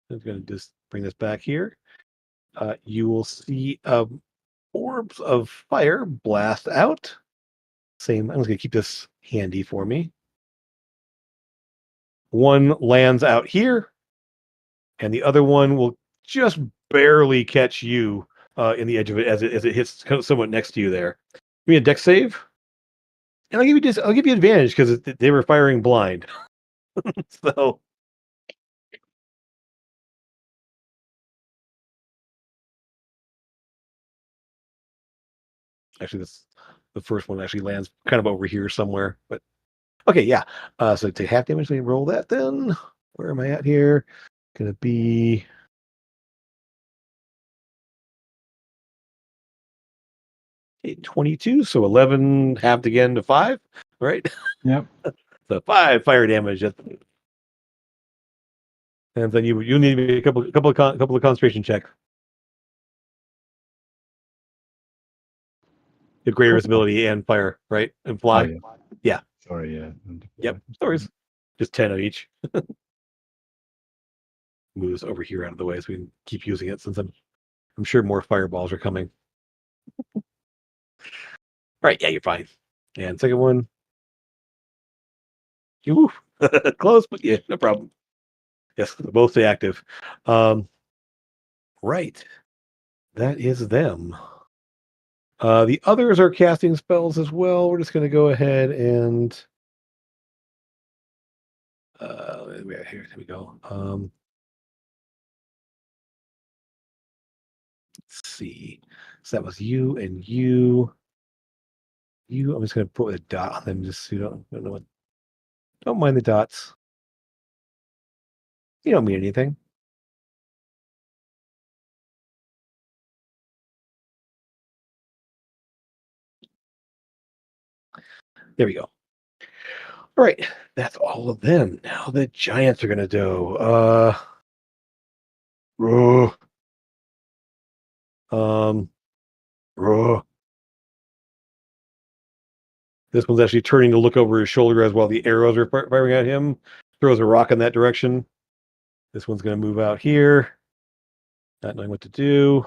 I'm going to just bring this back here. You will see orbs of fire blast out. Same. I'm just going to keep this handy for me. One lands out here, and the other one will just barely catch you in the edge of it as it hits kind of somewhat next to you there. Give me a dex save, and I'll give you advantage because they were firing blind. So actually, the first one actually lands kind of over here somewhere. But okay, yeah. So take half damage. Let me roll that then. Where am I at here? Gonna be 22, so 11 halved again to 5, right? Yep. So 5 fire damage. And then you need to be a couple of concentration checks. The greater visibility and fire, right? And fly. Oh, yeah. Yeah. Sorry, yeah. Yep. Stories. Just 10 of each. Moves over here out of the way so we can keep using it since I'm sure more fireballs are coming. All right, yeah, you're fine. And second one. Ooh, close, but yeah, no problem. Yes, both stay active. Right. That is them. The others are casting spells as well. We're just going to go ahead and here we go. Let's see. So that was you and you. You. I'm just gonna put a dot on them just so you don't know what. Don't mind the dots. You don't mean anything. There we go. All right, that's all of them. Now the giants are gonna do. Ruh, um, ruh. This one's actually turning to look over his shoulder as while the arrows are firing at him. Throws a rock in that direction. This one's gonna move out here, not knowing what to do.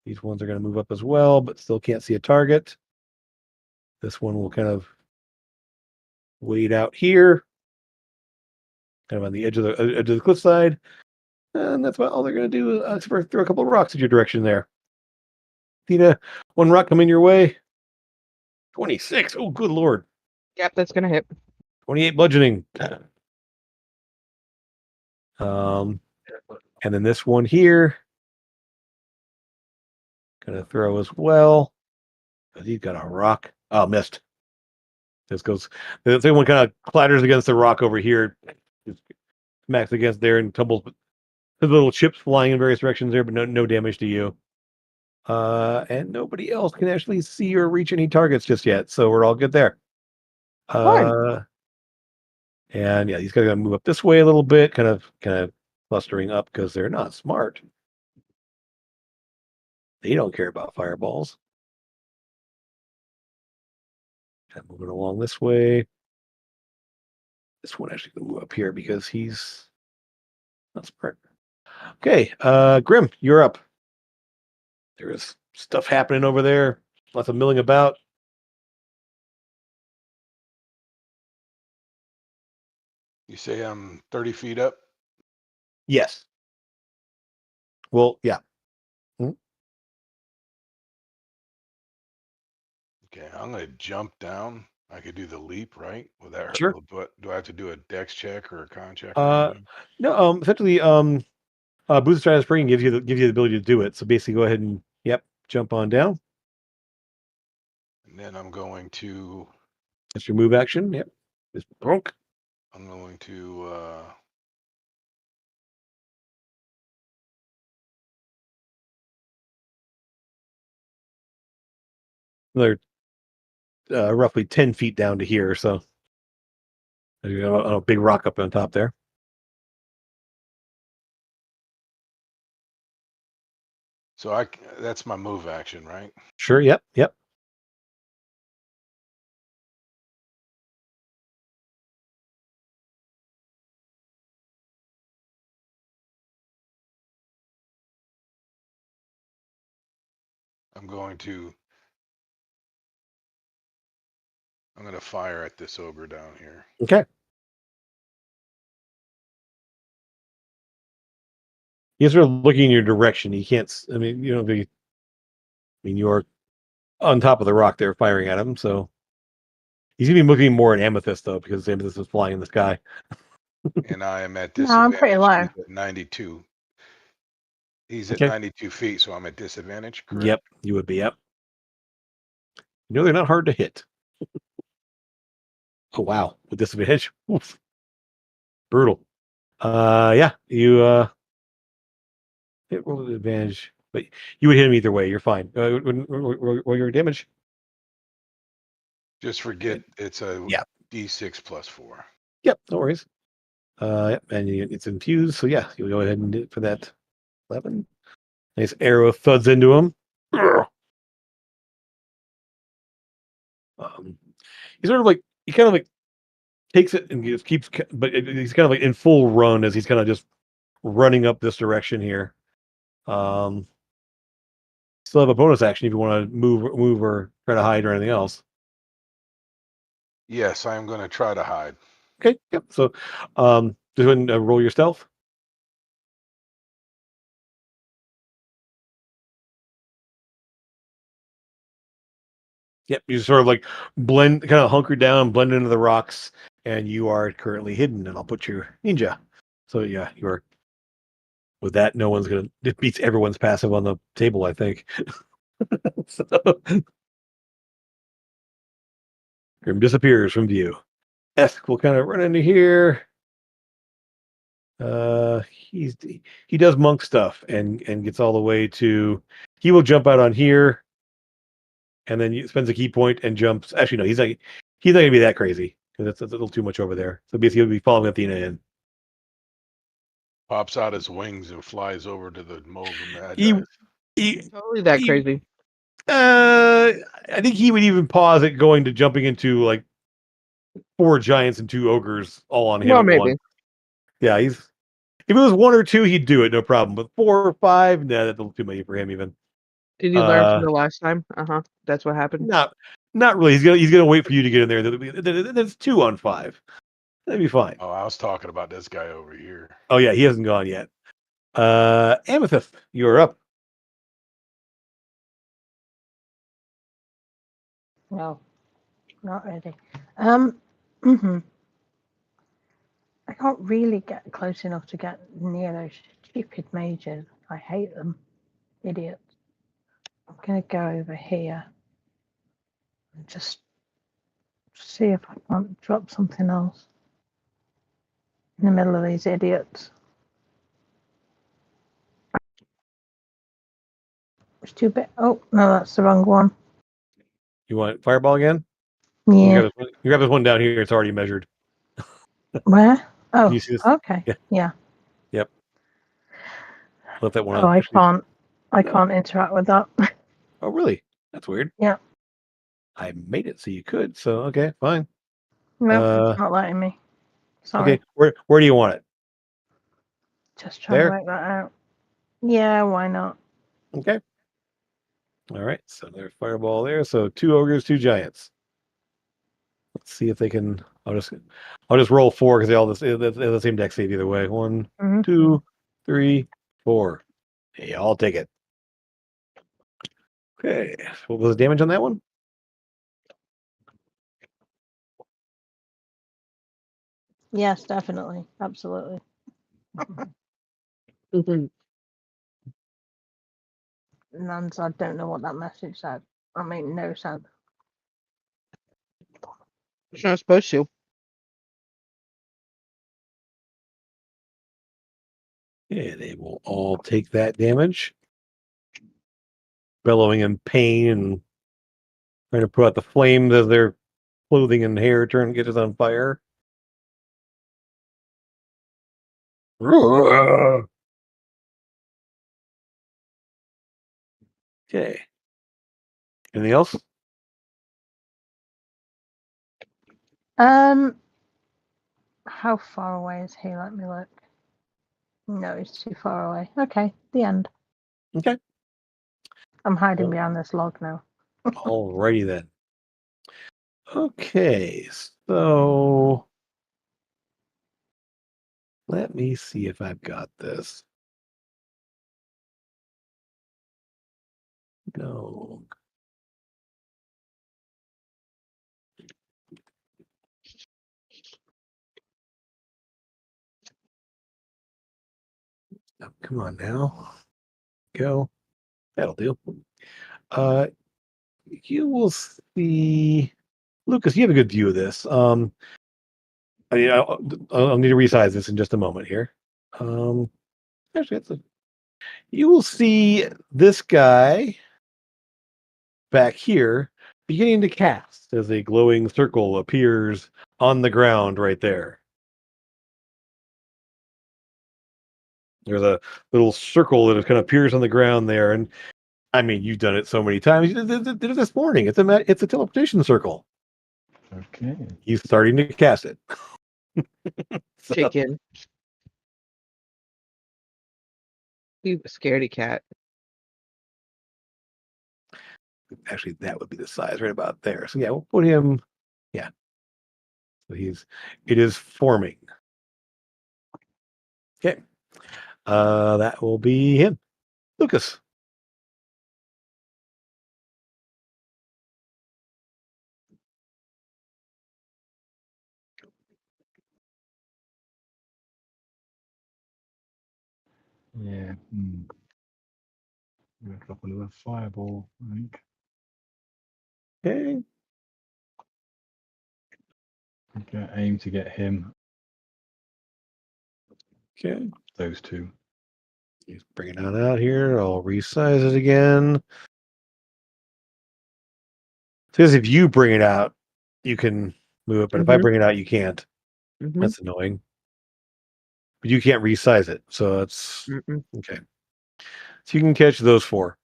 These ones are gonna move up as well, but still can't see a target. This one will kind of wait out here, kind of on the edge of the cliffside. And that's about all they're going to do. Throw a couple of rocks in your direction there. Tina, one rock coming your way. 26. Oh, good lord. Yep, that's gonna hit. 28 bludgeoning. And then this one here. Gonna throw as well. He's got a rock. Oh, missed. This goes. The same one kind of clatters against the rock over here. Just smacks against there and tumbles. There's little chips flying in various directions there, but no damage to you. And nobody else can actually see or reach any targets just yet, so we're all good there. And yeah, he's gonna move up this way a little bit, kind of clustering up because they're not smart. They don't care about fireballs. Kind of moving along this way. This one actually gonna move up here because he's not smart. Okay, Grim, you're up. There is stuff happening over there. Lots of milling about. You say I'm 30 feet up? Yes. Well, yeah. Okay, I'm gonna jump down. I could do the leap, right? Will that hurt? Sure. Do I have to do a dex check or a con check or Uh, anything? no. Essentially, Boost Strata Spring gives you the ability to do it. So basically, go ahead and jump on down. And then I'm going to That's your move action. Yep. Just bonk. I'm going to Another roughly 10 feet down to here. So there's a big rock up on top there. so that's my move action, right? Sure. Yep. I'm going to fire at this ogre down here. Okay. He's sort of looking in your direction. He can't. I mean, you know, you're on top of the rock there, firing at him. So he's gonna be looking more at Amethyst though, because Amethyst is flying in the sky. And I am at No, I'm disadvantage. pretty low. He's at 92. He's at Okay. 92 feet, so I'm at disadvantage, correct? Yep, you would be. Yep. You know they're not hard to hit. Oh wow, with disadvantage. Oof. Brutal. Yeah, you hit roll with advantage, but you would hit him either way. You're fine. Roll your damage. Just forget it's a Yeah. D6 plus 4. Yep, no worries. Yep, and it's infused, so yeah, you'll go ahead and do it for that 11. Nice arrow thuds into him. He sort of like he kind of like takes it and just keeps, but he's kind of like in full run as he's kind of just running up this direction here. Still have a bonus action if you want to move or try to hide or anything else. Yes, I am going to try to hide. Okay, yep. So, just go ahead and roll your stealth. Yep, you sort of like blend, kind of hunker down, blend into the rocks, and you are currently hidden. And I'll put your ninja. So yeah, you are With that, no one's gonna. It beats everyone's passive on the table, I think. So, Grim disappears from view. Esk will kind of run into here. He does monk stuff and gets all the way to. He will jump out on here, and then spends a key point and jumps. Actually, no, he's not gonna be that crazy because that's a little too much over there. So basically, he'll be following Athena in. Pops out his wings and flies over to the moles and He magi. he Totally that he- crazy. I think he would even pause at going to jumping into like 4 giants and 2 ogres all on him Well, at maybe. once. Yeah, if it was 1 or 2, he'd do it, no problem. But 4 or 5, nah, that's a little too many for him even. Did you learn from Uh, the last time? That's what happened. not really. He's gonna wait for you to get in there. That's 2 on 5. That'd be fine. Oh, I was talking about this guy over here. Oh yeah, he hasn't gone yet. Amethyst, you're up. No, not really. Mhm. I can't really get close enough to get near those stupid mages. I hate them. Idiots. I'm going to go over here and just see if I can't drop something else in the middle of these idiots. It's too big. Oh, no, that's the wrong one. You want fireball again? Yeah. You grab this one down here. It's already measured. Where? Can Oh, you see this? okay. Yeah. Yeah. Yep. Let that one Oh, on. I can't interact with that. Oh, really? That's weird. Yeah. I made it so you could. So okay, fine. No, it's not letting me. Sorry. Okay, where do you want it? Just trying There? to work that out. Yeah, why not? Okay. All right. So there's fireball there. So 2 ogres, 2 giants. Let's see if they can. I'll just roll 4 because they have the same deck save either way. 1, Mhm. 2, 3, 4. Hey, I'll take it. Okay. What was the damage on that one? Yes, definitely. Absolutely. Nans, I don't know what that message said. I mean, no sense. It's not supposed to. Yeah, they will all take that damage. Bellowing in pain and trying to put out the flames as their clothing and hair get us on fire. Okay. Anything else? How far away is he? Let me look. No, he's too far away. Okay, the end. Okay. I'm hiding behind this log now. Alrighty then. Okay, so let me see if I've got this. No. Oh, come on now. Go. That'll do. Uh, you will see, Lucas. You have a good view of this. I'll need to resize this in just a moment here. Actually, you will see this guy back here beginning to cast as a glowing circle appears on the ground right there. There's a little circle that kind of appears on the ground there, and I mean, you've done it so many times. You did it this morning. It's a teleportation circle. Okay. He's starting to cast it. So, Chicken. You scaredy cat. actually, that would be the size right about there. So yeah, we'll put him. Yeah. So it is forming. Okay. That will be him. Lucas. Yeah. I'm gonna drop another fireball, I think. Okay. Aim to get him. Okay. Those two. He's bringing it out here. I'll resize it again. Because if you bring it out, you can move it. But if I bring it out, you can't. Mm-hmm. That's annoying. But you can't resize it. So that's okay. So you can catch those 4.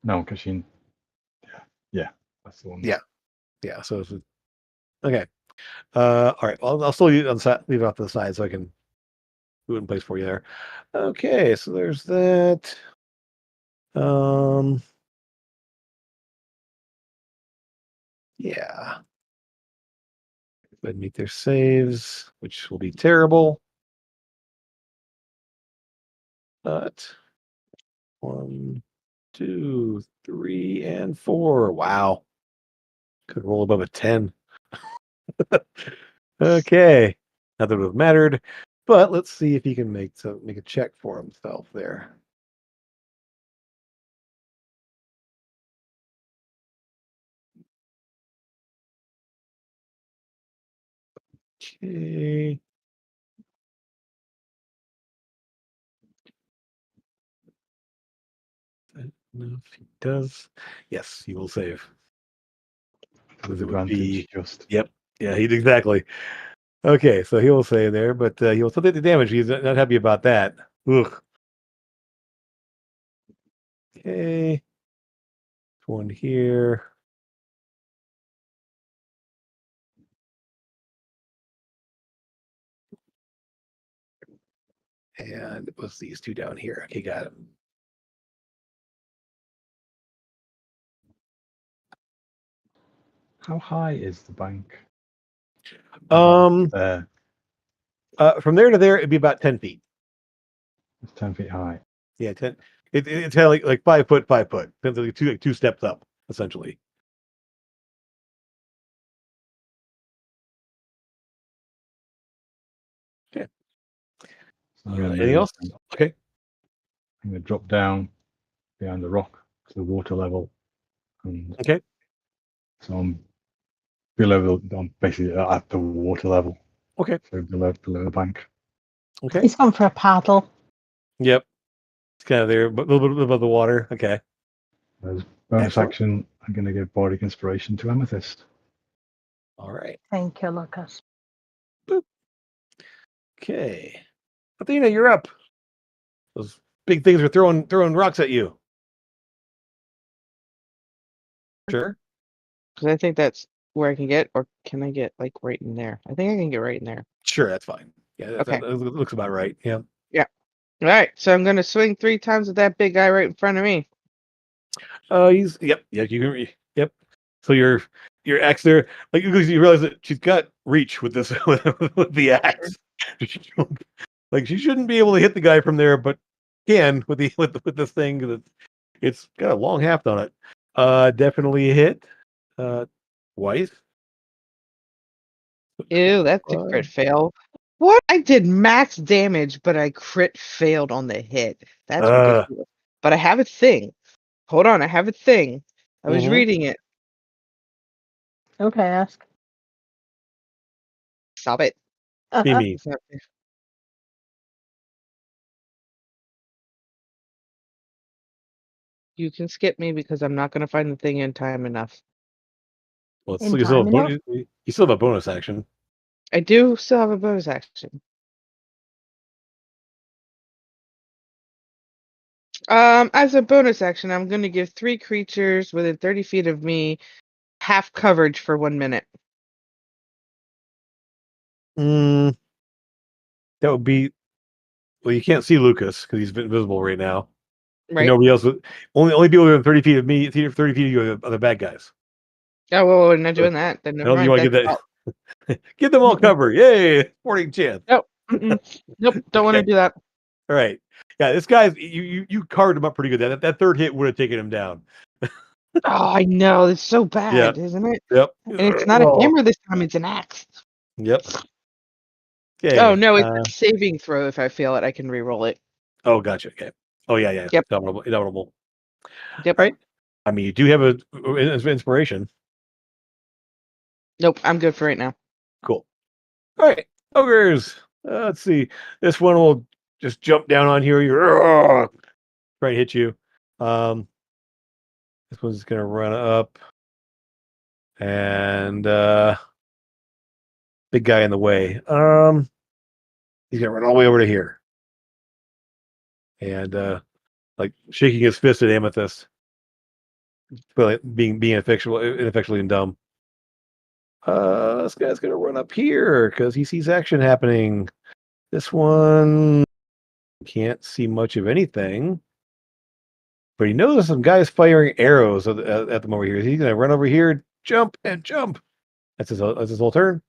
No, because she. Yeah, that's the one. Yeah. Yeah. So it's, okay. All right. Well, I'll still leave it off to the side so I can do it in place for you there. Okay. So there's that. Yeah. Go ahead and meet their saves, which will be terrible. But 1, 2, 3, and 4. Wow. Could roll above a 10. Okay. Not that it would have mattered, but let's see if he can make a check for himself there. Okay. I don't know if he does. Yes, he will save. With It would advantage, be. just. Yep. Yeah, he exactly. Okay, so he will save there, but he will still take the damage. He's not happy about that. Ugh. Okay. One here. And it was these 2 down here. Okay, got him. How high is the bank? There. From there to there, it'd be about 10 feet. It's 10 feet high. Yeah, 10. It's kind of like 5 foot, 5 foot. Depends on like 2 steps up, essentially. Okay. So I'm gonna Anything else? Okay. I'm going to drop down behind the rock to the water level. And Okay. so I'm basically at the water level. Okay. So below the bank. Okay. He's gone for a paddle. Yep. It's kind of there, but a little bit above the water. Okay. As bonus Excellent. action, I'm going to give Bardic Inspiration to Amethyst. All right. Thank you, Lucas. Boop. Okay. Athena, you're up. Those big things are throwing rocks at you. Sure. Because I think that's where I can get, or can I get like right in there? I think I can get right in there. Sure, that's fine. Yeah, Okay. that looks about right. Yeah. All right, so I'm gonna swing 3 times at that big guy right in front of me. He's yep. You can yep. So your axe there, like you realize that she's got reach with this with the axe. Like she shouldn't be able to hit the guy from there, but can with this thing because it's got a long haft on it. Definitely a hit. Twice. Ew, that's a crit fail. What? I did max damage, but I crit failed on the hit. That's ridiculous. But I have a thing. Hold on, I have a thing. I was reading it. Okay, ask. Stop it. Mimi. You can skip me because I'm not going to find the thing in time enough. Well, In you still time enough? you still have a bonus action. I do still have a bonus action. As a bonus action, I'm going to give 3 creatures within 30 feet of me half coverage for 1 minute. That would be. Well, you can't see Lucas because he's invisible right now. Right? And nobody else. Only people within 30 feet of me, 30 feet of you are the bad guys. Oh, well, we're not doing that. Then I never don't think you want to mind. get that. Give them all cover. Yay! Sporting chance. Nope. Nope. Don't want to Okay. do that. All right. Yeah, this guy's you carved him up pretty good. That third hit would have taken him down. Oh, I know. It's so bad, isn't it? Yep. And it's not a hammer this time, it's an axe. Yep. Okay. Oh, no, it's a saving throw. If I fail it, I can re-roll it. Oh, gotcha. Okay. Oh, yeah, yeah. Yep. Indomitable. Yep. All right. I mean, you do have a inspiration. Nope, I'm good for right now. Cool. All right, ogres. Let's see. This one will just jump down on you. You're try and hit you. This one's gonna run up, and big guy in the way. He's gonna run all the way over to here, and like shaking his fist at Amethyst, but being ineffectually and dumb. This guy's gonna run up here because he sees action happening. This one can't see much of anything, but he knows some guys firing arrows at them over here. He's gonna run over here, jump and jump. That's his whole turn.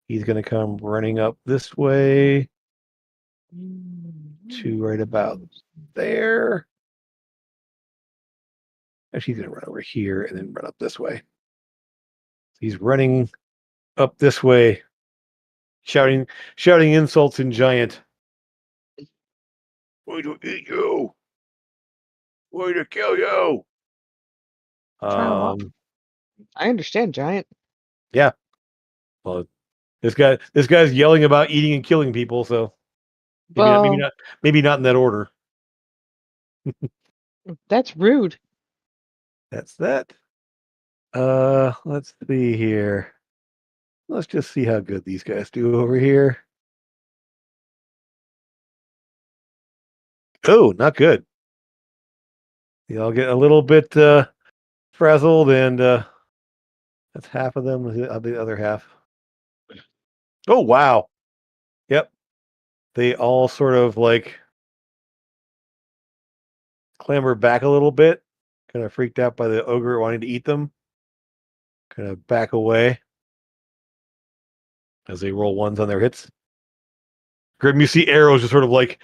He's gonna come running up this way to right about there. Actually, he's gonna run over here and then run up this way. He's running up this way, shouting insults in giant. Way to eat you! Way to kill you! Trying what? I understand, Giant. Yeah. Well, this guy's yelling about eating and killing people, so Well, maybe not in that order. that's rude. That's that. Let's see here. Let's just see how good these guys do over here. Oh, not good. They all get a little bit frazzled, and that's half of them. The other half. Oh, wow. Yep. They all sort of like clamber back a little bit, kind of freaked out by the ogre wanting to eat them. Kind of back away as they roll ones on their hits. Grim, you see arrows just sort of like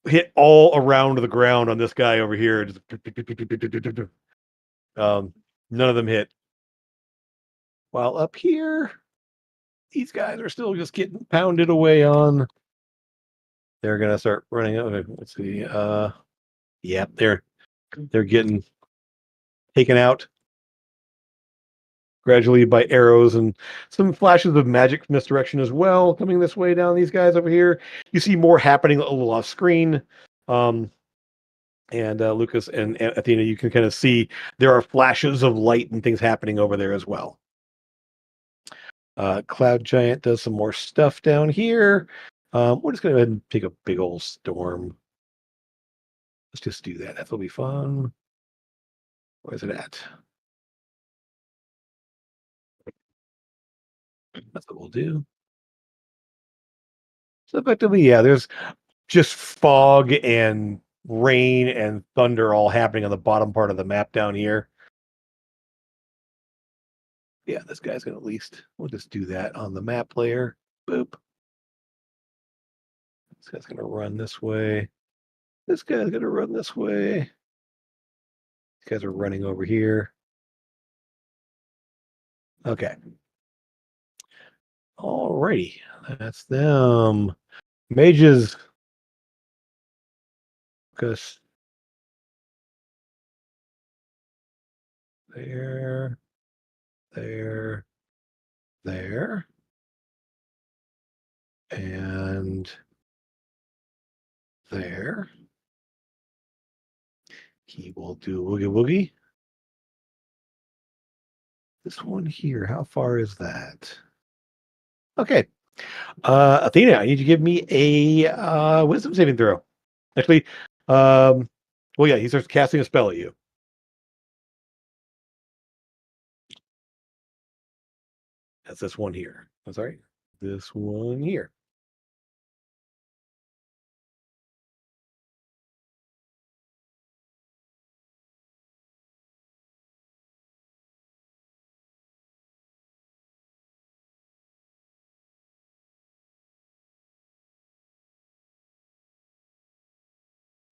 hit all around the ground on this guy over here. Just, none of them hit. While up here, these guys are still just getting pounded away on. They're gonna start running out. Let's see. Yeah, they're getting taken out gradually by arrows and some flashes of magic from this direction as well, coming this way down these guys over here. You see more happening a little off screen. And Lucas and Athena, you can kind of see there are flashes of light and things happening over there as well. Cloud Giant does some more stuff down here. We're just going to go ahead and take a big old storm. Let's just do that. That'll be fun. Where's it at? That's what we'll do. So effectively, yeah, there's just fog and rain and thunder all happening on the bottom part of the map down here. Yeah, this guy's gonna we'll just do that on the map layer. Boop. This guy's gonna run this way. This guy's gonna run this way. These guys are running over here. Okay. Alrighty. That's them. Mages. Because there, there, and there. He will do woogie woogie. This one here, how far is that? Okay. Athena, I need you to give me a wisdom saving throw. Actually, well, yeah, he starts casting a spell at you. That's this one here. I'm sorry. This one here.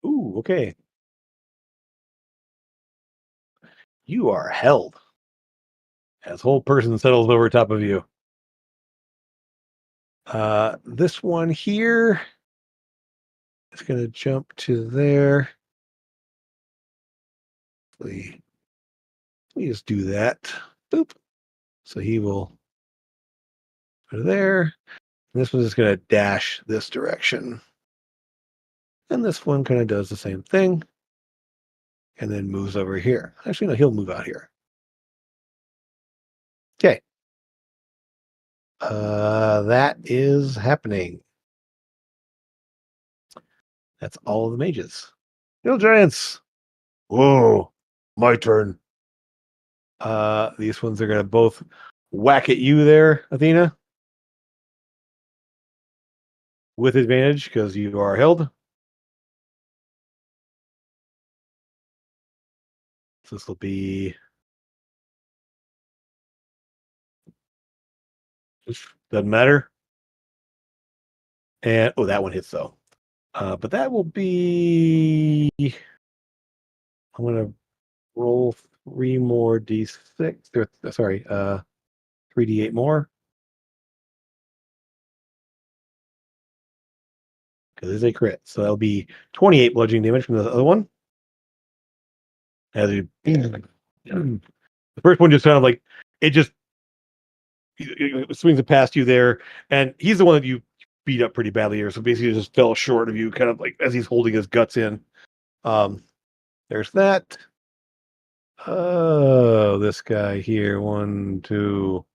Ooh, okay. You are held. As whole person settles over top of you. This one here It's going to jump to there. Let me just do that. Boop. So he will go to there. And this one's just going to dash this direction. And this one kind of does the same thing. And then moves over here. Actually, no, he'll move out here. Okay. That is happening. That's all of the mages. Hill giants. Whoa. My turn. These ones are going to both whack at you there, Athena. With advantage because you are held. So this will be. Doesn't matter. And that one hits though. But that will be. I'm gonna roll 3 more d6. Sorry, 3d8 more. Because it's a crit. So that'll be 28 bludgeoning damage from the other one. As you, the first one just sounded like it just it swings it past you there, and he's the one that you beat up pretty badly here. So basically, it just fell short of you, kind of like as he's holding his guts in. There's that. Oh, this guy here. 1, 2.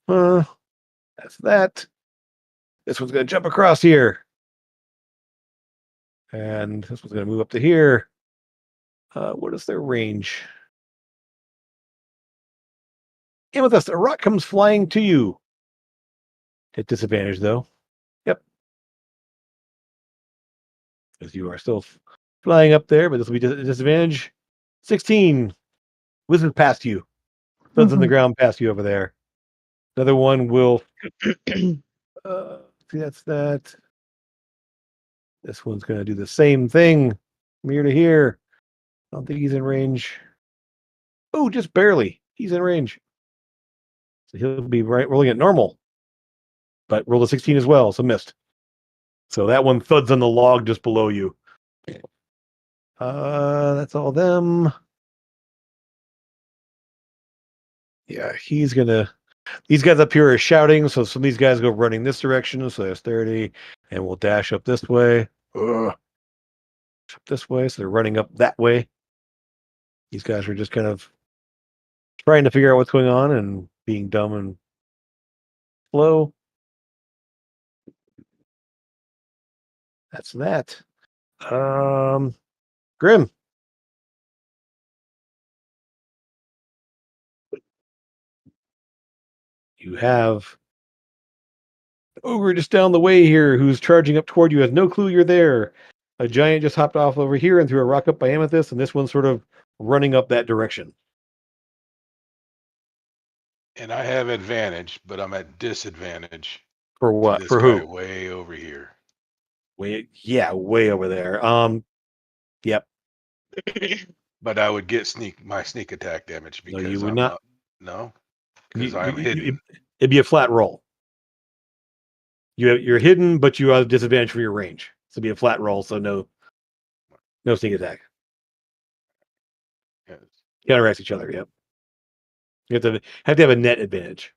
That's that. This one's gonna jump across here, and this one's gonna move up to here. What is their range? Amethyst, a rock comes flying to you. At disadvantage, though. Yep. Because you are still flying up there, but this will be a disadvantage. 16. Whizzes past you. Thuds on the ground past you over there. Another one will. See, that's that. This one's going to do the same thing. From here to here. I don't think he's in range. Oh, just barely. He's in range. So he'll be rolling at normal. But roll a 16 as well, so missed. So that one thuds on the log just below you. That's all them. Yeah, these guys up here are shouting, so some of these guys go running this direction, so there's 30, and we'll dash up this way. Up this way, so they're running up that way. These guys are just kind of trying to figure out what's going on and being dumb and slow. That's that. Grim. You have ogre just down the way here who's charging up toward you, has no clue you're there. A giant just hopped off over here and threw a rock up by Amethyst, and this one's sort of running up that direction. And I have advantage, but I'm at disadvantage. For what? This For guy who? way over here. Way over there. Yep. But I would get my sneak attack damage No, because you would I'm not. No, because I'm hidden. It'd be a flat roll. You're hidden, but you have disadvantage for your range. So it'd be a flat roll, so no sneak attack. Yes. Counteracts each other. Yep. You have to have a net advantage.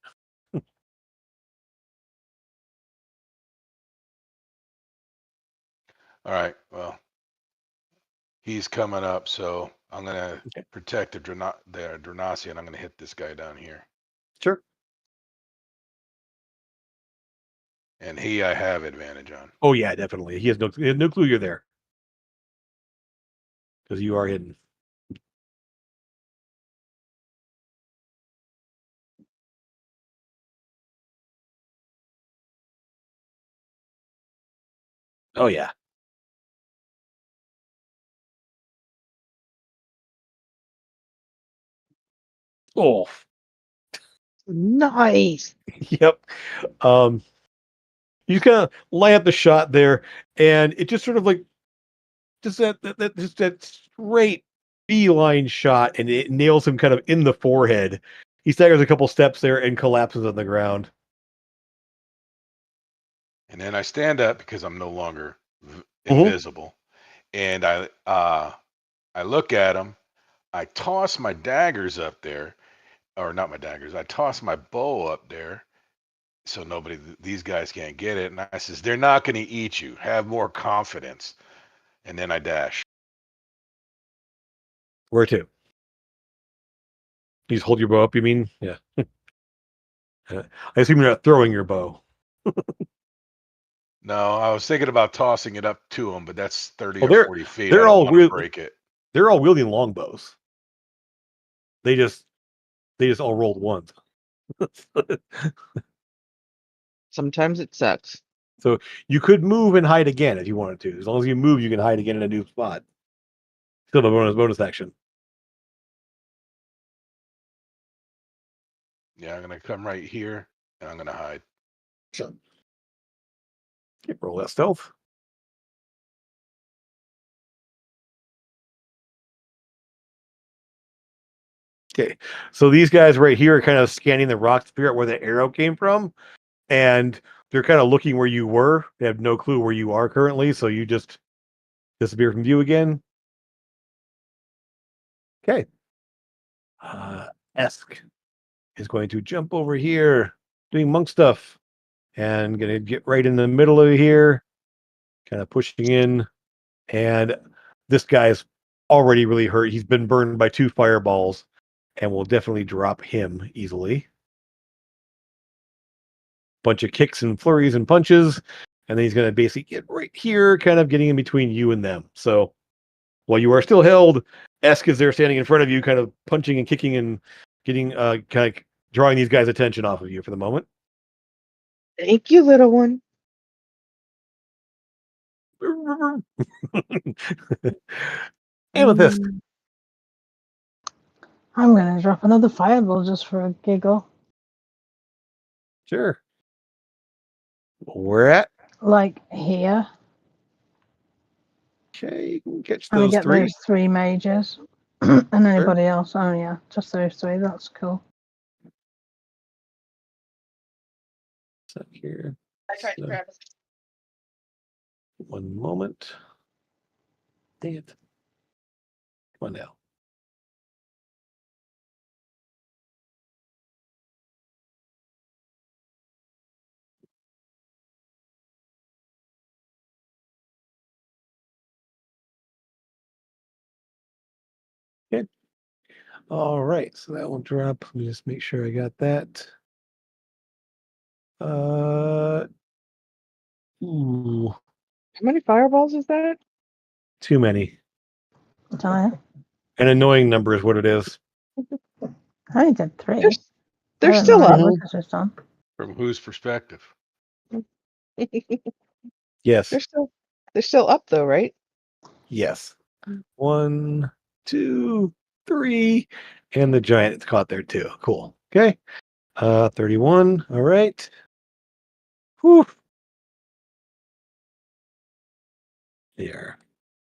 All right. Well, he's coming up, so I'm gonna protect the Dranasi, and I'm gonna hit this guy down here. Sure. And I have advantage on. Oh yeah, definitely. He has no clue you're there because you are hidden. Oh yeah. Oh. Nice. Yep. You kind of lay up the shot there, and it just sort of like just that straight beeline shot, and it nails him kind of in the forehead. He staggers a couple steps there and collapses on the ground. And then I stand up because I'm no longer invisible, and I look at him. I toss my daggers up there, or not my daggers. I toss my bow up there, so these guys can't get it. And I says, they're not going to eat you. Have more confidence. And then I dash. Where to? You just hold your bow up, you mean? Yeah. I assume you're not throwing your bow. No, I was thinking about tossing it up to them, but that's 30 Oh, or 40 feet. I they're don't all want to break it. they're all wielding longbows. They just all rolled ones. Sometimes it sucks. So you could move and hide again if you wanted to. As long as you move, you can hide again in a new spot. Still a bonus action. Yeah, I'm gonna come right here and I'm gonna hide. Sure. Okay, roll that stealth. Okay, so these guys right here are kind of scanning the rock to figure out where the arrow came from, and they're kind of looking where you were. They have no clue where you are currently, so you just disappear from view again. Okay. Esk is going to jump over here, doing monk stuff, and gonna get right in the middle of here, kind of pushing in. And this guy's already really hurt. He's been burned by 2 fireballs, and will definitely drop him easily. Bunch of kicks and flurries and punches, and then he's going to basically get right here, kind of getting in between you and them. So while you are still held, Esk is there standing in front of you, kind of punching and kicking and getting kind of drawing these guys' attention off of you for the moment. Thank you, little one. Amethyst. I'm gonna drop another fireball just for a giggle. Sure. Where at? Like here. Okay, you can catch And I those get 3. those 3 mages. And anybody else. Oh yeah, just those 3. That's cool. Up here. I tried to So, grab it. one moment. Dang it. Come on now. Okay. All right. So that will drop. Let me just make sure I got that. Ooh, How many fireballs is that? too many. I don't know. An annoying number is what it is. I only did 3. They're, I they're don't still know up. what Lucas has done. From whose perspective? Yes. They're still up though, right? Yes. 1, 2, 3. And the giant is caught there too. Cool. Okay. 31. All right. Whew. There.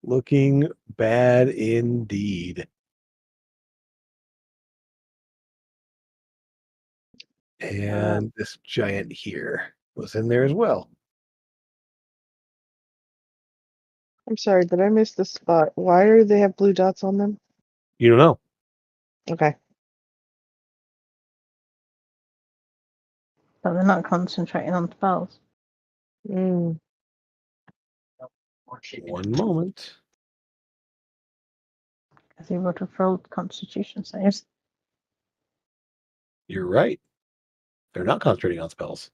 Looking bad indeed. And this giant here was in there as well. I'm sorry, did I miss the spot? Why do they have blue dots on them? You don't know. Okay. But they're not concentrating on spells. Mm. One moment. Because he would have rolled constitution saves. You're right. They're not concentrating on spells.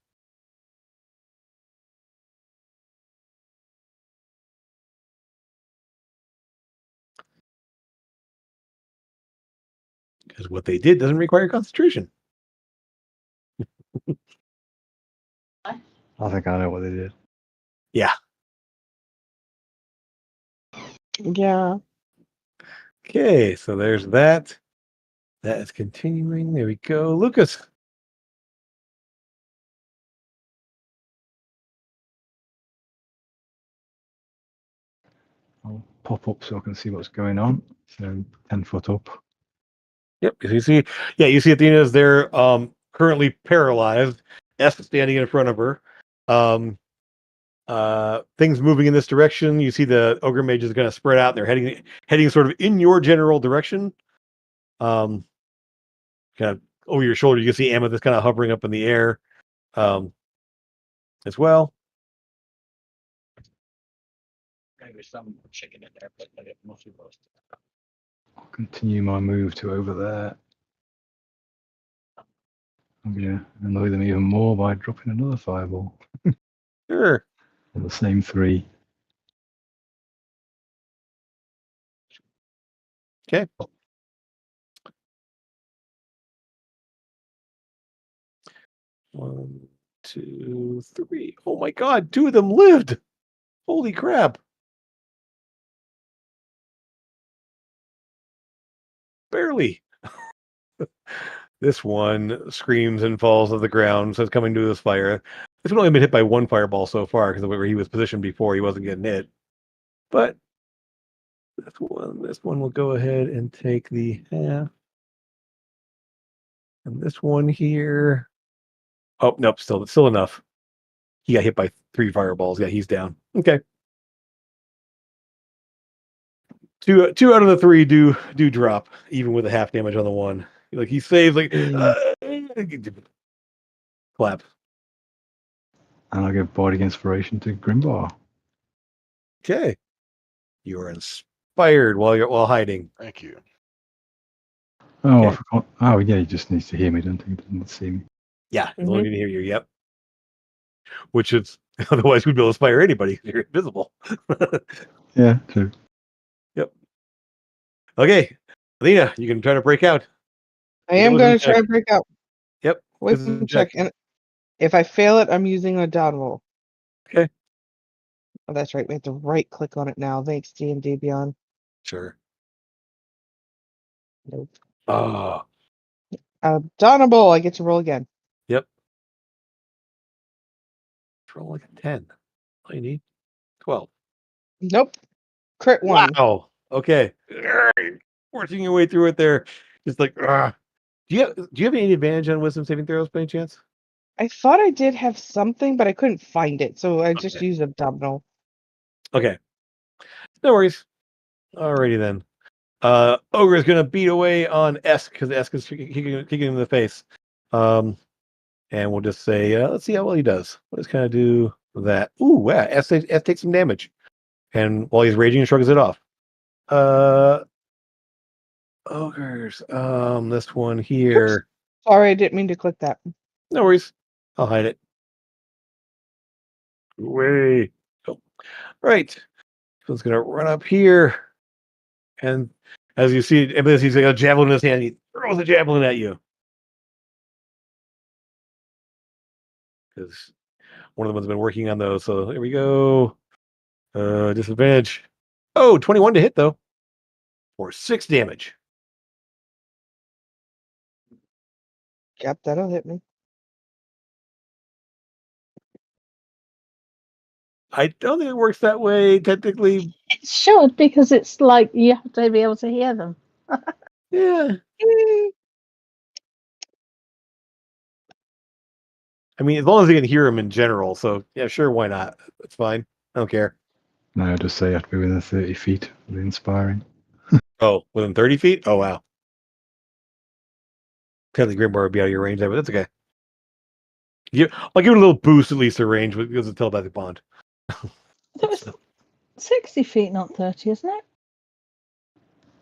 Because what they did doesn't require concentration. I think I know what they did. Yeah. Yeah. Okay, so there's that. That is continuing. There we go. Lucas. I'll pop up so I can see what's going on. So 10 foot up. Yep. Because you see, you see Athena is there, currently paralyzed. S standing in front of her. things moving in this direction. You see the ogre mages are going to spread out. They're heading sort of in your general direction. Kind of over your shoulder, you can see Amethyst kind of hovering up in the air, as well. There's some chicken in there, but I get mostly roasted. I'll continue my move to over there. I'm going to annoy them even more by dropping another fireball. Sure. For the same 3. Okay. One, 2, 3. Oh my God! 2 of them lived. Holy crap! Barely. This one screams and falls to the ground, so it's coming to this fire. This one only been hit by 1 fireball so far because of where he was positioned before. He wasn't getting hit. But this one will go ahead and take the half. And this one here. Oh, nope, still enough. He got hit by 3 fireballs. Yeah, he's down. Okay. Two out of the 3 do drop, even with a half damage on the one. Like he saves clap. And I give Bardic Inspiration to Grimbar. Okay. You are inspired while hiding. Thank you. Oh, Okay. I forgot. Oh, yeah, he just needs to hear me, don't he? He doesn't see me. Yeah, as long as you can hear you. Yep. Which is otherwise we'd be able to inspire anybody. You're invisible. Yeah, true. Yep. Okay, Alina, you can try to break out. I am going to try to break out. Yep. Wait, This is a check. And if I fail it, I'm using a down roll. Okay. Oh, that's right. We have to right click on it now. Thanks, D&D Beyond. Sure. Nope. Oh. Downable. I get to roll again. Yep. Roll like a 10. All you need 12. Nope. Crit 1. Wow. Okay. Forcing your way through it there. Just like, do you have any advantage on wisdom saving throws by any chance? I thought I did have something, but I couldn't find it, so I just Okay. used abdominal. Okay. No worries. Alrighty then. Ogre is gonna beat away on Esk because Esk is kicking him in the face. And we'll just say, let's see how well he does. Let's kind of do that. Ooh, wow. Esk takes some damage. And while he's raging, he shrugs it off. Ogres. This one here. Sorry, I didn't mean to click that. No worries. I'll hide it. Way. Oh. Right. So it's gonna run up here. And as you see, he's got a javelin in his hand. He throws a javelin at you. Because one of them has been working on those. So here we go. Disadvantage. Oh, 21 to hit, though. For 6 damage. Yep, that'll hit me. I don't think it works that way, technically. It should, because it's like you have to be able to hear them. Yeah. I mean, as long as you can hear them in general. So, yeah, sure, why not? It's fine. I don't care. No, I just say you have to be within 30 feet of the inspiring. Oh, within 30 feet? Oh, wow. Technically, Grimbar would be out of your range there, but that's okay. I'll give it a little boost, at least, to range, because of telepathic bond. That was 60 feet, not 30, isn't it?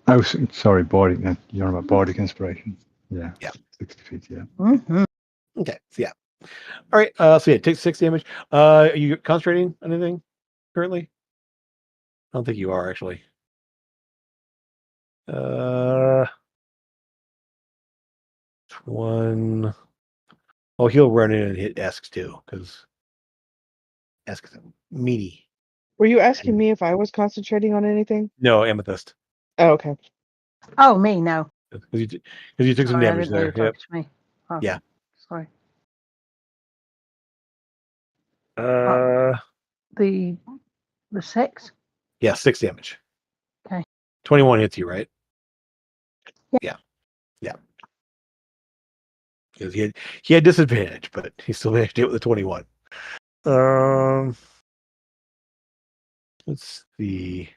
Oh, sorry, Bardic. You're on about Bardic Inspiration. Yeah. Yeah. 60 feet, yeah. Mm-hmm. Okay, so yeah. All right, so yeah, take 6 damage. Are you concentrating on anything currently? I don't think you are, actually. One. Oh, he'll run in and hit Esk too, because Esk is meaty. Were you asking me if I was concentrating on anything? No, Amethyst. Oh, okay. Oh, me, no. Because you took some Sorry, I damage didn't know you there. were Yep. talking to me. Oh, Yeah. Sorry. The 6? Yeah, 6 damage. Okay. 21 hits you, right? Yeah. Yeah. Because he had disadvantage, but he still managed to hit with a 21. Let's see.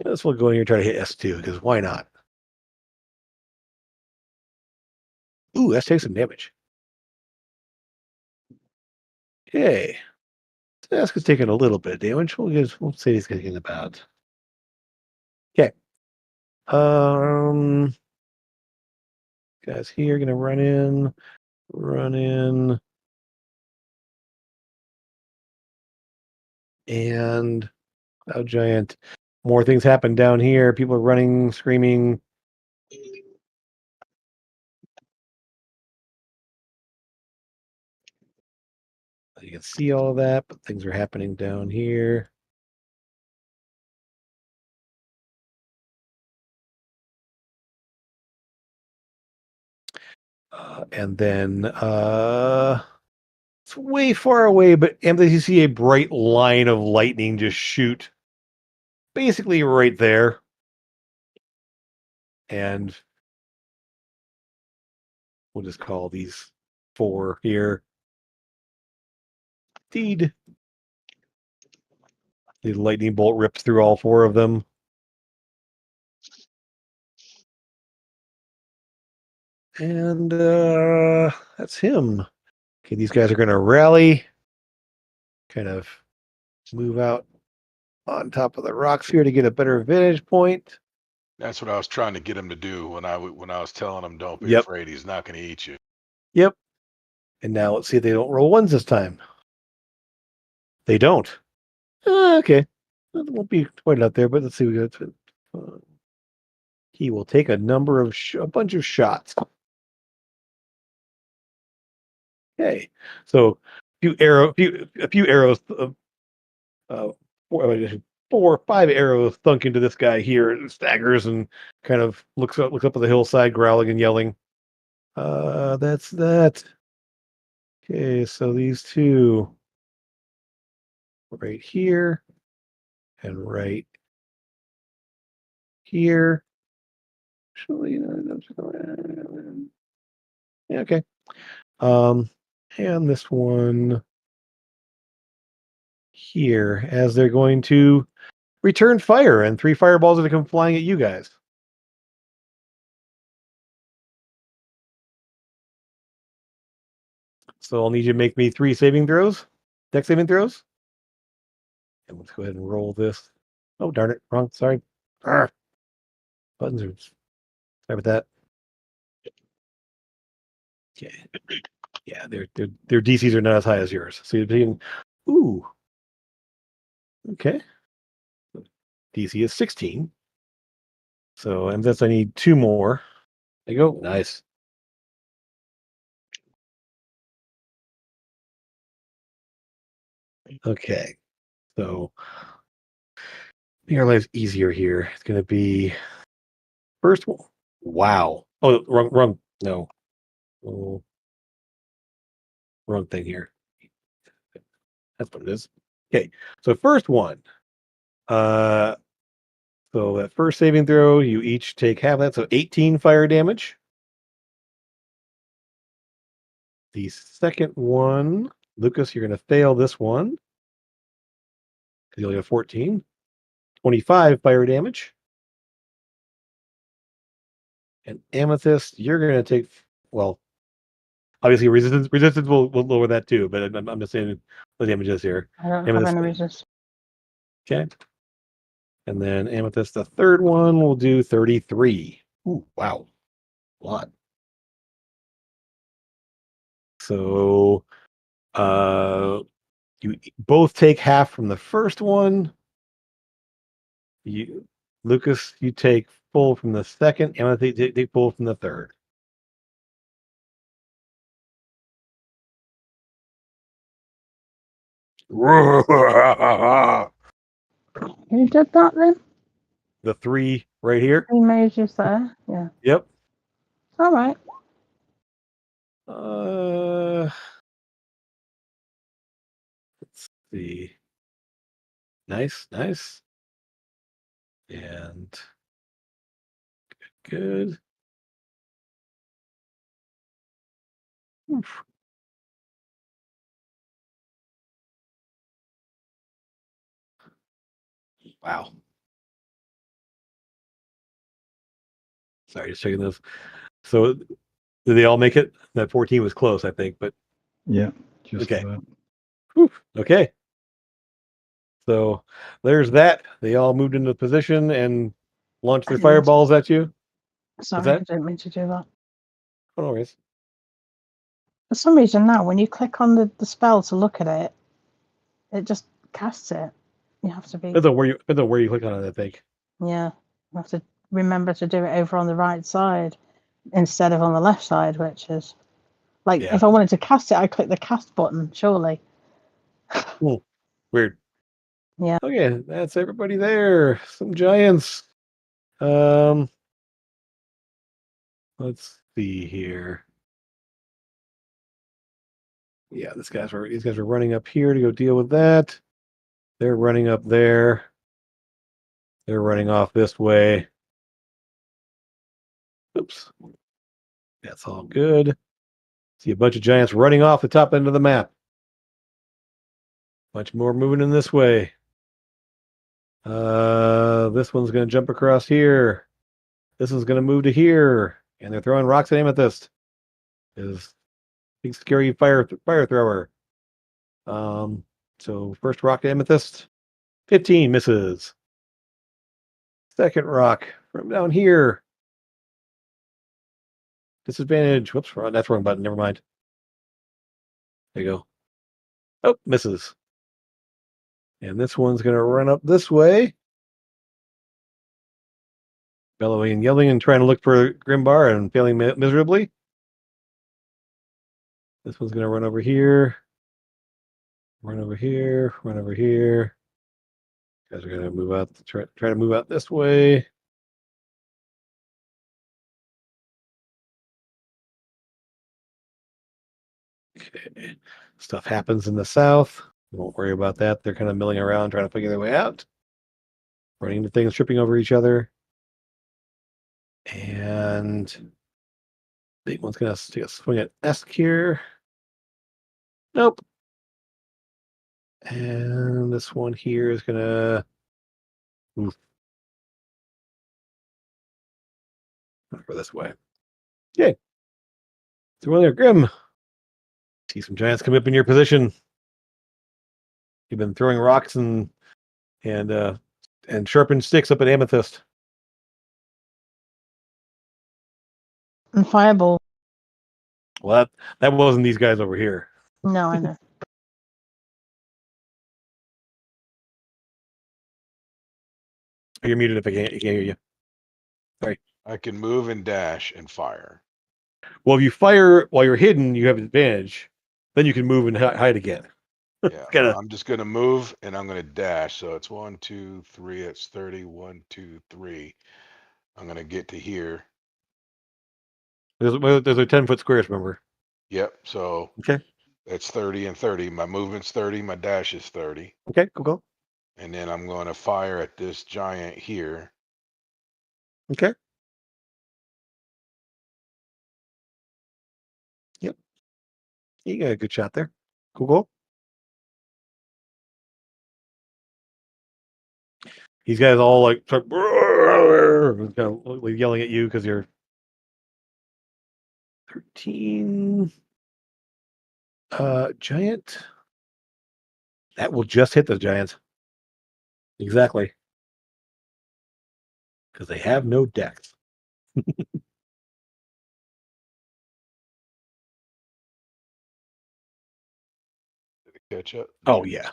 This will go in here and try to hit S2 because why not? Ooh, that takes some damage. Okay. Task is taking a little bit of damage. We'll say he's getting about. Okay. Guys here gonna run in, and Cloud Giant. More things happen down here. People are running, screaming. You can see all of that, but things are happening down here. And then it's way far away, but you see a bright line of lightning just shoot basically right there. And we'll just call these 4 here. Indeed. The lightning bolt rips through all 4 of them. And that's him. Okay, these guys are going to rally. Kind of move out on top of the rocks here to get a better vantage point. That's what I was trying to get him to do when I was telling him, "Don't be Yep. afraid. He's not going to eat you." Yep. And now let's see if they don't roll 1s this time. They don't. Okay. It won't be quite out there, but let's see. We got. He will take a bunch of shots. Okay. So a few arrows. 5 arrows thunk into this guy here, and staggers and kind of looks up at the hillside, growling and yelling. That's that. Okay, so these 2 right here and right here. Actually, yeah, okay. And this one here, as they're going to return fire, and 3 fireballs are going to come flying at you guys. So I'll need you to make me 3 saving throws, dex saving throws. And let's go ahead and roll this. Oh, darn it. Wrong. Sorry. Arrgh. Buttons are. Sorry about that. Okay. Yeah, their DCs are not as high as yours. So you're taking. Ooh. Okay. DC is 16. So, and that's I need 2 more. There you go. Nice. Okay. So, make our lives easier here. It's going to be first one. Wow. Oh, wrong. No. Oh, wrong thing here. That's what it is. Okay. So, first one. Uh, so that first saving throw, you each take half of that. So, 18 fire damage. The second one, Lucas, you're going to fail this one because you only have 14. 25 fire damage. And Amethyst, you're going to take, well, obviously resistance will lower that too, but I'm just saying the damage is here. I don't Amethyst, have any resistance. okay. And then Amethyst, the third one, will do 33. Ooh, wow. A lot. So you both take half from the first one. Lucas, you take full from the second. Amethyst, take full from the third. Who did that then? The 3 right here. 3 mages there. Yeah. Yep. All right. Let's see. Nice. And good. Oof. Wow. Sorry, just checking this. So did they all make it? That 14 was close, I think, but Yeah, just okay. about. Whew. Okay. So there's that. They all moved into position and launched their I didn't- fireballs at you. Sorry, that? I didn't mean to do that. Oh, no worries. For some reason now, when you click on the spell to look at it, it just casts it. You have to be, Depends on where you click on it, I think. yeah, you have to remember to do it over on the right side instead of on the left side, which is like Yeah. if I wanted to cast it, I click the cast button, surely. Weird. Yeah. Okay, that's everybody there. Some giants. Um, let's see here. Yeah, these guys are running up here to go deal with that. They're running up there. They're running off this way. Oops. That's all good. See a bunch of giants running off the top end of the map. Bunch more moving in this way. This one's going to jump across here. This one's going to move to here, and they're throwing rocks at Amethyst. Is big scary fire thrower. So first rock to Amethyst, 15 misses. Second rock from down here. Disadvantage. Whoops, that's wrong button. Never mind. There you go. Oh, misses. And this one's going to run up this way, bellowing and yelling and trying to look for Grimbar and failing miserably. This one's going to run over here, run over here, run over here. You guys are going to move out, try to move out this way. Okay. Stuff happens in the south. Won't worry about that. They're kind of milling around, trying to figure their way out. Running into things, tripping over each other. And big one's going to take a swing at Esk here. Nope. And this one here is going to move over this way. Okay. So while they're Grim, see some giants come up in your position. You've been throwing rocks and sharpened sticks up at Amethyst. And fireball. Well, that wasn't these guys over here. No, I know. You're muted if I can't hear you. I can move and dash and fire. Well, if you fire while you're hidden, you have an advantage. Then you can move and hide again. Yeah, Kinda- I'm just gonna move and I'm gonna dash. So it's 1, 2, 3. It's 30. 1, 2, 3. I'm gonna get to here. There's a 10-foot squares, remember? Yep. So Okay. that's 30 and 30. My movement's 30. My dash is 30. Okay, go. And then I'm going to fire at this giant here. Okay. Yep. You got a good shot there. Cool. These guys all like start kind of yelling at you because you're 13. Giant. That will just hit the giants. Exactly. Because they have no decks. Did it catch up? Oh yeah.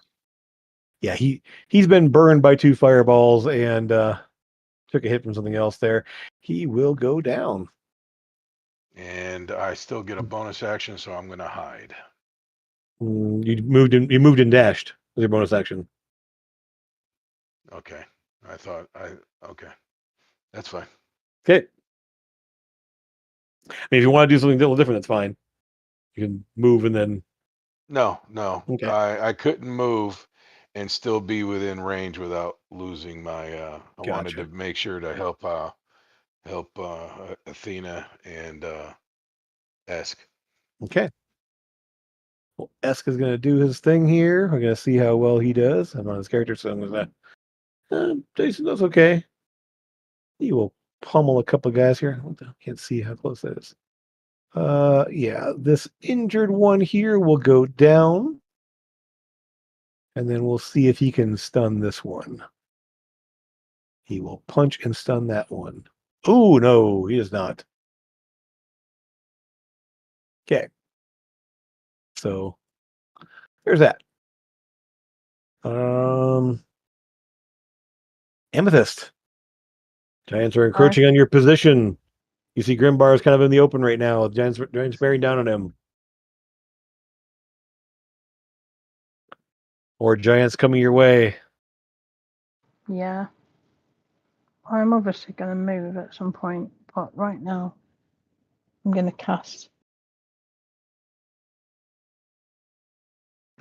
Yeah, he's been burned by 2 fireballs and took a hit from something else there. He will go down. And I still get a bonus action, so I'm gonna hide. You moved and dashed with your bonus action. Okay. Okay. That's fine. Okay. I mean, if you want to do something a little different, that's fine. You can move and then No. Okay. I couldn't move and still be within range without losing my I wanted Gotcha. to make sure to help Athena and Esk. Okay. Well, Esk is going to do his thing here. We're going to see how well he does. I'm on his character, so I'm going to Jason, that's okay. He will pummel a couple of guys here. Can't see how close that is. Yeah, this injured one here will go down. And then we'll see if he can stun this one. He will punch and stun that one. Oh, no, he does not. Okay. So there's that. Amethyst. Giants are encroaching on your position. You see Grimbar is kind of in the open right now. Giants bearing down on him. Or giants coming your way. Yeah. I'm obviously going to move at some point, but right now I'm going to cast.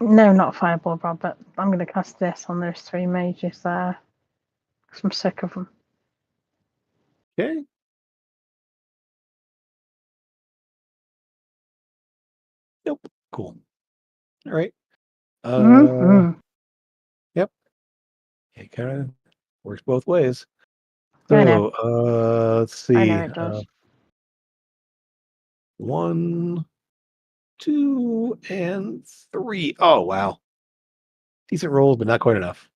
No, not Fireball, Robert. I'm going to cast this on those 3 mages there. Because I'm sick of them. Okay. Nope. Cool. All right. Yep. It kind of works both ways. I know. So, let's see. I know it does. 1, 2, and 3. Oh, wow. Decent rolls, but not quite enough.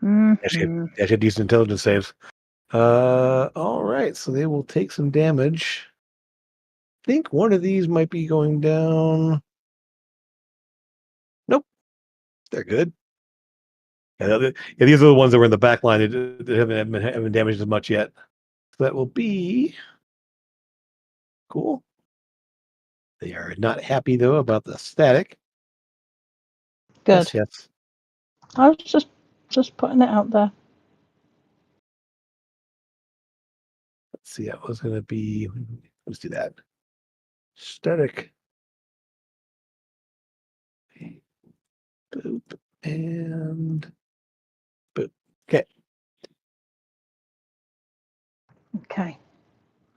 Actually have decent intelligence saves. All right. So they will take some damage. I think one of these might be going down. Nope. They're good. Yeah, these are the ones that were in the back line that haven't been damaged as much yet. So that will be cool. They are not happy, though, about the static. Good. Yes. I was just putting it out there. Let's see. That was going to be. Let's do that. Static. Boop. And boop. Okay. Okay.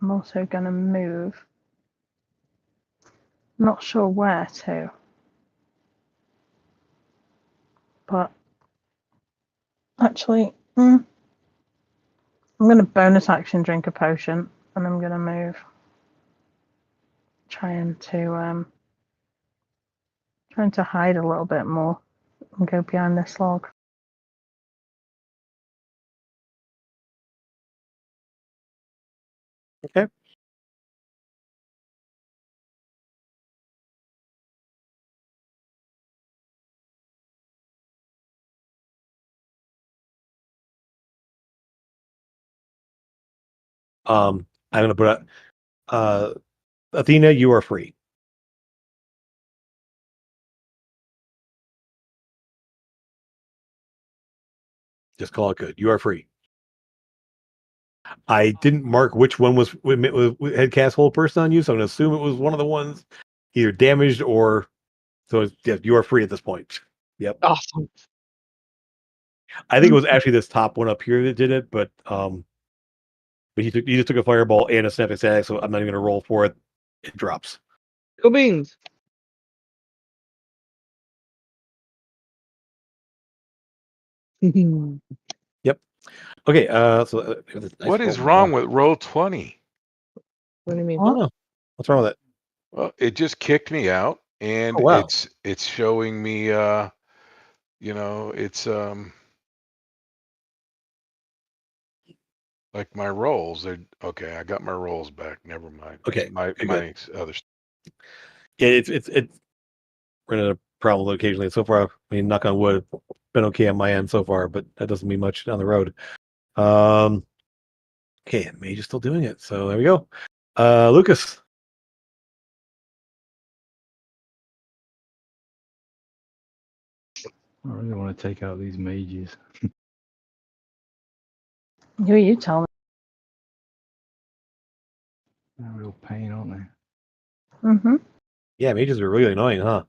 I'm also going to move. Not sure where to. But actually, I'm going to bonus action drink a potion, and I'm going to move. Trying to hide a little bit more and go behind this log. Okay. I'm going to put Athena, you are free. Just call it good. You are free. I didn't mark which one had cast hold person on you, so I'm going to assume it was one of the ones either damaged or so. Yeah, you are free at this point. Yep. Awesome. I think it was actually this top one up here that did it, but he just took a fireball and a snap attack, so I'm not even going to roll for it. It drops. Go beans. Yep. Okay. So What is wrong with roll 20? What do you mean? I don't know. What's wrong with it? Well, it just kicked me out, and Oh, wow. it's showing me it's like my rolls. They're okay. I got my rolls back. Never mind. Okay. My other. Yeah, it's we're in a problem occasionally. So far, I mean, knock on wood, been okay on my end so far, but that doesn't mean much down the road. Okay, Mage is still doing it, so there we go. Lucas. I really want to take out these mages. Who are you telling? They're a real pain, aren't they? Yeah, mages are really annoying, huh?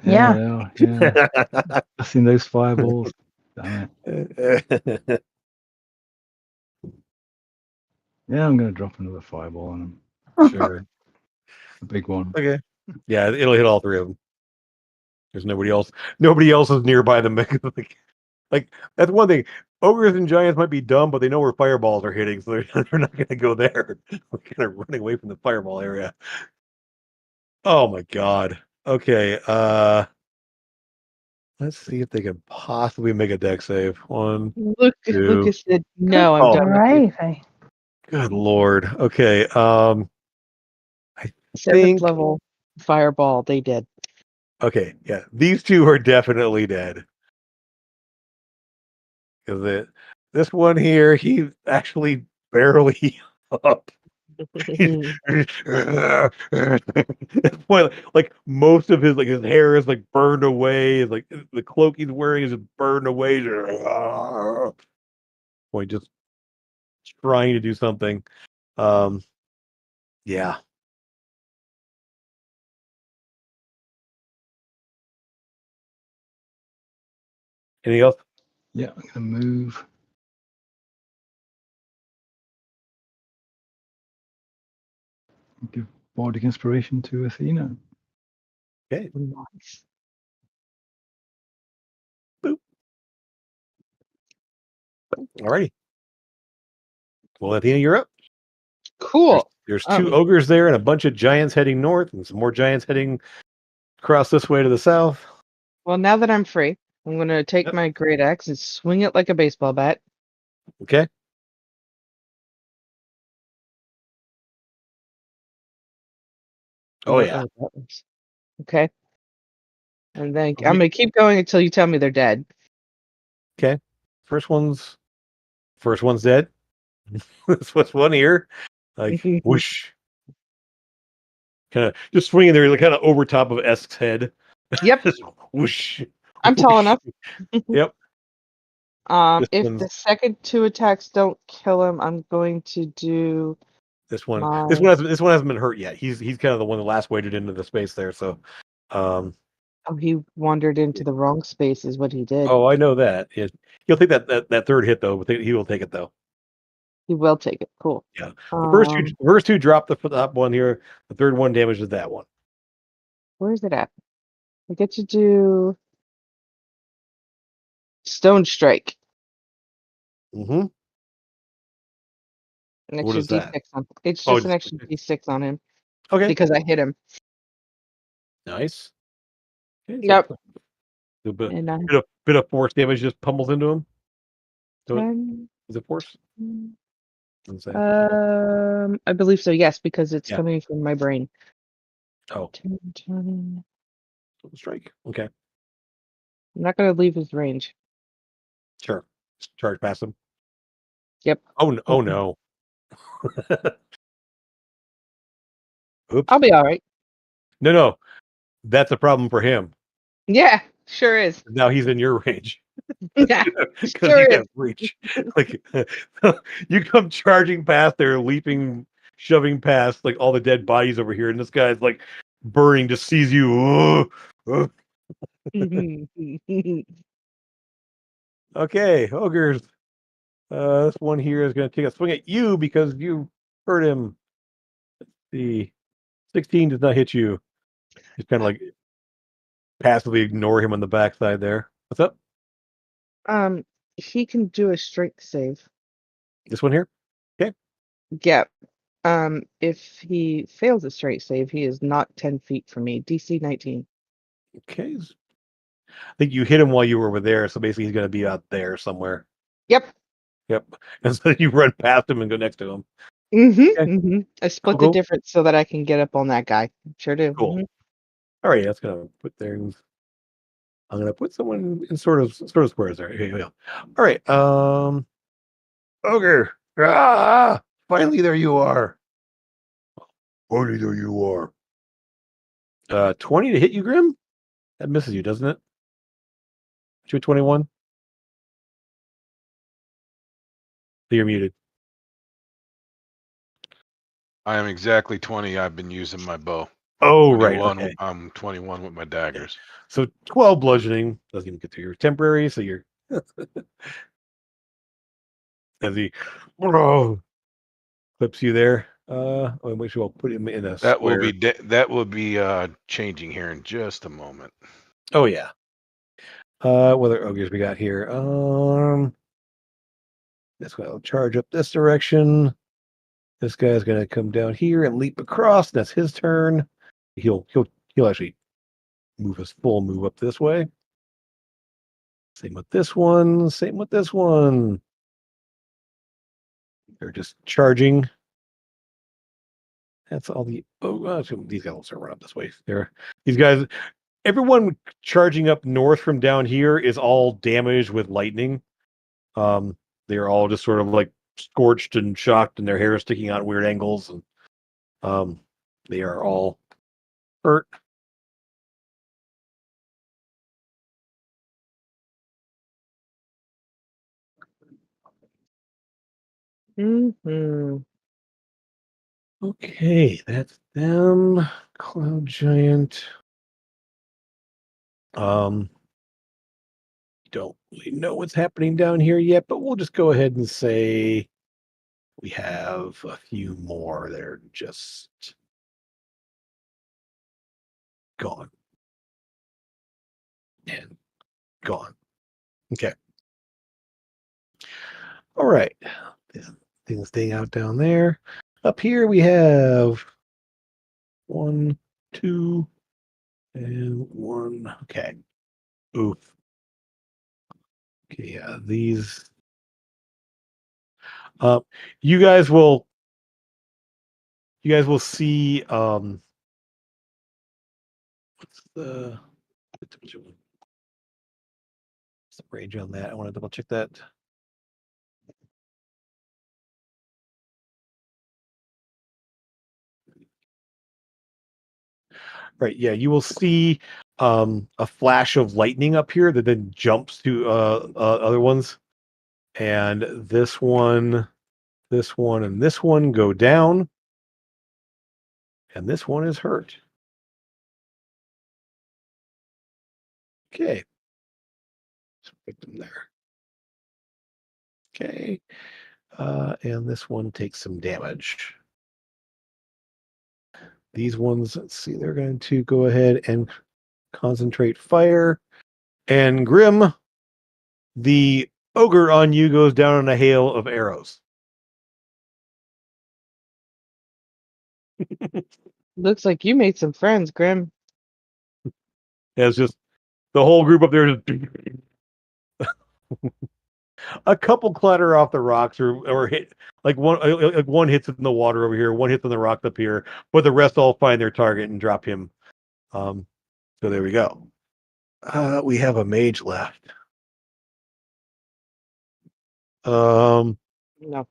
Yeah. They are, yeah. I've seen those fireballs. Damn it. Yeah, I'm going to drop another fireball on them. Sure. A big one. Okay. Yeah, it'll hit all 3 of them. There's nobody else. Nobody else is nearby them. Like that's one thing. ogres and giants might be dumb, but they know where fireballs are hitting, so they're not going to go there. We're kind of running away from the fireball area. Oh my god. Okay. Let's see if they can possibly make a deck save. One, two. Lucas said, "No, I'm Oh. done with you." Gravy. Good lord. Okay. I 7th think. level fireball. They did. Okay. Yeah. These two are definitely dead. Because this one here, he's actually barely up. Like most of his hair is like burned away. Like the cloak he's wearing is just burned away. Boy, just trying to do something. Yeah. Anything else? Yeah, I'm going to move. Give Bardic Inspiration to Athena. Okay. Nice. Alrighty. Well, Athena, you're up. Cool. There's two ogres there and a bunch of giants heading north and some more giants heading across this way to the south. Well, now that I'm free, I'm going to take Yep. my great axe and swing it like a baseball bat. Okay. Oh, yeah. Okay. And then I'm going to keep going until you tell me they're dead. Okay. First one's dead. This was one here. Like whoosh. Kind of just swinging there, like kind of over top of Esk's head. Yep. Just whoosh. I'm tall enough. Yep. If the second two attacks don't kill him, I'm going to do this one. This one hasn't been hurt yet. He's kind of the one that last waded into the space there. So, oh, he wandered into the wrong space, is what he did. Oh, I know that. He'll take that third hit though. But he will take it though. He will take it. Cool. Yeah. The first two drop the top one here. The third one damages that one. Where is it at? I get to do Stone Strike. Mm-hmm. An extra What is that? D6 on. It's just an extra D6 on him. Okay. Because I hit him. Nice. Okay, Yep. A bit of force damage just pummels into him. Is it force? I believe so. Yes, because it's coming from my brain. Oh. 10, 20. Strike. Okay. I'm not going to leave his range. Sure. Charge past him. Yep. Oh no. Oops. I'll be all right. No. That's a problem for him. Yeah, sure is. Now he's in your range. Yeah, Because sure you is. can't reach. Like you come charging past there, leaping, shoving past like all the dead bodies over here, and this guy's like burning, just sees you. Okay, ogres. This one here is going to take a swing at you because you hurt him. The 16 does not hit you. Just kind of like passively ignore him on the backside there. What's up? He can do a strength save. This one here? Okay. Yeah. If he fails a strength save, he is not 10 feet from me. DC 19. Okay. I think you hit him while you were over there, so basically he's going to be out there somewhere. Yep. And so you run past him and go next to him. I split the difference so that I can get up on that guy. Sure do. Cool. All right, that's going to put things. I'm going to put someone in sort of squares there. Here we go. All right. Ogre. Ah! Finally, there you are. Finally, there you are. 20 to hit you, Grim? That misses you, doesn't it? 221. You're muted. I am exactly 20. I've been using my bow. Oh, right. Okay. I'm 21 with my daggers. So 12 bludgeoning doesn't even get to your temporary, so you're as he clips you there. I'll make sure I'll put him in a That square. will be changing here in just a moment. Oh yeah. What other ogres we got here? This guy will charge up this direction. This guy's going to come down here and leap across. That's his turn. He'll actually move his full move up this way. Same with this one. Same with this one. They're just charging. That's all the. These guys will start running up this way. These guys. Everyone charging up north from down here is all damaged with lightning. They're all just sort of like scorched and shocked, and their hair is sticking out at weird angles, and they are all hurt. Mm-hmm. Okay, that's them. Cloud Giant. Don't really know what's happening down here yet, but we'll just go ahead and say we have a few more that are just gone. And gone. Okay. All right. Things staying out down there. Up here we have 1, 2, and 1. Okay. Oof. Okay, yeah, these. You guys will see. What's the range on that? I want to double check that. Right, yeah, you will see a flash of lightning up here that then jumps to other ones, and this one, and this one go down, and this one is hurt. Okay, just put them there. Okay, and this one takes some damage. These ones, let's see, they're going to go ahead and concentrate fire. And Grim, the ogre on you goes down in a hail of arrows. Looks like you made some friends, Grim. It's just the whole group up there. Just a couple clatter off the rocks or hit like one hits in the water over here, one hits on the rock up here, but the rest all find their target and drop him. So there we go. We have a mage left. Not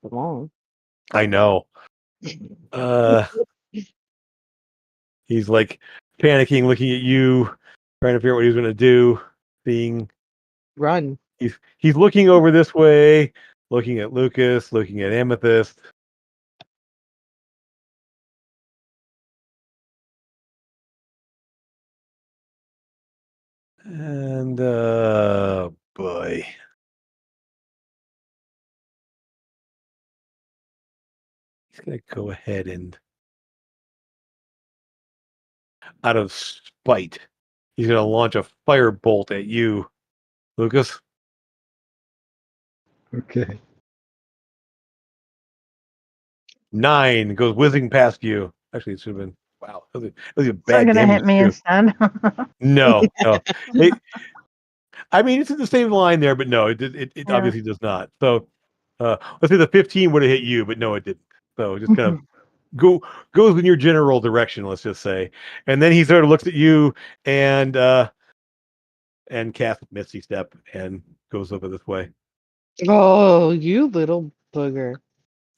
for long. I know. He's like panicking, looking at you, trying to figure out what he's going to do. Run. He's looking over this way, looking at Lucas, looking at Amethyst. And boy. He's gonna go ahead and out of spite, he's gonna launch a firebolt at you, Lucas. Okay. 9 goes whizzing past you. Actually, it should have been wow. That was a It's not bad going to damage hit me too. instead. No. I mean, it's in the same line there, but no, it Yeah. obviously does not. So, let's say the 15 would have hit you, but no, it didn't. So just kind of goes in your general direction, let's just say. And then he sort of looks at you and casts Misty Step and goes over this way. Oh, you little booger.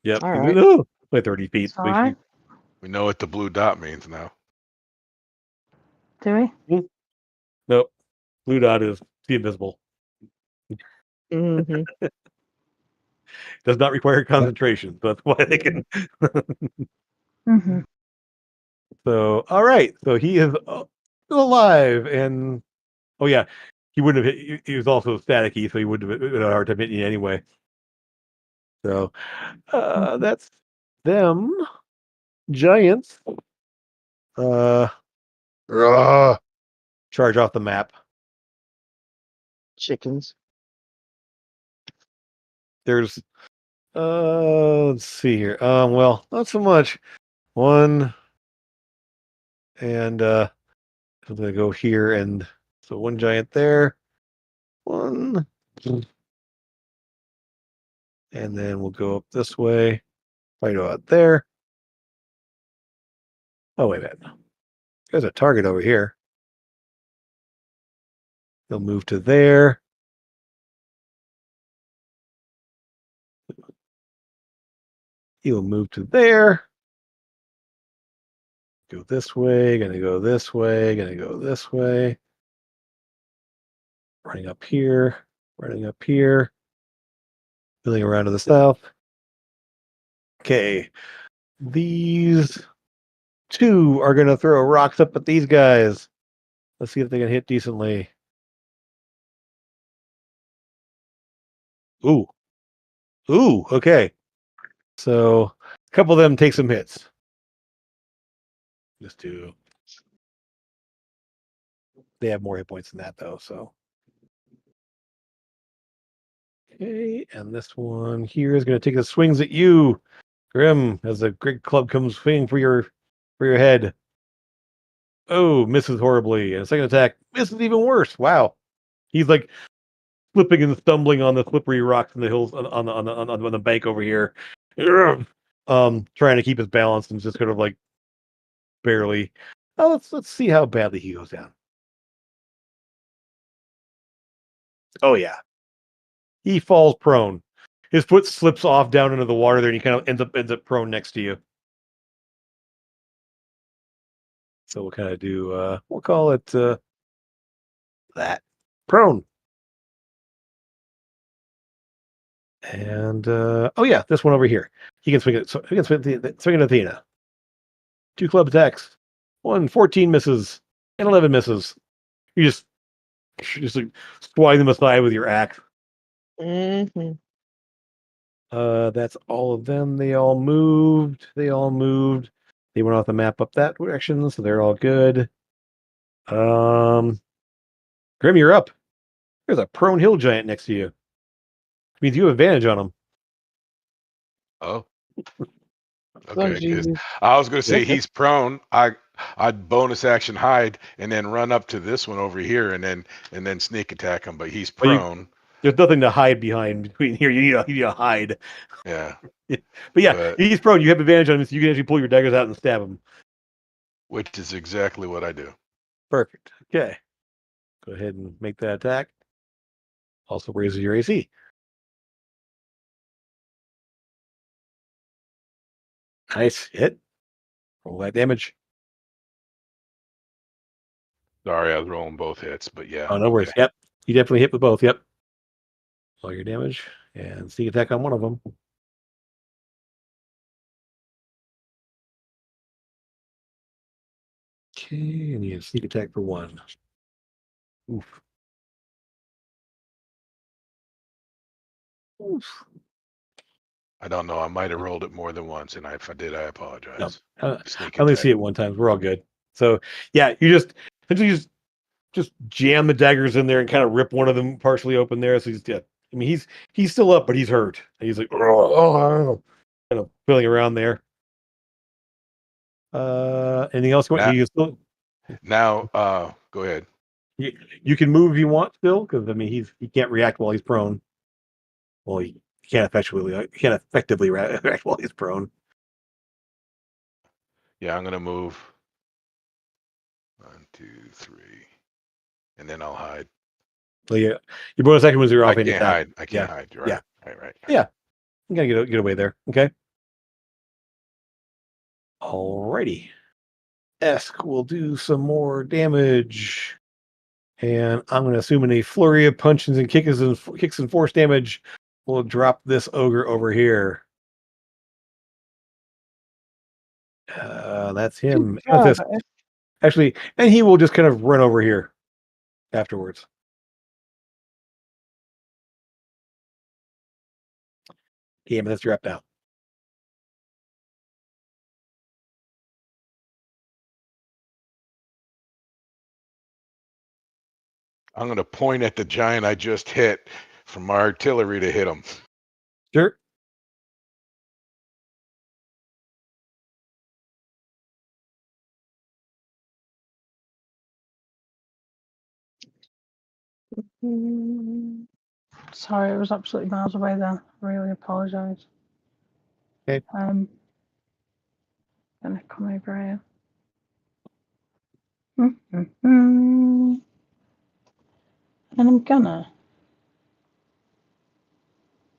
Yep. All He's right. like 30 feet. It's all right. We know what the blue dot means now. Do we? Nope. Blue dot is the invisible. Mm-hmm. Does not require concentration. So that's why they can. Mm-hmm. So, all right. So he is still alive. And, oh, yeah. He wouldn't have hit. He was also staticky, so he wouldn't have had a hard time hitting you anyway. So, that's them. Giants. Charge off the map. Chickens. There's Let's see here. Well, not so much. One, and I'm gonna go here, and so one giant there, one, and then we'll go up this way. Right out there. Oh wait a minute. There's a target over here. He'll move to there. He'll move to there. Go this way, gonna go this way, gonna go this way. Running up here, running up here. Filling around to the south. Okay. These two are gonna throw rocks up at these guys. Let's see if they can hit decently. Ooh. Ooh, okay. So a couple of them take some hits. Just do. They have more hit points than that though, so. Okay, and this one here is going to take the swings at you, Grim, as the great club comes swinging for your head. Oh, misses horribly, and a second attack misses even worse. Wow, he's like slipping and stumbling on the slippery rocks in the hills on the bank over here. Trying to keep his balance and just kind of like barely. Oh, let's see how badly he goes down. Oh yeah, he falls prone. His foot slips off down into the water there, and he kind of ends up prone next to you. So we'll kind of do. We'll call it that prone. And oh yeah, this one over here. He can swing it. So he can swing at Athena. 2 club attacks. 14 misses and 11 misses. You just like swing them aside with your axe. Mm-hmm. That's all of them. They all moved. They went off the map up that direction, so they're all good. Grim, you're up. There's a prone hill giant next to you. Which means you have advantage on him. Oh. Oh, Okay, 'cause Jesus. I was gonna say he's prone. I'd bonus action hide and then run up to this one over here and then sneak attack him, but he's prone. There's nothing to hide behind between here. You need to hide. Yeah. But yeah, But- he's prone. You have advantage on him, so you can actually pull your daggers out and stab him. Which is exactly what I do. Perfect. Okay. Go ahead and make that attack. Also raises your AC. Nice. Hit. Roll that damage. Sorry, I was rolling both hits, but yeah. Oh, no worries. Okay. Yep. You definitely hit with both. Yep. All your damage and sneak attack on one of them. Okay, and you have sneak attack for one. Oof. Oof. I don't know. I might have rolled it more than once, and if I did, I apologize. I Sneak only attack. see it one time. We're all good. So yeah, you just jam the daggers in there and kind of rip one of them partially open there. So he's dead. I mean, he's still up, but he's hurt. And he's like, oh, kind of feeling around there. Anything else? You still Now, go ahead. you can move if you want still, because I mean he can't react while he's prone. Well, he can't effectively react while he's prone. Yeah, I'm gonna move. 1, 2, 3, and then I'll hide. So yeah, your bonus action was your I offhand can't attack. hide. I can't hide. You're right. Yeah. Right. Yeah. You gotta get away there. Okay. Alrighty. Esk will do some more damage. And I'm going to assume in a flurry of punches and kicks and force damage, we'll drop this ogre over here. That's him. Actually, and he will just kind of run over here afterwards. Yeah, but that's your up now. I'm gonna point at the giant I just hit from my artillery to hit him. Sure. Sorry, it was absolutely miles away then. I really apologise. Okay. Gonna come over here. And I'm gonna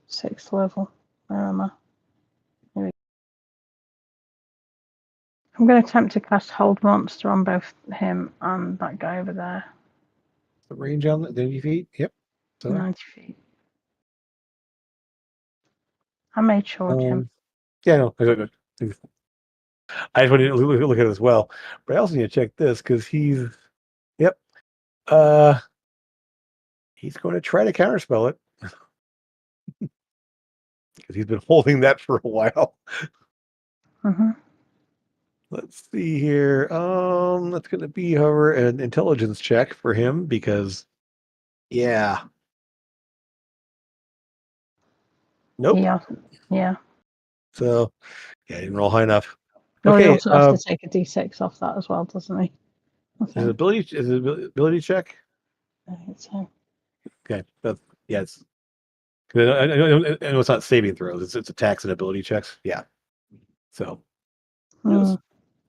6th level. Where am I? Here we go. I'm going to attempt to cast Hold Monster on both him and that guy over there. The range on that 90 feet. Yep. So 90 feet. I made sure, Jim. yeah, no, I just wanted to look at it as well, but I also need to check this because he's yep. He's going to try to counterspell it because he's been holding that for a while. Mm-hmm. Let's see here. That's going to be, however, an intelligence check for him because, yeah. Nope. Yeah. So, yeah, didn't roll high enough. No, he Okay. also has to take a d6 off that as well, doesn't he? Is it ability check? I think so. Okay. That's, yeah, it's. I know it's not saving throws. It's attacks and ability checks. Yeah. So, yes.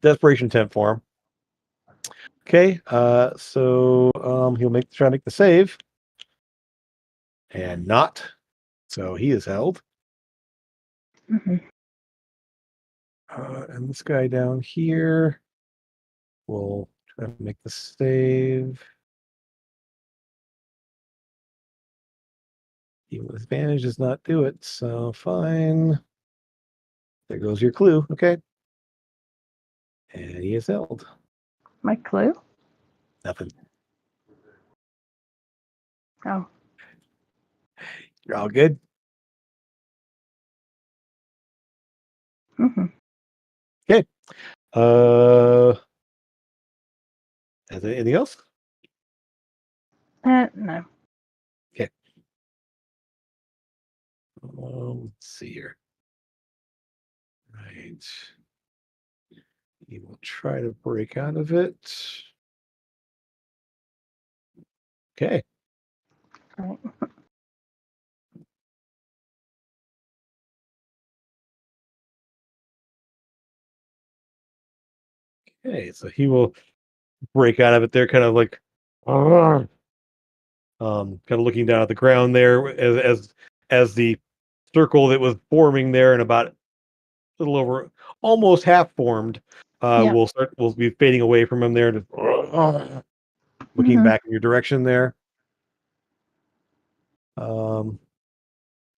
Desperation 10 for him. Okay. So he'll try to make the save. And not. So he is held. Mm-hmm. And this guy down here will try to make the save. Even with advantage does not do it, so fine. There goes your clue. Okay. And he is held. My clue? Nothing. Oh. You're all good? Mm-hmm. Okay. Is there anything else? No. Okay. Let's see here. Right. He will try to break out of it. Okay. Right. Okay, so he will break out of it there, kind of like kind of looking down at the ground there as the circle that was forming there and about a little over almost half formed will be fading away from him there, just looking back in your direction there.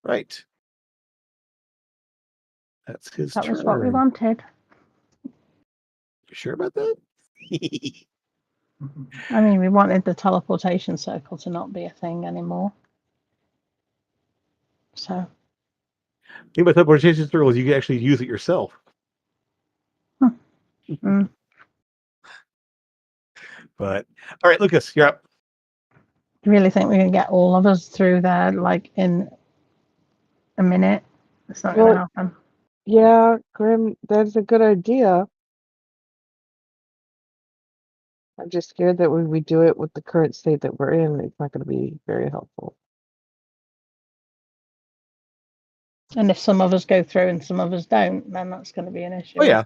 Right. That's his That turn. was what we wanted. You sure about that? I mean, we wanted the teleportation circle to not be a thing anymore. So. Think about teleportation circles, you can actually use it yourself. Mm. But all right, Lucas, you're up. Do you really think we can get all of us through there like in a minute? It's not going to happen. Yeah, Grim, that's a good idea. I'm just scared that when we do it with the current state that we're in, it's not going to be very helpful. And if some of us go through and some of us don't, then that's going to be an issue. Oh yeah.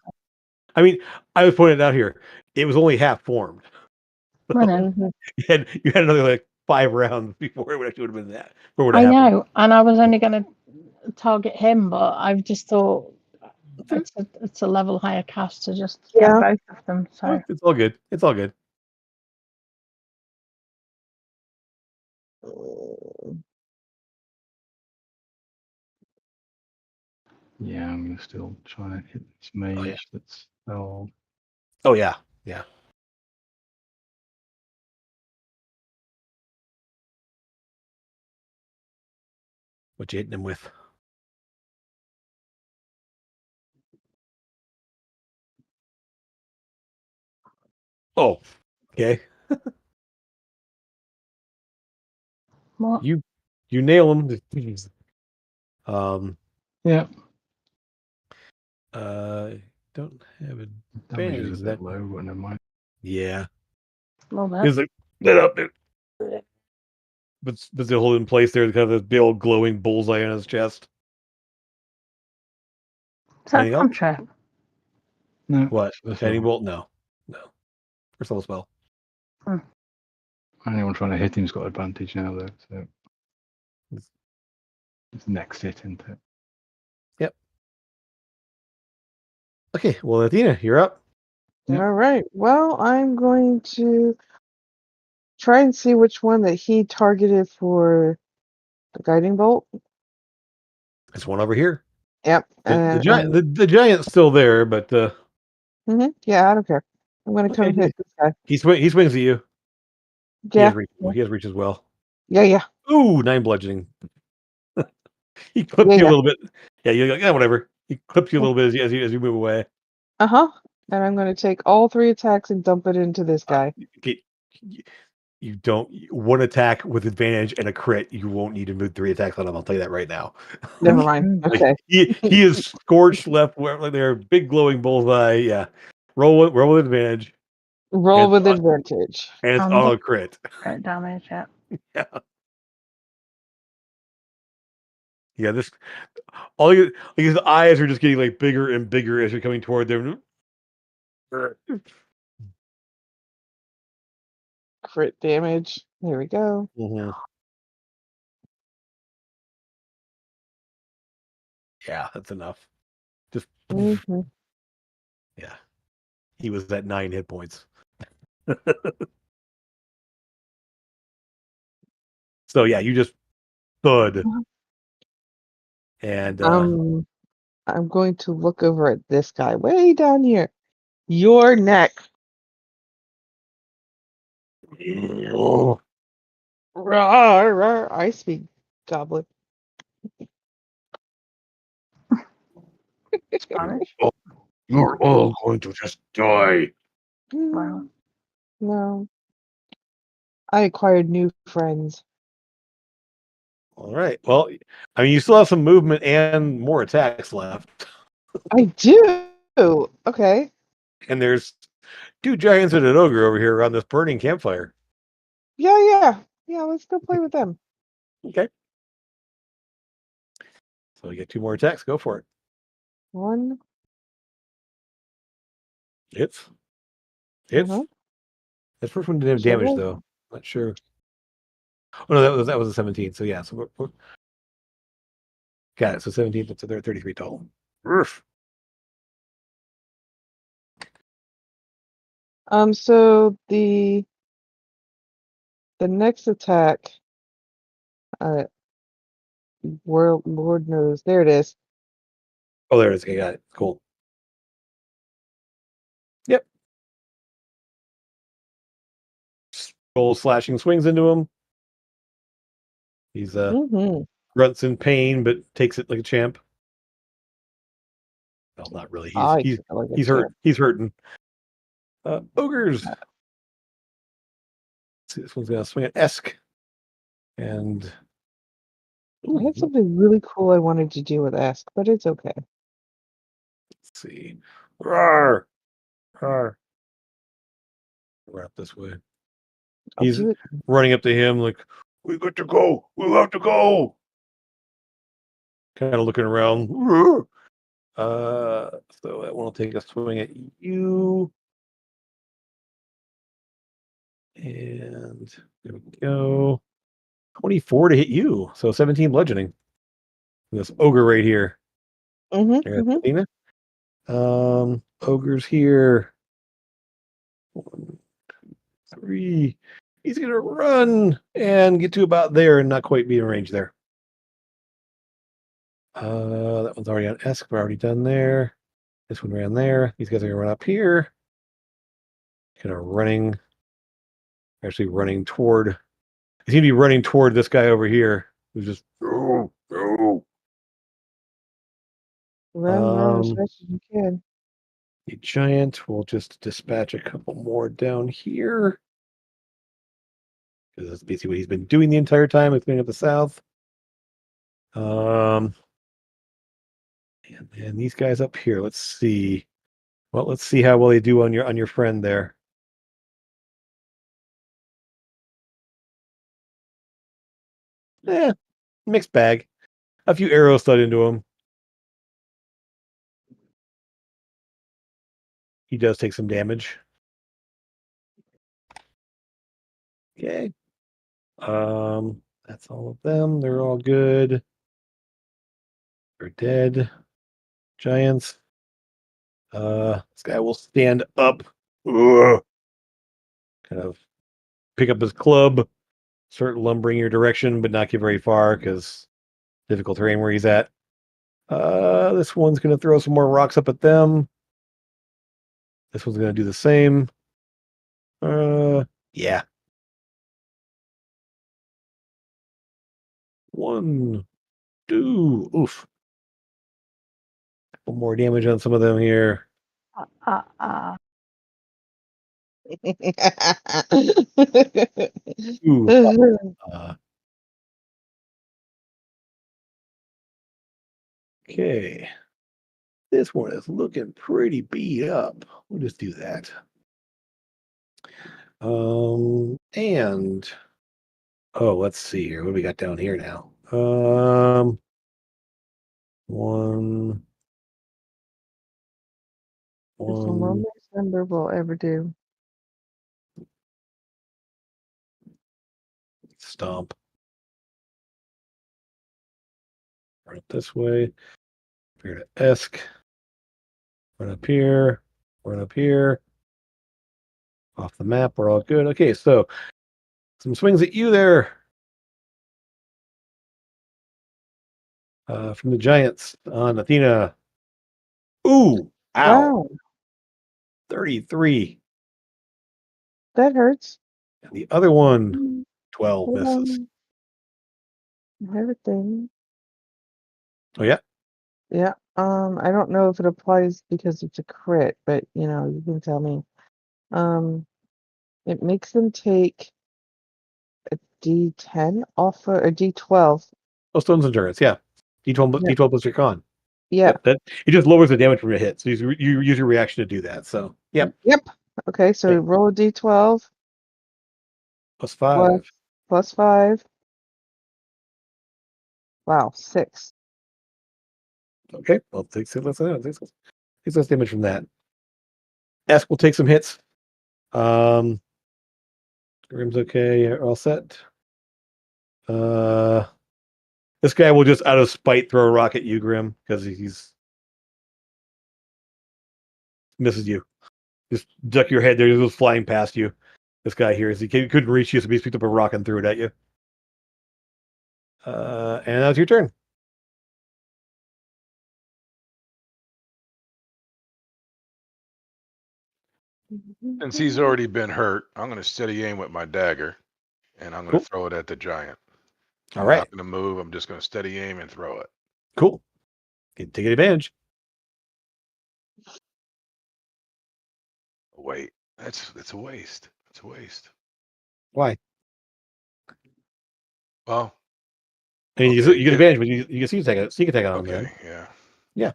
I mean, I was pointing out here, it was only half formed. I know. You had another like 5 rounds before it actually would have been that. I know, and I was only going to target him, but I've just thought it's a level higher cast to just get both of them. So it's all good. It's all good. Yeah, I'm gonna still try and hit this mage that's held. Oh yeah, yeah. What you hitting him with? Oh, okay. what? You nail him. Yeah. Don't have Damage advantage. is a bit low, but never mind. Yeah. A little bit. He's like, get up, dude. but still hold in place there, kind of this big old glowing bullseye on his chest. Is that Anything a else? cantrip? No. What? The That's shining all. bolt? No. First level spell. Anyone trying to hit him's got advantage now, though. So it's next hit, isn't it? Yep. Okay, well, Athena, you're up. Yep. All right. Well, I'm going to try and see which one that he targeted for the guiding bolt. There's one over here. Yep. The giant's still there, but Yeah, I don't care. I'm going to okay, come hit this guy. he swings at you. He Yeah. has reach. He has reach as well. Yeah. Ooh, 9 bludgeoning. He clipped you a Yeah. little bit. Yeah, you're like, yeah, whatever. He clipped you a little bit as you move away. Uh-huh. And I'm going to take all 3 attacks and dump it into this guy. Okay, you don't one attack with advantage and a crit. You won't need to move 3 attacks on him. I'll tell you that right now. Never mind. Like, Okay. he is scorched left where like there, big glowing bullseye. Yeah, roll with advantage. Roll And with it's advantage. and it's auto crit. Crit damage, yeah. Yeah. Yeah, this all you like his eyes are just getting like bigger and bigger as you're coming toward them. Crit damage. There we go. Mhm. Yeah, that's enough. Just Mhm. yeah, he was at 9 hit points. So yeah, you just thud, and I'm going to look over at this guy way down here. Your neck. oh, Rawr, rawr. I speak goblin. Spanish. you're all going to just die. Wow. No. I acquired new friends. All right. Well, I mean, you still have some movement and more attacks left, I do. Okay. and there's 2 giants and an ogre over here around this burning campfire. Yeah. Let's go play with them. Okay. So you get 2 more attacks. Go for it. 1. Hits. Uh-huh. That first one didn't have Sure damage does. though. Not sure. Oh no, that was a 17. So yeah, so got it. So 17. That's 33 total. Oof. So the next attack, uh, Lord knows. There it is. Oh, there it is. Okay, got it. Cool. Yep. Roll slashing swings into him. He's Mm-hmm. grunts in pain, but takes it like a champ. Well, not really. I took it like a He's hurt. champ. He's hurting. Ogres. Let's see, this one's gonna swing at Esk. And I ooh, had something really cool I wanted to do with Ask, but it's okay. let's see. Roar. Roar. We're up this way. I'll He's do it. running up to him like, we got to go. We have to go. Kind of looking around. So that one will take a swing at you. And there we go. 24 to hit you. So 17 bludgeoning. This ogre right here. There's Mm-hmm. Athena. Ogre's here. 1, 2, 3. He's gonna run and get to about there and not quite be in range there. That one's already on Esk. We're already done there. This one ran there. These guys are gonna run up here. Kind of running. Actually running toward. They seem to be running toward this guy over here. Who's just go. Run as fast as you can. The giant will just dispatch a couple more down here. Because that's basically what he's been doing the entire time, is cleaning up the south. And then these guys up here. Let's see. Well, let's see how well they do on your friend there. Mixed bag. A few arrows stud into him. He does take some damage. Okay. That's all of them. They're all good. They're dead. Giants. This guy will stand up. Ugh. Kind of pick up his club, start lumbering your direction, but not get very far because difficult terrain where he's at. This one's going to throw some more rocks up at them. This one's going to do the same. Yeah. 1, 2. Oof. Couple more damage on some of them here. Ooh. Okay. This one is looking pretty beat up. We'll just do that. And let's see here. What do we got down here now? One. It's the longest number we'll ever do. Stomp. Run up this way. Here to Esk. Run up here. Run up here. Off the map. We're all good. Okay, so some swings at you there. From the Giants on Athena. Ooh! Ow! Wow, 33. that hurts. And the other one, 12 misses. Everything. Oh, yeah? Yeah. I don't know if it applies because it's a crit, but you can tell me. It makes them take a D10 off a D12. Oh, Stone's Endurance, yeah. D12, Yeah. D12 plus your con. Yeah. That it just lowers the damage from a hit. So you use your reaction to do that. So, yep. Yep. Okay, so Okay. roll a D12 Plus 5. plus 5. Wow, 6. Okay. Well, takes less damage from that. Esk will take some hits. Grim's okay. You're all set. This guy will just out of spite throw a rock at you, Grim, because he's misses you. Just duck your head there. He goes flying past you. This guy here, he couldn't reach you, so he picked up a rock and threw it at you. And that's your turn. Since he's already been hurt, I'm going to steady aim with my dagger, and I'm going Cool. to throw it at the giant. All I'm right. not going to move. I'm just going to steady aim and throw it. Cool. Take advantage. Wait, it's a waste. It's a waste. Why? Well, I mean, okay, you get advantage, but you can sneak attack on them. okay, yeah. Yeah.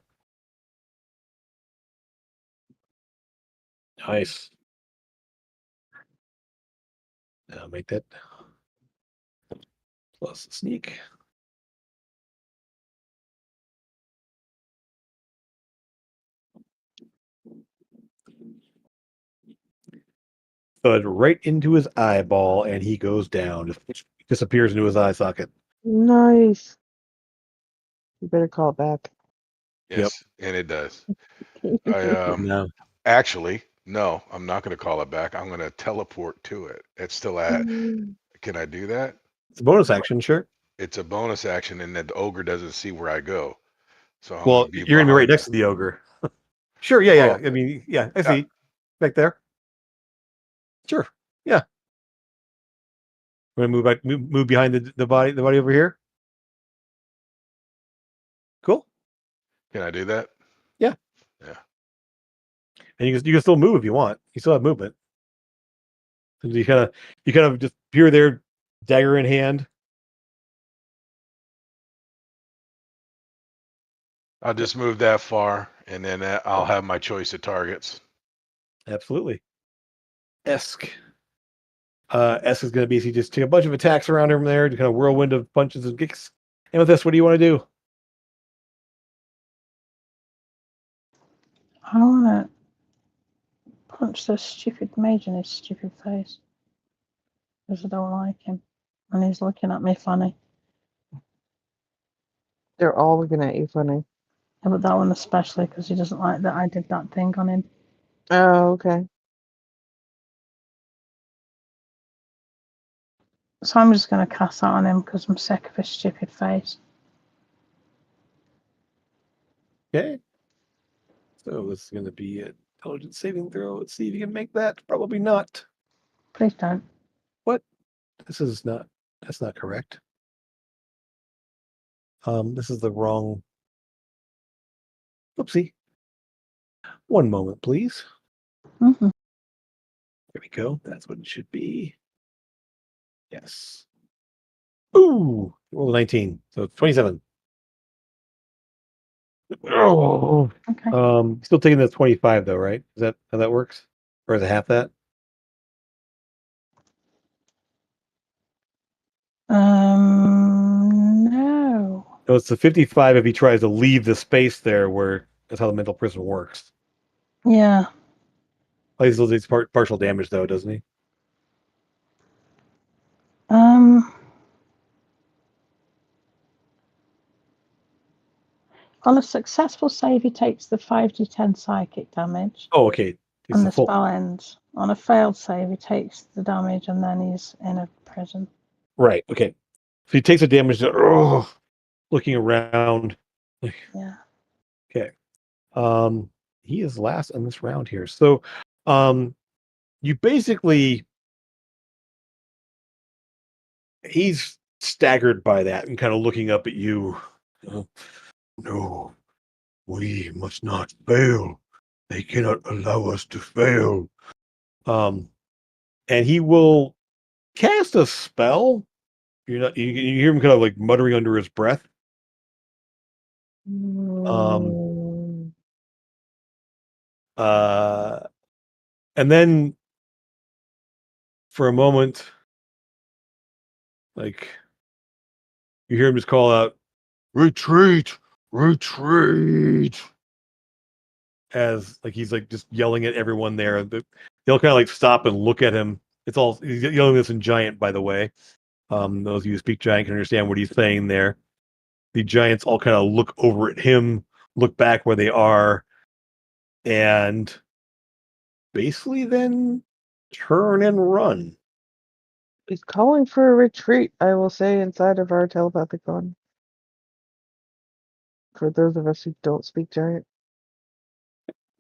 Nice. Now make that plus sneak. Thud right into his eyeball, and he goes down. Just disappears into his eye socket. Nice. You better call it back. Yes, and it does. I No. actually no, I'm not going to call it back. I'm going to teleport to it. It's still at. Can I do that? It's a bonus action, sure. It's a bonus action, and that the ogre doesn't see where I go. So I'm Well, going to be you're gonna be right behind next to the ogre. Sure, yeah. Oh, I mean, yeah, I Yeah. see. Back there. Sure. Yeah. We're gonna move back, move behind the body over here. Cool. Can I do that? Yeah. Yeah. And you can still move if you want. You still have movement. And you kind of just appear there, dagger in hand. I'll just move that far, and then I'll have my choice of targets. Absolutely. Esk. S is going to basically just take a bunch of attacks around him there, to kind of whirlwind of punches and kicks. And with this, what do you want to do? I want to punch this stupid mage in his stupid face. Because I don't like him. And he's looking at me funny. They're all looking at you funny. Yeah, but that one especially, because he doesn't like that I did that thing on him. Oh, okay. So I'm just going to cast that on him because I'm sick of his stupid face. Okay. So this is going to be an intelligence saving throw. Let's see if you can make that. Probably not. Please don't. What? This is not. That's not correct. This is the wrong. Oopsie. One moment, please. Mm-hmm. There we go. That's what it should be. Yes. Ooh, roll a 19. So 27. Oh. Okay. Still taking the 25 though, right? Is that how that works? Or is it half that? No. No, it's the 55 if he tries to leave the space there where that's how the mental prison works. Yeah. He still takes partial damage though, doesn't he? On a successful save, he takes the 5d10 psychic damage. Oh, okay. It's And the the full. spell ends. On a failed save, he takes the damage and then he's in a prison. Right. Okay. So he takes a damage. Looking around. Yeah. Okay. He is last in this round here. So, you basically he's staggered by that and kind of looking up at you. No, we must not fail. They cannot allow us to fail. And he will cast a spell. You hear him kind of like muttering under his breath. Mm. And then for a moment, like you hear him just call out, "Retreat, retreat!" As like he's like just yelling at everyone there. They'll kind of like stop and look at him. He's yelling this in Giant, by the way. Those of you who speak Giant can understand what he's saying there. The Giants all kind of look over at him, look back where they are, and basically then turn and run. He's calling for a retreat, I will say, inside of our telepathic phone. For those of us who don't speak Giant.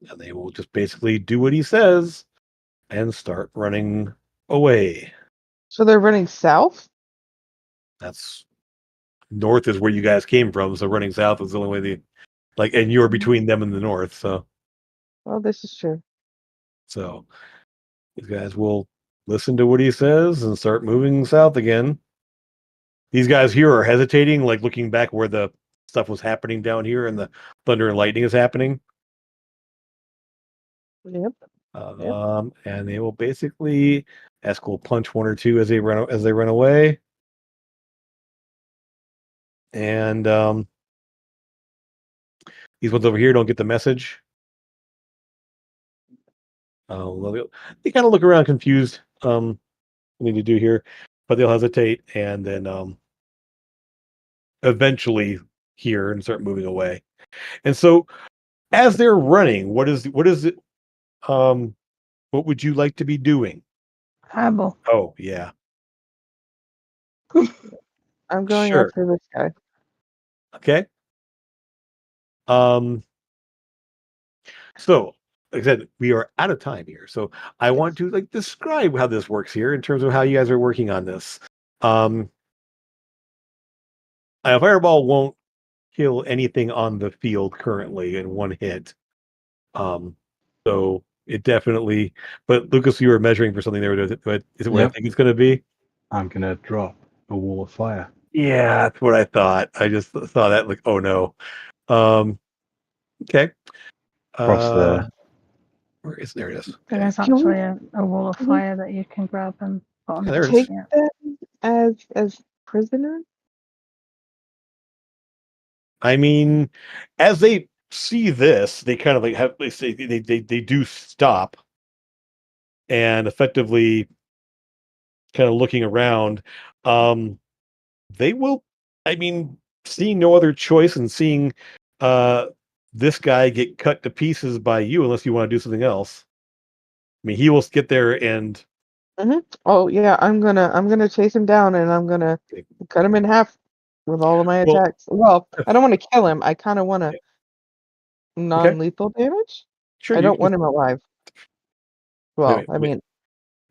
And they will just basically do what he says and start running away. So they're running south? That's north is where you guys came from, so running south is the only way and you're between them and the north, so Well, this is true. these guys will listen to what he says and start moving south again. These guys here are hesitating, like looking back where the stuff was happening down here and the thunder and lightning is happening. Yep. And they will basically Esk will punch one or two as they run away. And these ones over here don't get the message. They kind of look around confused. What they need to do here, but they'll hesitate and then eventually hear and start moving away. And so, as they're running, what is it? What would you like to be doing? Fireball. Oh yeah, I'm going sure. after this guy. Okay. So, like I said, we are out of time here. So I want to describe how this works here in terms of how you guys are working on this. A fireball won't kill anything on the field currently in one hit. So it definitely. But Lucas, you were measuring for something there. But is it what I Yep. think it's going to be? I'm going to drop a wall of fire. Yeah, that's what I thought. I just saw that oh no. Okay. Across there. Where is there it is? Okay. There's Can we- actually a wall of can we- fire that you can grab and on Yeah, there it is. Take yeah. them as prisoners? I mean, as they see this, they kind of like have they say they do stop and effectively kind of looking around. Um, they will. I mean, seeing no other choice and seeing uh this guy get cut to pieces by you, unless you want to do something else. I mean, he will get there and Oh yeah, I'm gonna chase him down and I'm gonna cut him in half with all of my well, attacks. Well, I don't want to kill him. I kind of want to okay, non-lethal damage. sure. I You don't can want him alive. wait, Well, wait, I wait. mean,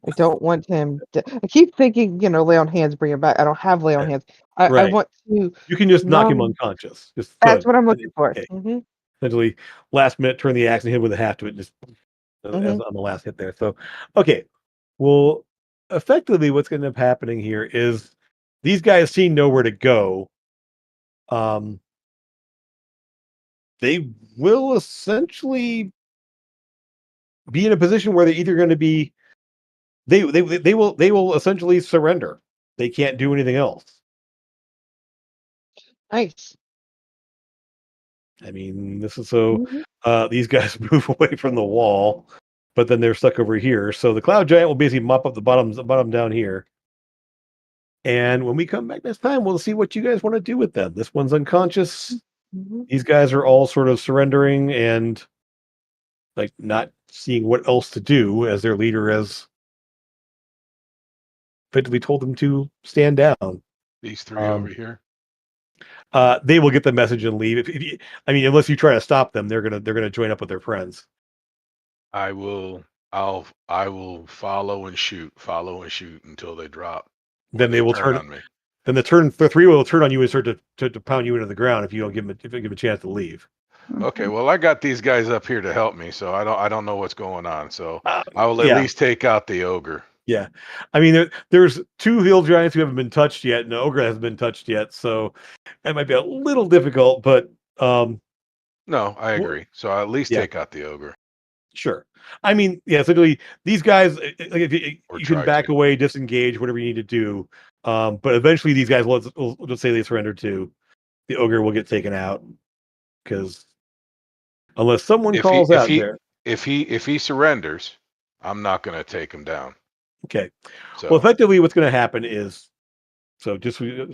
I don't want him. I keep thinking, lay on hands, bring him back. I don't have lay on Yeah, hands. I right. want to You can just knock him non. unconscious. Just That's thud. what I'm And looking for. okay. Essentially, last minute, turn the axe and hit with a half to it, just Hmm. as on the last hit there. So, okay. Well, effectively, what's going to end up happening here is these guys see nowhere to go. Um, they will essentially be in a position where they're either going to be they will essentially surrender. They can't do anything else. Nice. I mean, this is so Hmm. these guys move away from the wall, but then they're stuck over here. So the cloud giant will basically mop up the bottom down here. And when we come back next time, we'll see what you guys want to do with them. This one's unconscious. Hmm. These guys are all sort of surrendering and like not seeing what else to do as their leader has effectively told them to stand down. These three over Um, here. they will get the message and leave. I mean, unless you try to stop them, they're gonna join up with their friends. I will. I will follow and shoot until they drop or Then they they will turn turn. on me. Then the three will turn on you and start to pound you into the ground if you don't give them if you give them a chance to leave. Okay, well, I got these guys up here to help me, so I don't know what's going on. So I will at Yeah, least take out the ogre. yeah. I mean, there's two hill giants who haven't been touched yet, and the ogre hasn't been touched yet, so that might be a little difficult. But No, I well, agree. So I'll at least yeah, take out the ogre sure. I mean, yeah. Essentially, these guys, like if or you can try back to. away, disengage, whatever you need to do. But eventually, these guys will just say they surrender to the ogre will get taken out because unless someone If he calls if out he there. if he surrenders, I'm not going to take him down. Okay. Well, So effectively, what's going to happen is so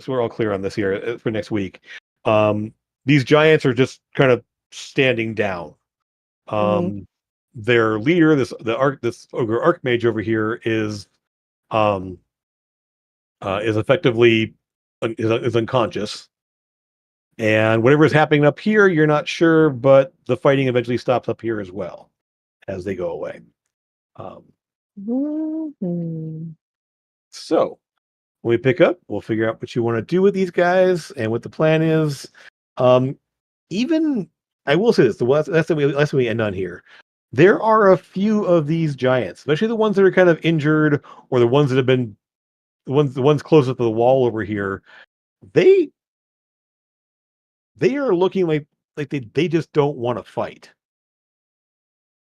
we're all clear on this here for next week. Um, these giants are just kind of standing down. Hmm. Their leader, this ogre archmage over here, um, is effectively is unconscious, and whatever is happening up here, you're not sure, but the fighting eventually stops up here as well as they go away. Um, Hmm. so when we pick up, we'll figure out what you want to do with these guys and what the plan is. Um, even I will say this: last time we end on here, there are a few of these giants, especially the ones that are kind of injured or the ones that have been the ones closest to the wall over here. They they are looking like they just don't want to fight,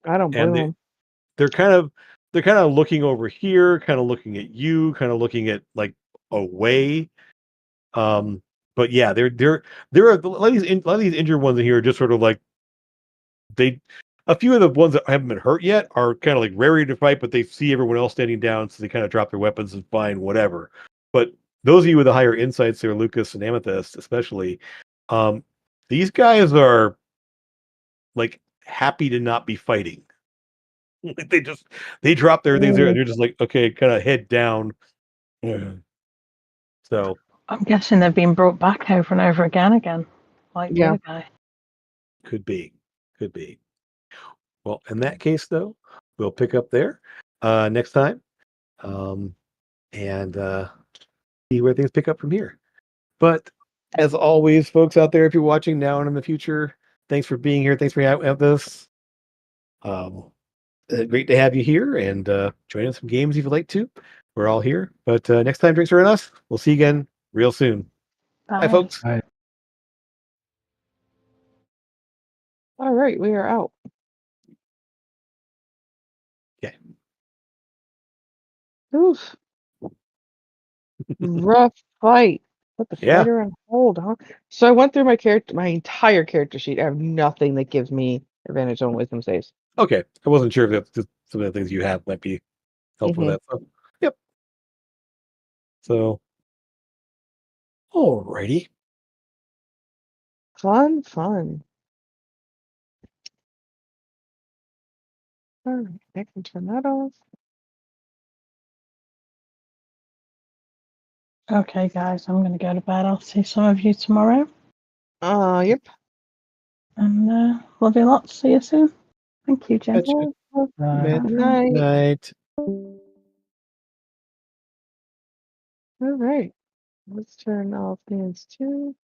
I don't and blame him. they're kind of they're kind of looking over here, kind of looking at you, kind of looking at like away. Um, but yeah, there are a lot of these injured ones in here are just sort of like they a few of the ones that haven't been hurt yet are kind of like ready to fight, but they see everyone else standing down, so they kind of drop their weapons and fine, whatever. But those of you with the higher insights there, Lucas and Amethyst, especially, um, these guys are like happy to not be fighting. Like, they drop their things there and Mm, they're just like, okay, kind of head down. Yeah. So I'm guessing they've been brought back over and over again, like the yeah. other guy. could be, could be. Well, in that case, though, we'll pick up there next time. Um, and see where things pick up from here. But as always, folks out there, if you're watching now and in the future, thanks for being here. Thanks for having this. Um, great to have you here and join in some games if you'd like to. We're all here. But next time, drinks are in us. We'll see you again real soon. Bye, Bye. folks. I All right, we are out. Okay. Oof. Rough fight. Put the Yeah. fighter on hold, huh? So I went through my entire character sheet. I have nothing that gives me advantage on wisdom saves. Okay. I wasn't sure if that's just some of the things you have might be helpful with Mhm. that. So, yep. So, alrighty. Fun, fun. All right, I can turn that off. Okay, guys, I'm going to go to bed. I'll see some of you tomorrow. Yep. And love you lots. See you soon. Thank you, Jen. Gotcha. Midnight. Night. All right. Let's turn off these two.